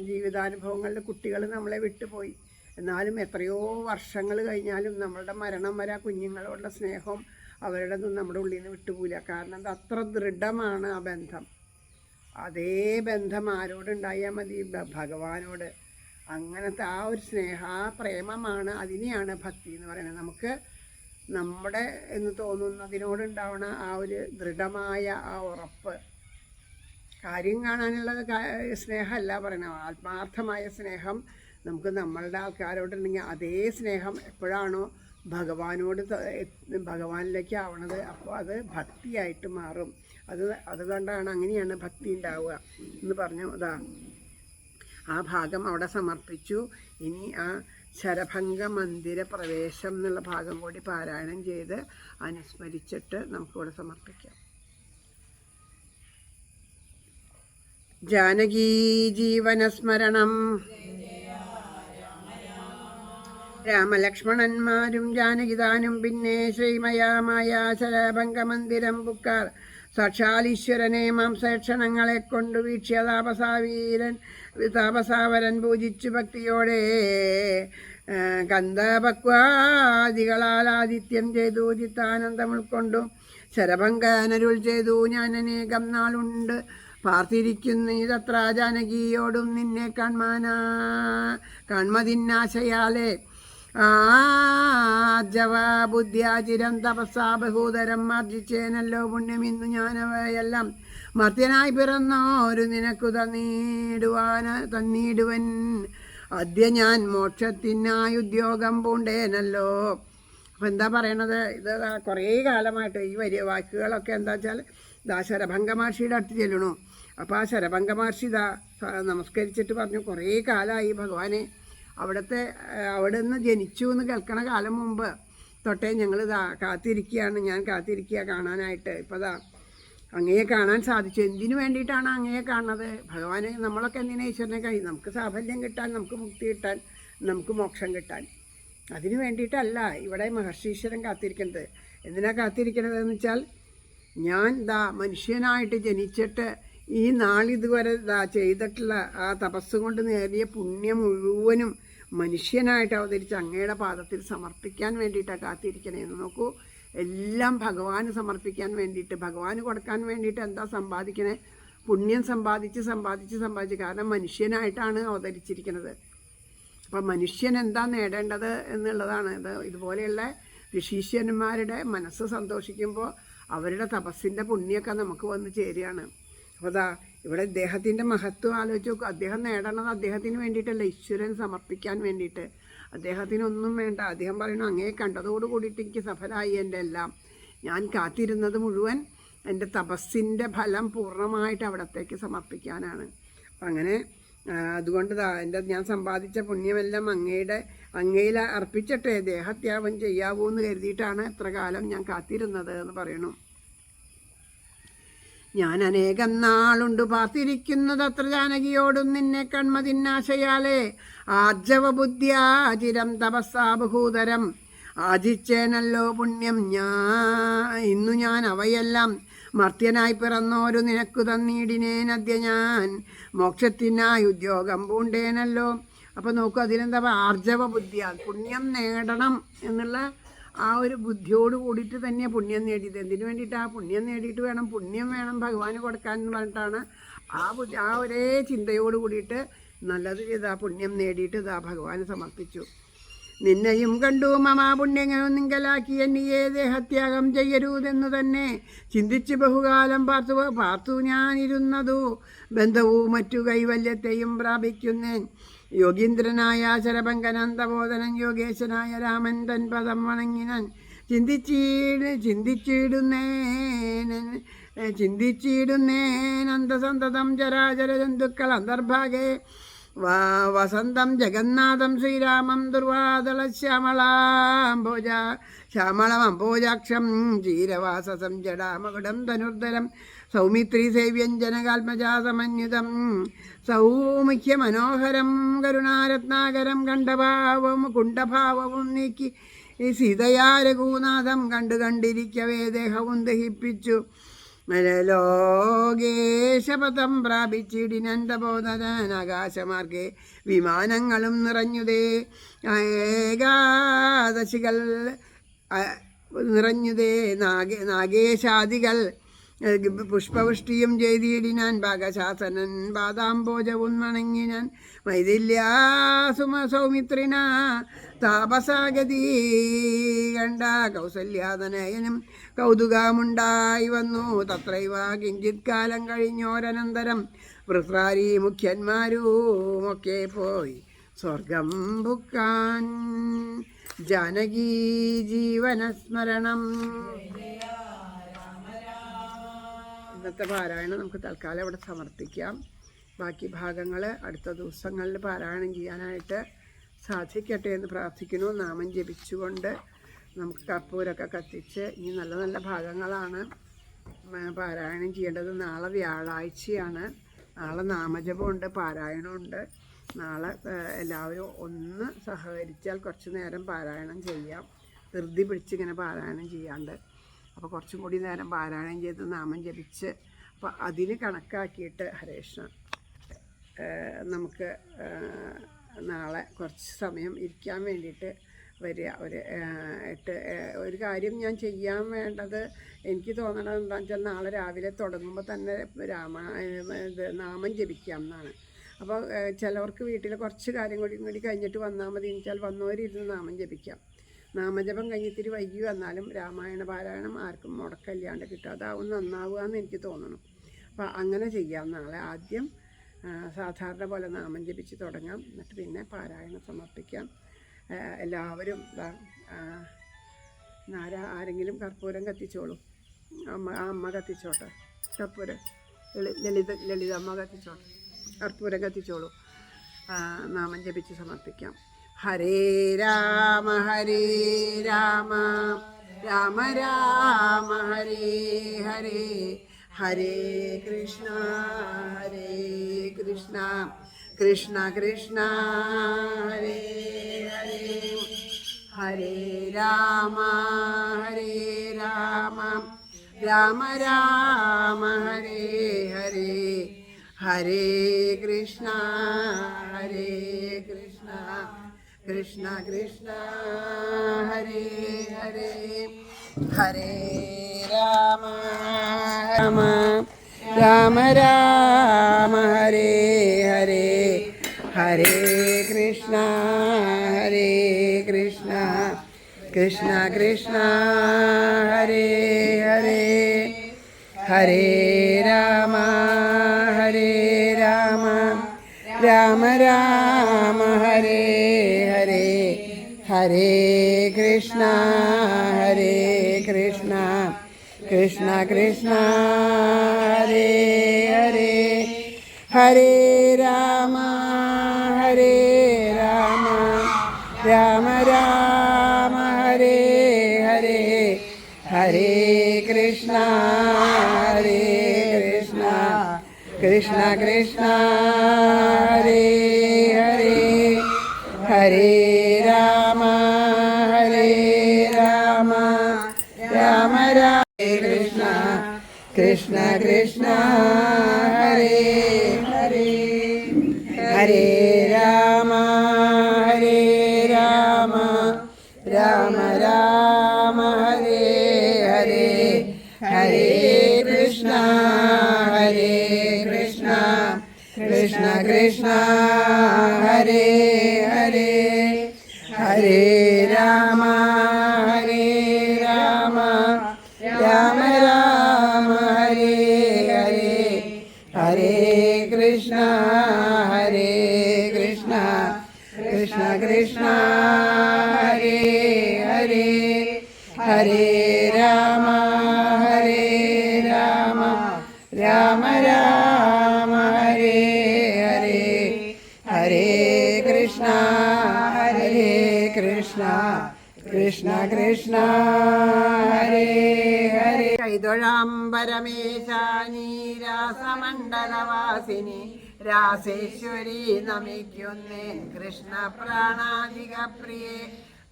ജീവിതാനുഭവങ്ങളിൽ കുട്ടികൾ നമ്മളെ വിട്ടുപോയി, എന്നാലും എത്രയോ വർഷങ്ങൾ കഴിഞ്ഞാലും നമ്മളുടെ മരണം വരെ കുഞ്ഞുങ്ങളോടുള്ള സ്നേഹം അവരുടെതൊന്നും നമ്മുടെ ഉള്ളിൽ നിന്ന് വിട്ടുപോവില്ല. കാരണം അത് അത്ര ദൃഢമാണ് ആ ബന്ധം. അതേ ബന്ധം ആരോടുണ്ടായാൽ മതി? ഭഗവാനോട്. അങ്ങനത്തെ ആ ഒരു സ്നേഹം, ആ പ്രേമമാണ്, അതിനെയാണ് ഭക്തി എന്ന് പറയുന്നത്. നമുക്ക് നമ്മുടെ എന്ന് തോന്നുന്നതിനോടുണ്ടാവണ ആ ഒരു ദൃഢമായ ആ ഉറപ്പ്, കാര്യം കാണാനുള്ള സ്നേഹമല്ല പറയണത്, ആത്മാർത്ഥമായ സ്നേഹം നമുക്ക് നമ്മളുടെ ആൾക്കാരോടുണ്ടെങ്കിൽ അതേ സ്നേഹം എപ്പോഴാണോ ഭഗവാനിലേക്ക് ആവണത്, അപ്പോൾ അത് ഭക്തിയായിട്ട് മാറും. അതുകൊണ്ടാണ് അങ്ങനെയാണ് ഭക്തി ഉണ്ടാവുക എന്ന് പറഞ്ഞു. ആ ഭാഗം അവിടെ സമർപ്പിച്ചു. ഇനി ആ ശരഭംഗ മന്ദിര പ്രവേശം എന്നുള്ള ഭാഗം കൂടി പാരായണം ചെയ്ത് അനുസ്മരിച്ചിട്ട് നമുക്കിവിടെ സമർപ്പിക്കാം. ജാനകീ ജീവനസ്മരണം. രാമലക്ഷ്മണന്മാരും ജാനകിതാനും പിന്നെ ശ്രീമയാമായ ശരഭംഗമന്ദിരം പുക്കാർ. സാക്ഷാൽ ഈശ്വരനെ മാംസക്ഷണങ്ങളെ കൊണ്ട് വീക്ഷ്യ താപസാവരൻ പൂജിച്ചു ഭക്തിയോടെ ഗന്ധപക്വാദികളാൽ ആദിത്യം ചെയ്തു ചിത്താനന്ദം ഉൾക്കൊണ്ടു ശരഭംഗനരുൾ ചെയ്തു. ഞാൻ അനേകം നാളുണ്ട് പാർത്തിരിക്കുന്നു ഇതത്ര ജാനകിയോടും നിന്നെ കാൺമതിന്നാശയാലേ ബുദ്ധ്യാചിരം തപസ്സാ ബഹൂതരം ആർജിച്ചേനല്ലോ പുണ്യം. ഇന്നു ഞാനവയെല്ലാം മർത്യനായി പിറന്നോരു നിനക്കു തന്നീടുവൻ. അദ്യ ഞാൻ മോക്ഷത്തിനായി ഉദ്യോഗം പൂണ്ടേനല്ലോ. അപ്പം എന്താ പറയണത്? ഇത് കുറേ കാലമായിട്ട് ഈ വലിയ വാക്കുകളൊക്കെ എന്താ വെച്ചാൽ ശരഭംഗ മഹർഷിയുടെ അടുത്ത് ചെല്ലണു. അപ്പോൾ ആ ശരഭംഗ മഹർഷി നമസ്കരിച്ചിട്ട് പറഞ്ഞു, കുറേ കാലമായി ഭഗവാനെ അവിടെ നിന്ന് ജനിച്ചു എന്ന് കേൾക്കണ കാലം മുമ്പ് തൊട്ടേ ഞങ്ങൾ ഞാൻ കാത്തിരിക്കുക കാണാനായിട്ട്. ഇപ്പോൾ അങ്ങയെ കാണാൻ സാധിച്ചു. എന്തിനു വേണ്ടിയിട്ടാണ് അങ്ങയെ കാണുന്നത്? ഭഗവാനെ നമ്മളൊക്കെ എന്തിനാ ഈശ്വരനെ കഴിയും? നമുക്ക് സാഫല്യം കിട്ടാൻ, നമുക്ക് മുക്തി കിട്ടാൻ, നമുക്ക് മോക്ഷം കിട്ടാൻ. അതിനു വേണ്ടിയിട്ടല്ല ഇവിടെ മഹർഷീശ്വരൻ കാത്തിരിക്കുന്നത്. എന്തിനാണ് കാത്തിരിക്കണതെന്ന് വെച്ചാൽ, ഞാൻ മനുഷ്യനായിട്ട് ജനിച്ചിട്ട് ഈ നാളിതുവരെ ചെയ്തിട്ടുള്ള ആ തപസ് കൊണ്ട് നേടിയ പുണ്യം മുഴുവനും മനുഷ്യനായിട്ട് അവതരിച്ച് അങ്ങയുടെ പാദത്തിൽ സമർപ്പിക്കാൻ വേണ്ടിയിട്ടാണ് കാത്തിരിക്കണേന്ന്. നോക്കൂ എല്ലാം ഭഗവാന് സമർപ്പിക്കാൻ വേണ്ടിയിട്ട്, ഭഗവാന് കൊടുക്കാൻ വേണ്ടിയിട്ട് എന്താ സമ്പാദിക്കണേ? പുണ്യം സമ്പാദിച്ച് കാരണം മനുഷ്യനായിട്ടാണ് അവതരിച്ചിരിക്കുന്നത്. അപ്പം മനുഷ്യൻ എന്താ നേടേണ്ടത് എന്നുള്ളതാണ് ഇതുപോലെയുള്ള ഋഷീശ്വരന്മാരുടെ മനസ്സ് സന്തോഷിക്കുമ്പോൾ അവരുടെ തപസ്സിൻ്റെ പുണ്യമൊക്കെ നമുക്ക് വന്ന് ചേരുകയാണ്. അപ്പോൾ ഇവിടെ അദ്ദേഹത്തിൻ്റെ മഹത്വം ആലോചിച്ച് നോക്കും. അദ്ദേഹം നേടണത് അദ്ദേഹത്തിന് വേണ്ടിയിട്ടല്ല, ഈശ്വരൻ സമർപ്പിക്കാൻ വേണ്ടിയിട്ട്. അദ്ദേഹത്തിനൊന്നും വേണ്ട. അദ്ദേഹം പറയുന്നു, അങ്ങേ കണ്ടതോട് കൂടിയിട്ട് എനിക്ക് സഫലമായി എൻ്റെ എല്ലാം. ഞാൻ കാത്തിരുന്നത് മുഴുവൻ എൻ്റെ തപസ്സിൻ്റെ ഫലം പൂർണ്ണമായിട്ട് അവിടത്തേക്ക് സമർപ്പിക്കാനാണ്. അപ്പം അങ്ങനെ അതുകൊണ്ട് ഞാൻ സമ്പാദിച്ച പുണ്യമെല്ലാം അങ്ങയിൽ അർപ്പിച്ചിട്ടേ ദേഹത്യാഗം ചെയ്യാവൂ എന്ന് കരുതിയിട്ടാണ് എത്ര കാലം ഞാൻ കാത്തിരുന്നത് എന്ന് പറയണു. ഞാൻ അനേകം നാളുണ്ട് പാർത്തിരിക്കുന്നത് അത്ര ജാനകിയോടും നിന്നെ കൺമതിന്നാശയാലേ ആർജവ ബുദ്ധ്യാചിരം തപസ്സാ ബഹൂതരം ആജിച്ചേനല്ലോ പുണ്യം ഇന്നു ഞാൻ അവയെല്ലാം മർത്യനായി പിറന്നോരു നിനക്കു തന്നീടിനേനദ്യ ഞാൻ മോക്ഷത്തിനായി ഉദ്യോഗം പൂണ്ടേനല്ലോ. അപ്പോൾ നോക്കൂ, അതിലെന്താ ആർജവ ബുദ്ധിയാ, പുണ്യം നേടണം എന്നുള്ള ആ ഒരു ബുദ്ധിയോട് കൂടിയിട്ട് തന്നെ പുണ്യം നേടിയത്. എന്തിനു വേണ്ടിയിട്ട്? ആ പുണ്യം നേടിയിട്ട് വേണം, പുണ്യം വേണം ഭഗവാന് കൊടുക്കാൻ എന്ന് പറഞ്ഞിട്ടാണ് ആ ഒരേ ചിന്തയോട് കൂടിയിട്ട് നല്ലത് ചെയ്ത് ആ പുണ്യം നേടിയിട്ട് ഭഗവാന് സമർപ്പിച്ചു. നിന്നെയും കണ്ടു മമാ പുണ്യങ്ങളും നിങ്കലാക്കി എന്നിയെ ദേഹത്യാഗം ചെയ്യരുതെന്നു തന്നെ ചിന്തിച്ച് ബഹുകാലം പാർത്തു ഞാനിരുന്നതു ബന്ധവും മറ്റു കൈവല്യത്തെയും പ്രാപിക്കുന്നേൻ. യോഗീന്ദ്രനായ ശരഭങ്കനന്തബോധനൻ യോഗേശനായ രാമൻ തൻ പദം വണങ്ങിനൻ ചിന്തിച്ചിടുന്നേൻ അന്തസന്തതം ചരാചര ജന്തുക്കൾ അന്തർഭാഗേ വസന്തം ജഗന്നാഥം ശ്രീരാമം ദുർവാദള ശ്യാമളമംഭോജാക്ഷം ചീരവാസസം ജടാമകുടം ധനുർധരം സൗമിത്രീ സേവ്യം ജനകാത്മജാസമന്യുതം സൗമുഖ്യമനോഹരം കരുണാരത്നാകരം കുണ്ഠഭാവവും നീക്കി സീതയാ രഘുനാഥം കണ്ടിരിക്കവേ ദേഹവും ദഹിപ്പിച്ചു ലോകേശപഥം പ്രാപിച്ചിടിനന്തബോധൻ ആകാശമാർഗെ വിമാനങ്ങളും നിറഞ്ഞുതേ ഏകാദശികൾ നിറഞ്ഞുതേ നാഗേശാദികൾ പുഷ്പവൃഷ്ടിയും ചെയ്തിടിനാൻ ഭാഗശാസനൻ പാദാംബോജവും വണങ്ങിനാൻ മൈഥില്യാസുമസൗമിത്രിന താപസാഗതി കണ്ട കൗസല്യാതനയനും കൗതുകമുണ്ടായി വന്നു. തത്രൈവ കിഞ്ചിത് കാലം കഴിഞ്ഞോരനന്തരം വൃത്രാരി മുഖ്യന്മാരുമൊക്കെ പോയി സ്വർഗം ഭുക്കാൻ. ജാനകീ ജീവനസ്മരണം. ഇന്നത്തെ പാരായണം നമുക്ക് തൽക്കാലം ഇവിടെ സമർപ്പിക്കാം. ബാക്കി ഭാഗങ്ങൾ അടുത്ത ദിവസങ്ങളിൽ പാരായണം ചെയ്യാനായിട്ട് സാധിക്കട്ടെ എന്ന് പ്രാർത്ഥിക്കുന്നു. നാമം ജപിച്ചുകൊണ്ട് നമുക്ക് കർപ്പൂരമൊക്കെ കത്തിച്ച് ഇനി നല്ല നല്ല ഭാഗങ്ങളാണ് പാരായണം ചെയ്യേണ്ടത്. നാളെ വ്യാഴാഴ്ചയാണ്. നാളെ നാമജപമുണ്ട്, പാരായണമുണ്ട്. നാളെ എല്ലാവരും ഒന്ന് സഹകരിച്ചാൽ കുറച്ച് നേരം പാരായണം ചെയ്യാം. ധൃതി പിടിച്ചിങ്ങനെ പാരായണം ചെയ്യാണ്ട്. അപ്പോൾ കുറച്ചും കൂടി നേരം പാരായണം ചെയ്ത് നാമം ജപിച്ച് അപ്പോൾ അതിന് കണക്കാക്കിയിട്ട് ഹരേഷ്ണ നമുക്ക് നാളെ കുറച്ച് സമയം ഇരിക്കാൻ വേണ്ടിയിട്ട് വരിക. ഒരു കാര്യം ഞാൻ ചെയ്യാൻ വേണ്ടത് എനിക്ക് തോന്നണത് എന്താണെന്ന് വെച്ചാൽ നാളെ രാവിലെ തുടങ്ങുമ്പോൾ തന്നെ നാമം ജപിക്കാം എന്നാണ്. അപ്പോൾ ചിലവർക്ക് വീട്ടിൽ കുറച്ച് കാര്യം കൂടി കഴിഞ്ഞിട്ട് വന്നാൽ മതി എന്ന് വെച്ചാൽ വന്നവരിരുന്ന് നാമം ജപിക്കാം. നാമജപം കഴിഞ്ഞിത്തിരി വൈകി വന്നാലും രാമായണ പാരായണം ആർക്കും മുടക്കല്ലാണ്ട് കിട്ടും. അതാവും നന്നാവുക എന്ന് എനിക്ക് തോന്നണം. അപ്പോൾ അങ്ങനെ ചെയ്യാം. നാളെ ആദ്യം സാധാരണ പോലെ നാമം ജപിച്ച് തുടങ്ങാം, എന്നിട്ട് പിന്നെ പാരായണം സമർപ്പിക്കാം. എല്ലാവരും ആരെങ്കിലും കർപ്പൂരം കത്തിച്ചോളൂ. അമ്മ കത്തിച്ചോട്ടെ കർപ്പൂരം. ലളിതമ്മ കത്തിച്ചോട്ടെ, കർപ്പൂരം കത്തിച്ചോളൂ. നാമം ജപിച്ച് സമർപ്പിക്കാം. ഹരേ രാമ രാമ രാമ ഹരേ ഹരേ, ഹരേ കൃഷ്ണ കൃഷ്ണ കൃഷ്ണ ഹരേ ഹരേ, ഹരേ രാമ രാമ രാമ ഹരേ ഹരേ, ഹരേ കൃഷ്ണ കൃഷ്ണ കൃഷ്ണ ഹരേ ഹരേ, ഹരേ രാമ രാമ രാമ രാമ ഹരേ ഹരേ ഹരേ കൃഷ്ണ കൃഷ്ണ കൃഷ്ണ ഹരേ ഹരേ ഹരേ രാമ രാമ രാമ ഹരേ ഹരേ ഹരേ കൃഷ്ണ കൃഷ്ണ കൃഷ്ണ ഹരേ ഹരേ ഹരേ രാമ രാമ രാമ ഹരേ ഹരേ ഹരേ കൃഷ്ണ കൃഷ്ണ കൃഷ്ണ ഹരേ ഹരേ ഹരേ രാമ രാമ രാമ കൃഷ്ണ കൃഷ്ണ കൃഷ്ണ ഹരേ ഹരേ ഹരേ രാമ രാമ രാമ ഹരേ ഹരേ ഹരേ കൃഷ്ണ കൃഷ്ണ കൃഷ്ണ ഹരേ ഹരേ ഹരേ രാമ രാമ രാമ ഹരേ ഹരേ ഹരേ കൃഷ്ണ കൃഷ്ണ കൃഷ്ണ ഹരേ ഹരേ ഹരേ രാമ രാമ രാമ ഹരേ ഹരേ ഹരേ കൃഷ്ണ കൃഷ്ണ കൃഷ്ണ ഹരേ ഹരേ കൈതൊഴാം പരമേശാനി രാസമണ്ഡലവാസിനി രാസേശ്വരി നമിക്കുന്നേൻ കൃഷ്ണ പ്രാണാധിക പ്രിയേ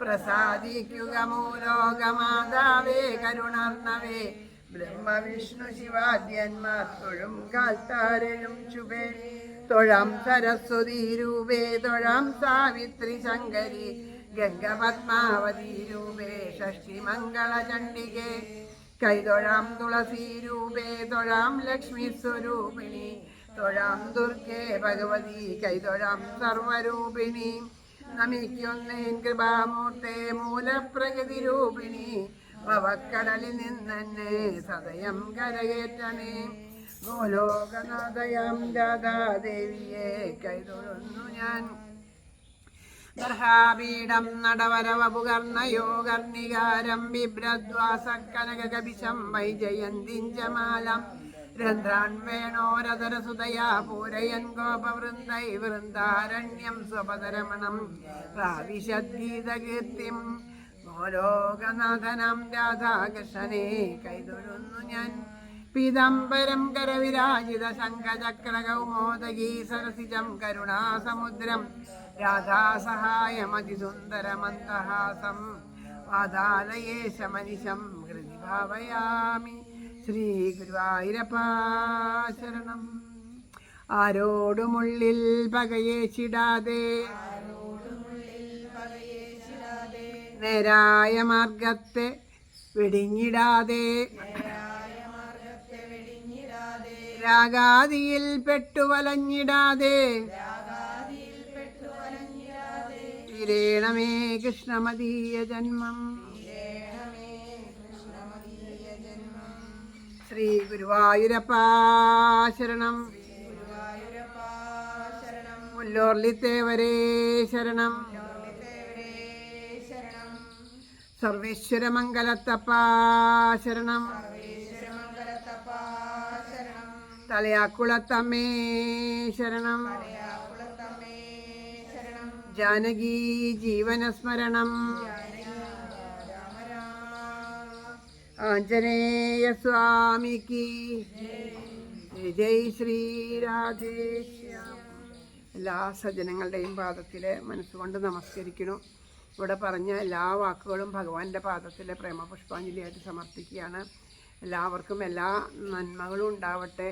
പ്രസാദിക്കുക മൂലോകമാതാവേ കരുണർണവേ ബ്രഹ്മവിഷ്ണു ശിവാദ്യന്മാർ തൊഴും കാൽത്താരനും ശുഭേ തൊഴാം സരസ്വതി രൂപേ തൊഴാം സാവിത്രി ശങ്കരി ഗംഗ പത്മാവതി രൂപേ ഷഷ്ടി മംഗള ചണ്ഡികേ കൈതൊഴാം തുളസി രൂപേ തൊഴാം ലക്ഷ്മി സ്വരൂപിണി തൊഴാം ദുർഗേ ഭഗവതി കൈതൊഴാം സർവരൂപിണി നമിക്കുന്നേൻ കൃപാമൂർത്തേ മൂലപ്രകൃതി രൂപിണി ഭവക്കടലിൽ നിന്നെ സദയം കരകേറ്റണേ ഗോലോകനാഥയാം രാധാദേവിയെ കൈതൊഴുന്നു ഞാൻ ഗർഹാപീഠം നടവരവപുകർണയോഗർണികാരം ബിഭ്രദ്വാസക്കനകകപിശം വൈജയന്തിഞ്ചമാലം രന്ധ്രാൻ വേണോരതരസുതയാ പൂരയൻ ഗോപവൃന്ദൈ വൃന്ദാരണ്യം സ്വപദരമണം പ്രാവിശദ്ഗീതകീർത്തിം ഗോലോകനാഥനാം രാധാകൃഷ്ണനെ കൈതൊഴുന്നു ഞാൻ പീതാംബരം കരവിരാജിത ശംഖചക്രകൗമോദഗീ സരസിജം കരുണാസമുദ്രം രാധാസഹായമതിസുന്ദരമന്തഹാസം വാതാലയേശമനിശം ഹൃദി ഭാവയാമി ശ്രീ ഗുരുവായൂരപ്പാ ശരണം ആരോടുമുള്ളിൽ പകയേച്ചിടാതെ നേരായ മാർഗത്തെ വെടിഞ്ഞിടാതെ രാഗാദിയിൽ പെട്ടുവലഞ്ഞിടാതെ തീരേണമേ കൃഷ്ണമദീയ ജന്മം ശ്രീ ഗുരുവായൂരപ്പാ ശരണം മുല്ലോർലിത്തേവരേ ശരണം സർവേശ്വരമംഗലത്തപ്പാ ശരണം തലയാക്കുളത്തമ്മേ ശരണം ജാനകി ജീവനസ്മരണം ആഞ്ജനേയ സ്വാമിക്ക് ജയ് ശ്രീരാധേശ്യാം. എല്ലാ സജ്ജനങ്ങളുടെയും പാദത്തിൽ മനസ്സുകൊണ്ട് നമസ്കരിക്കണം. ഇവിടെ പറഞ്ഞ എല്ലാ വാക്കുകളും ഭഗവാന്റെ പാദത്തിൽ പ്രേമപുഷ്പാഞ്ജലിയായിട്ട് സമർപ്പിക്കുകയാണ്. എല്ലാവർക്കും എല്ലാ നന്മകളും ഉണ്ടാവട്ടെ,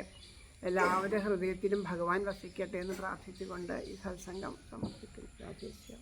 എല്ലാവരുടെ ഹൃദയത്തിലും ഭഗവാൻ വസിക്കട്ടെ എന്ന് പ്രാർത്ഥിച്ചുകൊണ്ട് ഈ സത്സംഗം സമർപ്പിക്കുന്നു. രാധേശ്യാം.